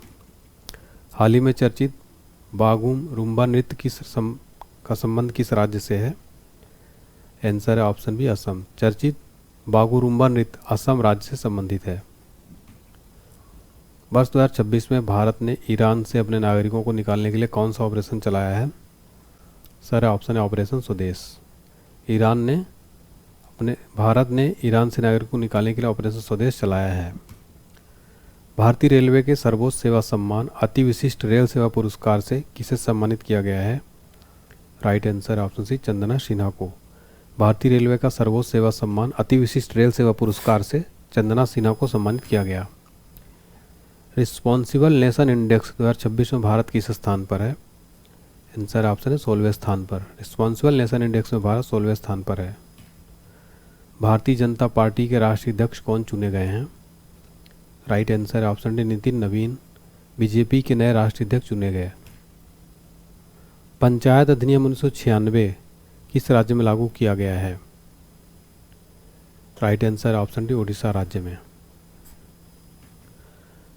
S1: हाल ही में चर्चित बागुम रुम्बा नृत्य का संबंध किस राज्य से है? आंसर है ऑप्शन बी असम। चर्चित बागुरुम्बा नृत्य असम राज्य से संबंधित है। वर्ष 2026 में भारत ने ईरान से अपने नागरिकों को निकालने के लिए कौन सा ऑपरेशन चलाया है? सर ऑप्शन है ऑपरेशन स्वदेश। भारत ने ईरान से नागरिकों को निकालने के लिए ऑपरेशन स्वदेश चलाया है। भारतीय रेलवे के सर्वोच्च सेवा सम्मान अति विशिष्ट रेल सेवा पुरस्कार से किसे सम्मानित किया गया है? Right answer option C Chandana Sinha को। भारतीय रेलवे का सर्वोच्च सेवा सम्मान अति विशिष्ट रेल सेवा पुरस्कार से चंदना सिन्हा को सम्मानित किया गया। रिस्पॉन्सिबल नेशन इंडेक्स 2026 में भारत किस स्थान पर है? आंसर ऑप्शन है 16वें स्थान पर। रिस्पॉन्सिबल नेशन इंडेक्स में भारत 16वें स्थान पर है। भारतीय जनता पार्टी के राष्ट्रीय अध्यक्ष कौन चुने गए हैं? Right answer option D Nitin Naveen BJP के नए राष्ट्रीय अध्यक्ष चुने गए। पंचायत अधिनियम 1996 किस राज्य में लागू किया गया है? Right answer option D Orissa राज्य में।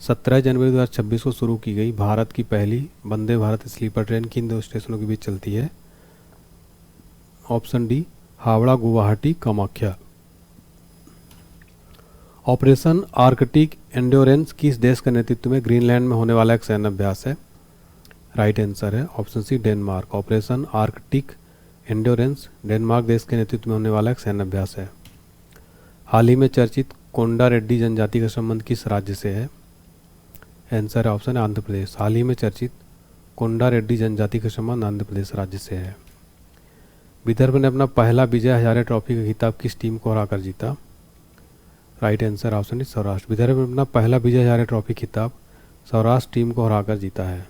S1: 17 जनवरी 2026 को शुरू की गई भारत की पहली वंदे भारत स्लीपर ट्रेन किन दो स्टेशनों के बीच चलती है? Option D Howrah Guwahati Kamakhya. Operation arctic endurance किस देश के नेतृत्व में ग्रीनलैंड में होने वाला एक सैन्य अभ्यास है? राइट आंसर है option C Denmark. Operation arctic endurance Denmark देश के नेतृत्व में होने वाला एक सैन्य अभ्यास है। हाल ही में चर्चित कोंडा रेड्डी जनजाति का संबंध किस राज्य से है? आंसर है ऑप्शन आंध्र प्रदेश। हाल ही में चर्चित कोंडा रेड्डी जनजाति का संबंध आंध्र प्रदेश राज्य से है। विदर्भ ने अपना पहला विजय हजारे ट्रॉफी का खिताब किस टीम को हराकर जीता? Right answer option is Saurashtra. Vidarbha ने अपना पहला विजय हजारे ट्रॉफी खिताब सौराष्ट्र टीम को हराकर जीता है।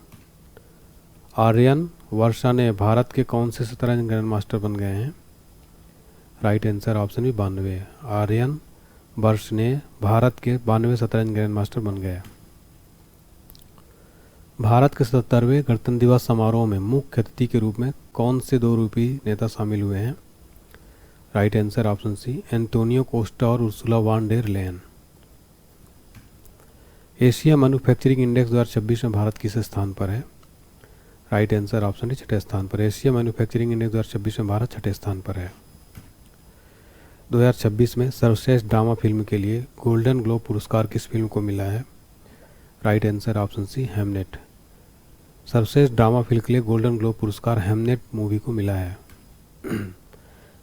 S1: आर्यन वर्षा ने भारत के कौन से शतरंज ग्रैंड मास्टर बन गए हैं? राइट आंसर ऑप्शन भी 92। आर्यन वर्ष ने भारत के 92वें शतरंज ग्रैंड मास्टर बन गए। भारत के 77वें गणतंत्र दिवस समारोह में मुख्य अतिथि के रूप में कौन से दो यूरोपीय नेता शामिल हुए हैं? Right answer option C Antonio Costa और Ursula von der Leyen. Asia manufacturing index 2026 में भारत किस स्थान पर है? राइट आंसर ऑप्शन डी 6ठे स्थान पर। एशिया मैन्युफैक्चरिंग इंडेक्स 2026 में भारत 6ठे स्थान पर है। 2026 में सर्वश्रेष्ठ ड्रामा फिल्म के लिए गोल्डन ग्लोब पुरस्कार किस फिल्म को मिला है? Right answer option C Hamnet. सर्वश्रेष्ठ ड्रामा फिल्म के लिए गोल्डन ग्लोब पुरस्कार हेमनेट मूवी को मिला है।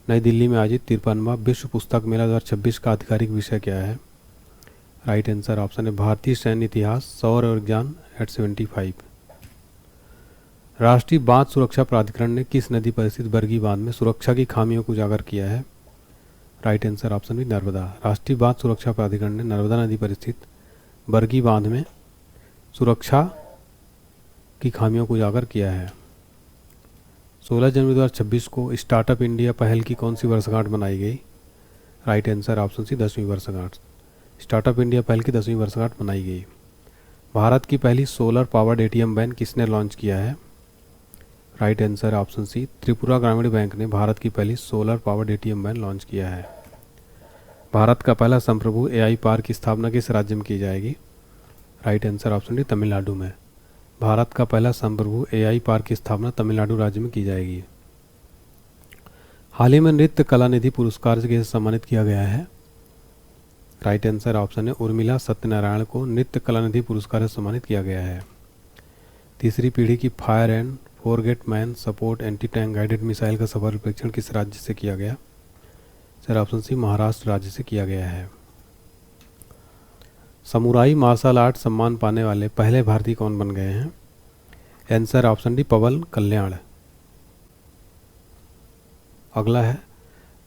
S1: नई दिल्ली में आयोजित 53वां विश्व पुस्तक मेला 2026 का आधिकारिक विषय क्या है? राइट आंसर ऑप्शन है भारतीय सैन्य इतिहास सौर विज्ञान एट 75। राष्ट्रीय बांध सुरक्षा प्राधिकरण ने किस नदी पर स्थित बरगी बांध में सुरक्षा की खामियों को उजागर किया है? राइट आंसर ऑप्शन भी नर्मदा। राष्ट्रीय बांध सुरक्षा प्राधिकरण ने नर्मदा नदी पर स्थित बरगी बांध में सुरक्षा की खामियों को उजागर किया है। 16 जनवरी 2026 को स्टार्टअप इंडिया पहल की कौन सी वर्षगांठ मनाई गई? राइट आंसर ऑप्शन सी 10वीं वर्षगांठ। स्टार्टअप इंडिया पहल की 10वीं वर्षगांठ मनाई गई। भारत की पहली सोलर पावर्ड एटीएम वैन किसने लॉन्च किया है? Right answer option C Tripura Gramin bank ने भारत की पहली solar powered ATM van launch किया है। भारत का पहला संप्रभु एआई पार्क की स्थापना किस राज्य में की जाएगी? Right answer option D Tamil Nadu में। भारत का पहला संप्रभु एआई पार्क की स्थापना तमिलनाडु राज्य में की जाएगी। हाल ही में नृत्य कला निधि पुरस्कार से किसे सम्मानित किया गया है? राइट आंसर ऑप्शन है उर्मिला सत्यनारायण को नृत्य कला निधि पुरस्कार से सम्मानित किया गया है। तीसरी पीढ़ी की fire and forget man support anti tank guided missile का सफल परीक्षण किस राज्य से किया गया? सर ऑप्शन सी महाराष्ट्र राज्य से किया गया है। समुराई मार्शल आर्ट सम्मान पाने वाले पहले भारतीय कौन बन गए हैं? आंसर ऑप्शन डी पवन कल्याण। अगला है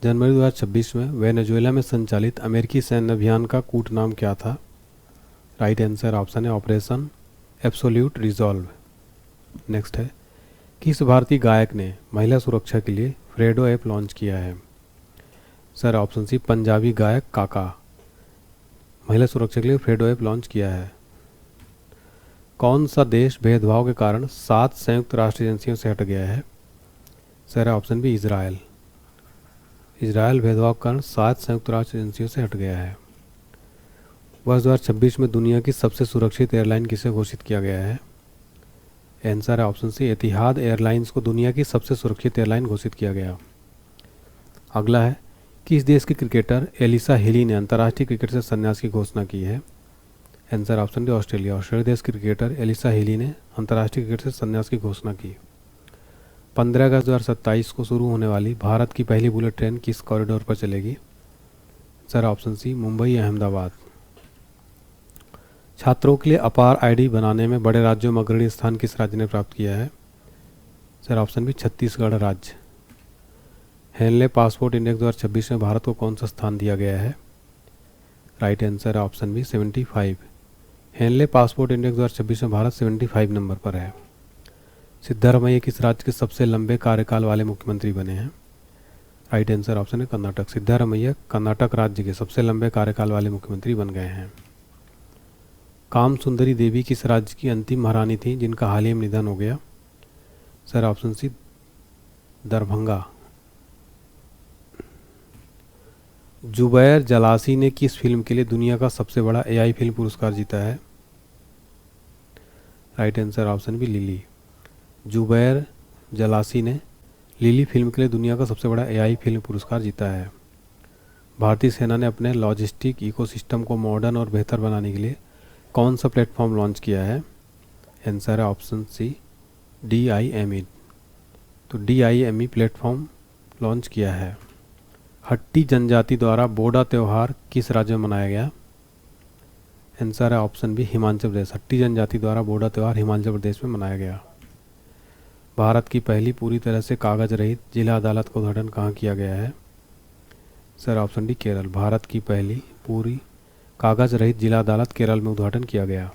S1: जनवरी 2026 में वेनेजुएला में संचालित अमेरिकी सैन्य अभियान का कूट नाम क्या था? राइट आंसर ऑप्शन है ऑपरेशन एब्सोल्यूट रिजॉल्व। नेक्स्ट है किस भारतीय गायक ने महिला सुरक्षा के लिए फ्रेडो ऐप लॉन्च किया है? सर ऑप्शन सी पंजाबी गायक काका। महिला सुरक्षा के लिए फ्रेडो ऐप लॉन्च किया है। कौन सा देश भेदभाव के कारण 7 संयुक्त राष्ट्र एजेंसियों से हट गया है? Sir option B Israel. Israel भेदभाव के कारण 7 संयुक्त राष्ट्र एजेंसियों से हट गया है। वर्ष 2026 में दुनिया की सबसे सुरक्षित एयरलाइन किसे घोषित किया गया है? आंसर है ऑप्शन सी एतिहाद एयरलाइंस को दुनिया की सबसे सुरक्षित एयरलाइन घोषित किया गया। अगला है, किस देश के क्रिकेटर एलिसा हिली ने अंतर्राष्ट्रीय क्रिकेट से संन्यास की घोषणा की है? Answer option D Australia. Australia देश के क्रिकेटर एलिसा हिली ने अंतर्राष्ट्रीय क्रिकेट से संन्यास की घोषणा की। 15 अगस्त 2027 को शुरू होने वाली भारत की पहली बुलेट ट्रेन किस कॉरिडोर पर चलेगी? Answer option C Mumbai Ahmedabad. छात्रों के लिए अपार आईडी बनाने में बड़े राज्यों में अग्रणी स्थान किस राज्य ने प्राप्त किया है? सर ऑप्शन बी छत्तीसगढ़ राज्य। हेनले पासपोर्ट इंडेक्स 2026 में भारत को कौन सा स्थान दिया गया है? राइट आंसर है option B 75। Henley passport index 2026 में भारत 75 नंबर पर है। सिद्धारमैया किस राज्य के सबसे लंबे कार्यकाल वाले मुख्यमंत्री बने हैं? राइट आंसर ऑप्शन है कर्नाटक। सिद्धारमैया कर्नाटक राज्य के सबसे लंबे कार्यकाल वाले मुख्यमंत्री बन गए हैं। काम सुंदरी देवी किस राज्य की अंतिम महारानी थी जिनका हाल ही में निधन हो गया? Sir option C Darbhanga. Zubair Jalasi ने किस फिल्म के लिए दुनिया का सबसे बड़ा एआई फिल्म पुरस्कार जीता है? Right answer option B Lily. Zubair Jalasi ने लिली फिल्म के लिए दुनिया का सबसे बड़ा एआई फिल्म पुरस्कार जीता है। भारतीय सेना ने अपने लॉजिस्टिक इकोसिस्टम को मॉडर्न और बेहतर बनाने के लिए कौन सा प्लेटफॉर्म लॉन्च किया है? आंसर है ऑप्शन सी DIME। तो DIME प्लेटफॉर्म लॉन्च किया है। हट्टी जनजाति द्वारा बोडा त्यौहार किस राज्य में मनाया गया? आंसर है ऑप्शन बी हिमाचल प्रदेश। हट्टी जनजाति द्वारा बोडा त्यौहार हिमाचल प्रदेश में मनाया गया। भारत की पहली पूरी तरह से कागज रहित जिला अदालत का उद्घाटन कहाँ किया गया है? Sir option D Kerala. Bharat की पहली पूरी कागज रहित जिला अदालत केरल में उद्घाटन किया गया।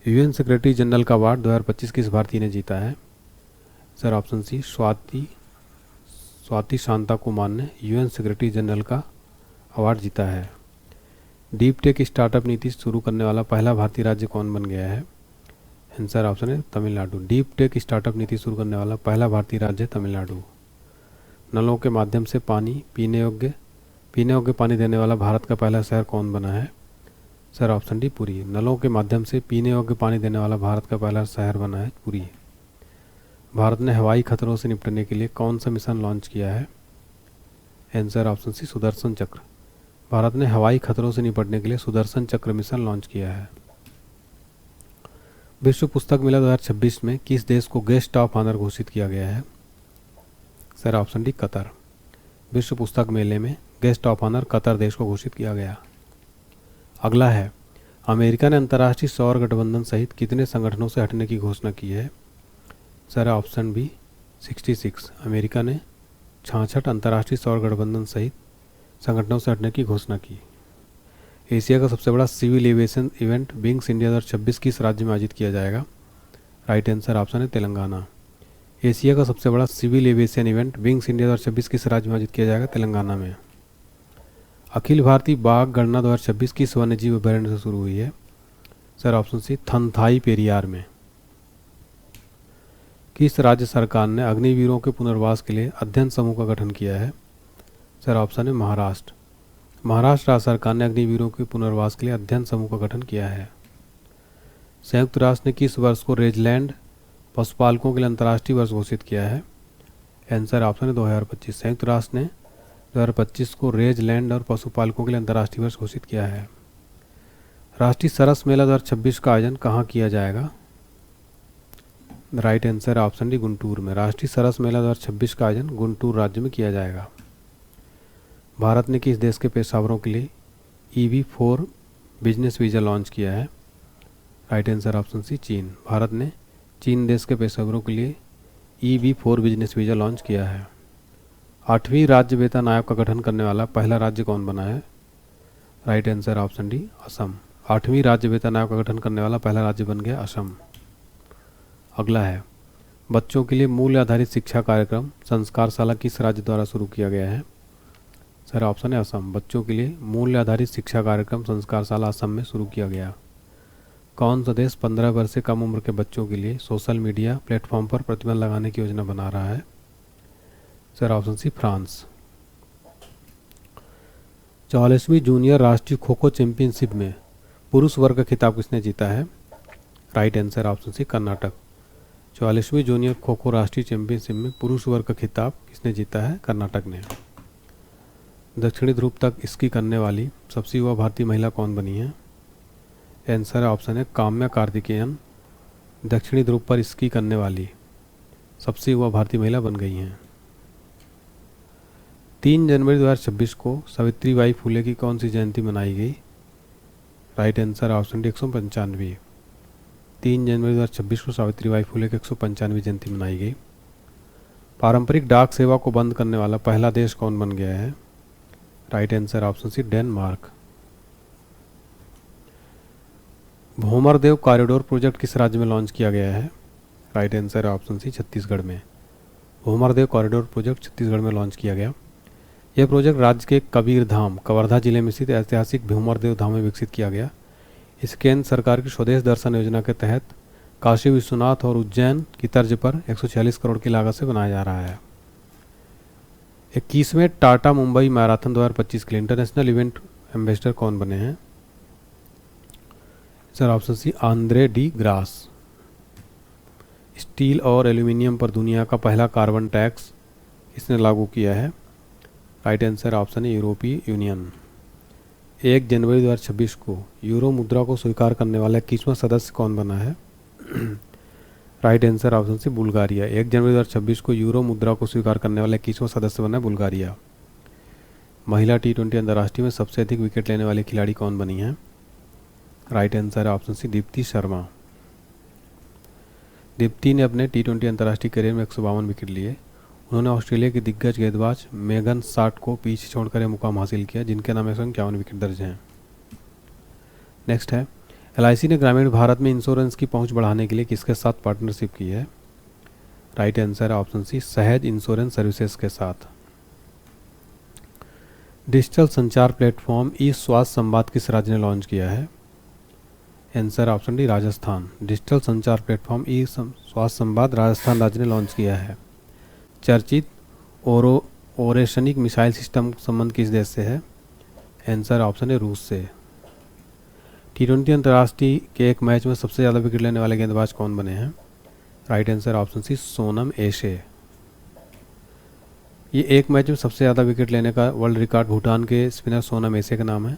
S1: यूएन सेक्रेटरी जनरल का अवार्ड 2025 किस भारतीय ने जीता है? Sir option C Swathi Shanta Kumar ने यूएन सेक्रेटरी जनरल का अवार्ड जीता है। डीप टेक स्टार्टअप नीति शुरू करने वाला पहला भारतीय राज्य कौन बन गया है? आंसर ऑप्शन है तमिलनाडु। डीप टेक स्टार्टअप नीति शुरू करने वाला पहला भारतीय राज्य है तमिलनाडु। नलों के माध्यम से पीने योग्य पानी देने वाला भारत का पहला शहर कौन बना है? Sir option D Puri. नलों के माध्यम से पीने योग्य पानी देने वाला भारत का पहला शहर बना है पुरी। भारत ने हवाई खतरों से निपटने के लिए कौन सा मिशन लॉन्च किया है? आंसर ऑप्शन सी सुदर्शन चक्र। भारत ने हवाई खतरों से निपटने के लिए सुदर्शन चक्र मिशन लॉन्च किया है। विश्व पुस्तक मेला 2026 में किस देश को गेस्ट ऑफ ऑनर घोषित किया गया है? Sir option D Qatar. विश्व पुस्तक मेले में गेस्ट ऑफ ऑनर कतर देश को घोषित किया गया। अगला है, अमेरिका ने अंतर्राष्ट्रीय सौर गठबंधन सहित कितने संगठनों से हटने की घोषणा की है? Sir option B 66। अमेरिका ने 66 अंतर्राष्ट्रीय सौर गठबंधन सहित संगठनों से हटने की घोषणा की। एशिया का सबसे बड़ा civil aviation event wings India 2026 किस राज्य में आयोजित किया जाएगा? राइट आंसर ऑप्शन है तेलंगाना। एशिया का सबसे बड़ा civil aviation event wings India 2026 किस राज्य में आयोजित किया जाएगा? तेलंगाना में। अखिल भारतीय बाघ गणना 2026 किस वन्यजीव अभ्यारण्य से शुरू हुई है? सर ऑप्शन सी थनथाई पेरियार में। किस राज्य सरकार ने अग्निवीरों के पुनर्वास के लिए अध्ययन समूह का गठन किया है? सर ऑप्शन है महाराष्ट्र। महाराष्ट्र राज्य सरकार ने अग्निवीरों के पुनर्वास के लिए अध्ययन समूह का गठन किया है। संयुक्त राष्ट्र ने किस वर्ष को रेजलैंड पशुपालकों के लिए अंतर्राष्ट्रीय वर्ष घोषित किया है? आंसर ऑप्शन है 2025। संयुक्त राष्ट्र ने 2025 को रेजलैंड और पशुपालकों के लिए अंतर्राष्ट्रीय वर्ष घोषित किया है। राष्ट्रीय सरस मेला 2026 का आयोजन कहाँ किया जाएगा? Right answer option D Guntur में। राष्ट्रीय सरस मेला 2026 का आयोजन गुंटूर राज्य में किया जाएगा। भारत ने किस देश के पेशेवरों के लिए EB4 बिजनेस वीज़ा लॉन्च किया है? राइट आंसर ऑप्शन सी चीन। भारत ने चीन देश के पेशेवरों के लिए EB4 बिजनेस वीज़ा लॉन्च किया है। 8वीं राज्य वेतन आयोग का गठन करने वाला पहला राज्य कौन बना है? Right answer option D Assam. 8वीं राज्य वेतन आयोग का गठन करने वाला पहला राज्य बन गया असम। अगला है, बच्चों के लिए मूल्य आधारित शिक्षा कार्यक्रम संस्कारशाला किस राज्य द्वारा शुरू किया गया है? सर ऑप्शन है असम। बच्चों के लिए मूल्य आधारित शिक्षा कार्यक्रम संस्कारशाला असम में शुरू किया गया। कौन सा देश 15 वर्ष से कम उम्र के बच्चों के लिए सोशल मीडिया प्लेटफॉर्म पर प्रतिबंध लगाने की योजना बना रहा है? Sir option C France. 44वीं जूनियर राष्ट्रीय खो खो चैंपियनशिप में पुरुष वर्ग का खिताब किसने जीता है? Right answer option C Karnataka. 44वीं जूनियर खो खो राष्ट्रीय चैंपियनशिप में पुरुष वर्ग का खिताब किसने जीता है? कर्नाटक ने। दक्षिणी ध्रुव तक स्की करने वाली सबसे युवा भारतीय महिला कौन बनी है? आंसर है ऑप्शन है काम्या कार्तिकेयन दक्षिणी ध्रुव पर स्की करने वाली सबसे युवा भारतीय महिला बन गई हैं। 3 जनवरी 2026 को सावित्रीबाई फुले की कौन सी जयंती मनाई गई? Right answer option D 195। 3 जनवरी 2026 को सावित्रीबाई फुले की 195वीं जयंती मनाई गई। पारंपरिक डाक सेवा को बंद करने वाला पहला देश कौन बन गया है? Right answer option C Denmark. Bhoomardev corridor project किस राज्य में लॉन्च किया गया है? Right answer option C Chhattisgarh में। भूमरदेव कॉरिडोर प्रोजेक्ट छत्तीसगढ़ में लॉन्च किया गया। यह प्रोजेक्ट राज्य के कबीरधाम कवर्धा जिले में स्थित ऐतिहासिक भूमरदेव धाम में विकसित किया गया। इस केंद्र सरकार की स्वदेश दर्शन योजना के तहत काशी विश्वनाथ और उज्जैन की तर्ज पर 146 करोड़ की लागत से बनाया जा रहा है। 21वें टाटा मुंबई मैराथन 2025 के लिए इंटरनेशनल इवेंट एम्बेसडर कौन बने हैं? Sir option C Andre De Grasse. Steel और एल्यूमिनियम पर दुनिया का पहला कार्बन टैक्स किसने लागू किया है? राइट आंसर ऑप्शन है यूरोपीय यूनियन। 1 जनवरी 2026 को यूरो मुद्रा को स्वीकार करने वाला 21वां सदस्य कौन बना है? Right answer option C Bulgaria. 1 जनवरी 2026 को यूरो मुद्रा को स्वीकार करने वाला 21वां सदस्य बना है बुल्गारिया। महिला T20 अंतर्राष्ट्रीय में सबसे अधिक विकेट लेने वाली खिलाड़ी कौन बनी है? राइट आंसर है ऑप्शन सी दीप्ति शर्मा। दीप्ति ने अपने T20 अंतर्राष्ट्रीय करियर में 152 विकेट लिए। उन्होंने ऑस्ट्रेलिया की दिग्गज गेंदबाज मेगन साट को पीछे छोड़कर यह मुकाम हासिल किया, जिनके नाम 151 विकेट दर्ज हैं। नेक्स्ट है LIC ने ग्रामीण भारत में इंश्योरेंस की पहुंच बढ़ाने के लिए किसके साथ पार्टनरशिप की है? राइट आंसर है ऑप्शन सी सहज इंश्योरेंस सर्विसेज के साथ। डिजिटल संचार प्लेटफॉर्म ई स्वास्थ्य संवाद किस राज्य ने लॉन्च किया है? Answer option D Rajasthan. Digital संचार प्लेटफॉर्म ई स्वास्थ्य संवाद राजस्थान राज्य ने लॉन्च किया है। चर्चित ओरेशनिक मिसाइल सिस्टम संबंध किस देश से है? आंसर ऑप्शन है रूस से। T20 अंतर्राष्ट्रीय के एक मैच में सबसे ज़्यादा विकेट लेने वाले गेंदबाज कौन बने हैं? Right answer option C Sonam Yeshey. ये एक मैच में सबसे ज़्यादा विकेट लेने का वर्ल्ड रिकॉर्ड भूटान के स्पिनर सोनम एशे का नाम है।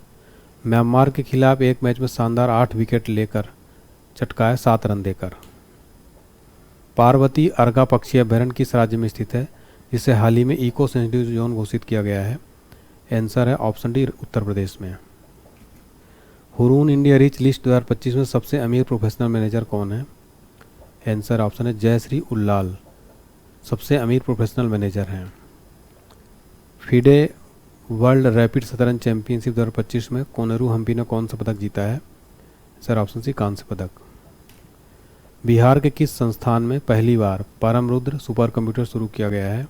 S1: म्यांमार के खिलाफ एक मैच में शानदार 8 विकेट लेकर चटकाया 7 रन देकर। पार्वती अर्गा पक्षी अभ्यारण्य किस राज्य में स्थित है, जिसे हाल ही में इको सेंसिटिव जोन घोषित किया गया है? आंसर है ऑप्शन डी उत्तर प्रदेश में। हुरून इंडिया रिच लिस्ट 2025 में सबसे अमीर प्रोफेशनल मैनेजर कौन है? आंसर ऑप्शन है जयश्री उल्लाल सबसे अमीर प्रोफेशनल मैनेजर हैं। फीडे वर्ल्ड रैपिड शतरंज चैंपियनशिप 2025 में कोनेरू हम्पी ने कौन सा पदक जीता है? सर ऑप्शन सी कांस्य पदक। बिहार के किस संस्थान में पहली बार परम रुद्र सुपर कंप्यूटर शुरू किया गया है?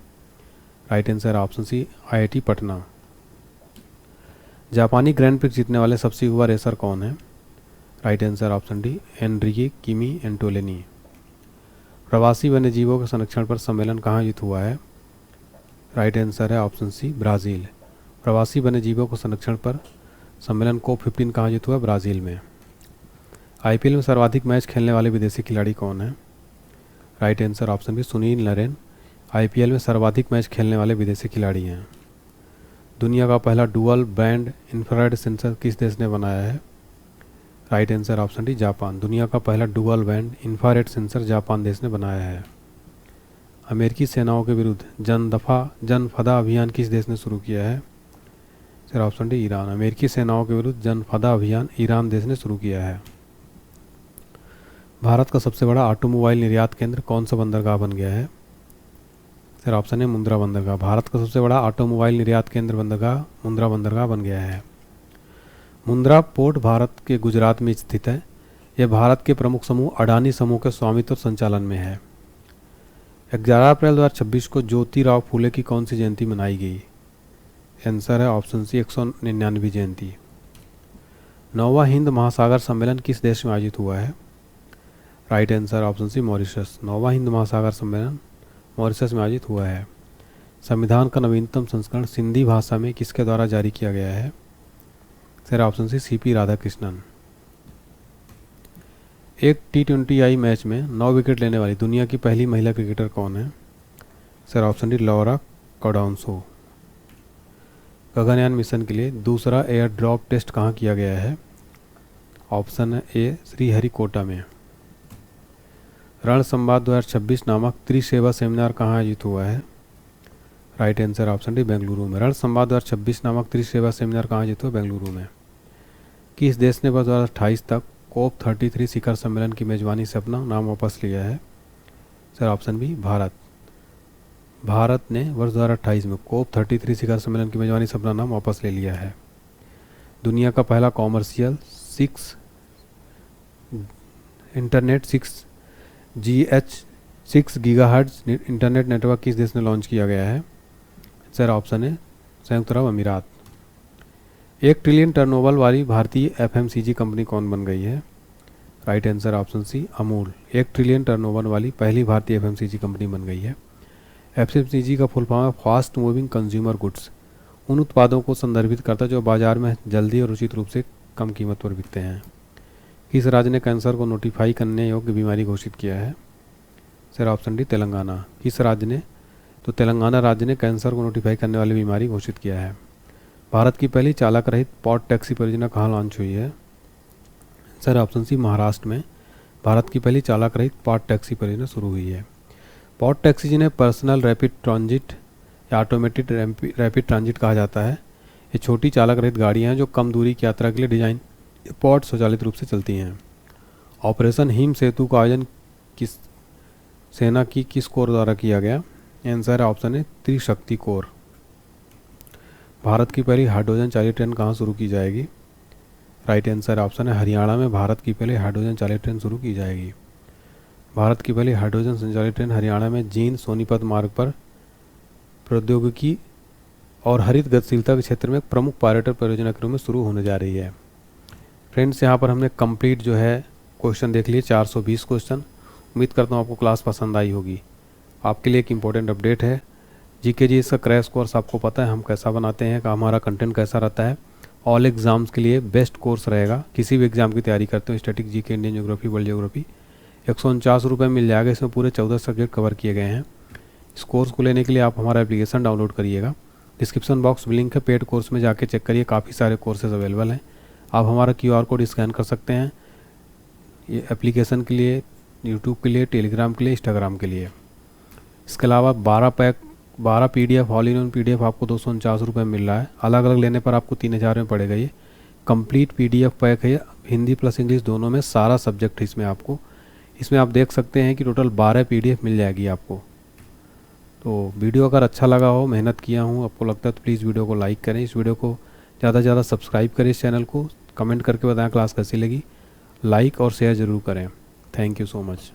S1: Right answer option C IIT Patna. जापानी ग्रैंड प्रिक्स जीतने वाले सबसे युवा रेसर कौन है? Right answer option D Enrique किमी एंटोलेनी। प्रवासी वन्यजीवों के संरक्षण पर सम्मेलन कहाँ आयोजित हुआ है? राइट आंसर है ऑप्शन सी ब्राज़ील। प्रवासी वन्यजीवों के संरक्षण पर सम्मेलन COP15 कहाँ आयोजित हुआ? ब्राज़ील में। IPL में सर्वाधिक मैच खेलने वाले विदेशी खिलाड़ी कौन है? Right answer option B Sunil Narine IPL में सर्वाधिक मैच खेलने वाले विदेशी खिलाड़ी हैं। दुनिया का पहला डुअल बैंड इंफ्रारेड सेंसर किस देश ने बनाया है? Right answer option D Japan. दुनिया का पहला dual band infrared sensor Japan देश ने बनाया है। अमेरिकी सेनाओं के विरुद्ध जनफदा अभियान किस देश ने शुरू किया है? Sir option D Iran. अमेरिकी सेनाओं के विरुद्ध जनफदा अभियान ईरान देश ने शुरू किया है। भारत का सबसे बड़ा ऑटोमोबाइल निर्यात केंद्र कौन सा बंदरगाह बन गया है? सर ऑप्शन है मुंद्रा बंदरगाह। भारत का सबसे बड़ा ऑटोमोबाइल निर्यात केंद्र बंदरगाह मुंद्रा बंदरगाह बन गया है। मुंद्रा पोर्ट भारत के गुजरात में स्थित है। यह भारत के प्रमुख समूह अडानी समूह के स्वामित्व और संचालन में है। 11 अप्रैल 2026 को ज्योतिराव फूले की कौन सी जयंती मनाई गई? आंसर है ऑप्शन सी 199वीं जयंती। 9वां हिंद महासागर सम्मेलन किस देश में आयोजित हुआ है? Right answer option C Mauritius. 9वां हिंद महासागर सम्मेलन मॉरिशस में आयोजित हुआ है। संविधान का नवीनतम संस्करण सिंधी भाषा में किसके द्वारा जारी किया गया है? Sir option C CP Radhakrishnan. एक T20I मैच में 9 विकेट लेने वाली दुनिया की पहली महिला क्रिकेटर कौन है? सर ऑप्शन डी लॉरा कॉडाउंसो। गगनयान मिशन के लिए दूसरा एयर ड्रॉप टेस्ट कहाँ किया गया है? ऑप्शन है ए श्रीहरिकोटा में। रण संवाद 2026 नामक त्रिसेवा सेमिनार कहाँ आयोजित हुआ है? Right answer option D Bengaluru में। रण संवाद 2026 नामक त्रिसेवा सेमिनार कहाँ आयोजित हुआ? बेंगलुरु में। किस देश ने वर्ष 2028 तक COP33 शिखर सम्मेलन की मेजबानी से अपना नाम वापस लिया है? Sir option B Bharat. Bharat ने वर्ष 2028 में COP33 शिखर सम्मेलन की मेजबानी से अपना नाम वापस ले लिया है। दुनिया का पहला commercial internet 6 gigahertz internet network किस देश ने लॉन्च किया गया है? सर ऑप्शन है संयुक्त अरब अमीरात। 1 ट्रिलियन टर्नओवर वाली भारतीय FMCG कंपनी कौन बन गई है? Right answer option C Amul 1 trillion turnover वाली पहली भारतीय FMCG कंपनी बन गई है। FMCG का फुल फॉर्म है फास्ट मूविंग कंज्यूमर गुड्स। उन उत्पादों को संदर्भित करता है जो बाजार में जल्दी और उचित रूप से कम कीमत पर बिकते हैं। किस राज्य ने कैंसर को नोटिफाई करने योग्य बीमारी घोषित किया है? Sir option D Telangana. किस राज्य ने? तो तेलंगाना राज्य ने कैंसर को नोटिफाई करने वाली बीमारी घोषित किया है। भारत की पहली चालक रहित पॉड टैक्सी परियोजना कहाँ लॉन्च हुई है? सर ऑप्शन सी महाराष्ट्र में भारत की पहली चालक रहित पॉड टैक्सी परियोजना शुरू हुई है। पॉड टैक्सी जिन्हें पर्सनल रैपिड ट्रांजिट या ऑटोमेटेड रैपिड ट्रांजिट कहा जाता है, ये छोटी चालक रहित गाड़ियाँ हैं जो कम दूरी की यात्रा के लिए डिजाइन पॉड स्वचालित रूप से चलती हैं। ऑपरेशन हिम सेतु का आयोजन किस सेना की किस कोर द्वारा किया गया? आंसर ऑप्शन है त्रिशक्ति कोर। भारत की पहली हाइड्रोजन चालित ट्रेन कहाँ शुरू की जाएगी? राइट आंसर ऑप्शन है हरियाणा में भारत की पहली हाइड्रोजन चालित ट्रेन शुरू की जाएगी। भारत की पहली हाइड्रोजन संचालित ट्रेन हरियाणा में जींद सोनीपत मार्ग पर प्रौद्योगिकी और हरित गतिशीलता के क्षेत्र में प्रमुख पर्यटन परियोजना के रूप में शुरू होने जा रही है। फ्रेंड्स, यहाँ पर हमने कंप्लीट जो है क्वेश्चन देख लिए 420 क्वेश्चन। उम्मीद करता हूँ आपको क्लास पसंद आई होगी। आपके लिए एक इम्पोर्टेंट अपडेट है, जीके जी इसका क्रैश कोर्स आपको पता है हम कैसा बनाते हैं, का हमारा कंटेंट कैसा रहता है। ऑल एग्ज़ाम्स के लिए बेस्ट कोर्स रहेगा। किसी भी एग्ज़ाम की तैयारी करते हो, static, GK, Indian geography, world geography, 149 रुपये मिल जाएगा। इसमें पूरे 14 सब्जेक्ट कवर किए गए हैं। इस कोर्स को लेने के लिए आप हमारा एप्लीकेशन डाउनलोड करिएगा। डिस्क्रिप्शन बॉक्स में लिंक है, पेड कोर्स में जाके चेक करिए, काफ़ी सारे कोर्सेज अवेलेबल हैं। आप हमारा QR कोड स्कैन कर सकते हैं। ये एप्लीकेशन के लिए, यूट्यूब के लिए, टेलीग्राम के लिए, इंस्टाग्राम के लिए। इसके अलावा 12 PDF all in one PDF आपको 249 रुपये मिल रहा है। अलग अलग लेने पर आपको 3000 में पड़ेगा। ये कंप्लीट PDF पैक है, हिंदी प्लस इंग्लिश दोनों में, सारा सब्जेक्ट इसमें आपको। इसमें आप देख सकते हैं कि टोटल 12 PDF मिल जाएगी आपको। तो वीडियो अगर अच्छा लगा हो, मेहनत किया हूँ, आपको लगता है तो प्लीज़ वीडियो को लाइक करें। इस वीडियो को ज़्यादा से ज़्यादा सब्सक्राइब करें इस चैनल को। कमेंट करके बताएं क्लास कैसी लगी। लाइक और शेयर ज़रूर करें। Thank you so much.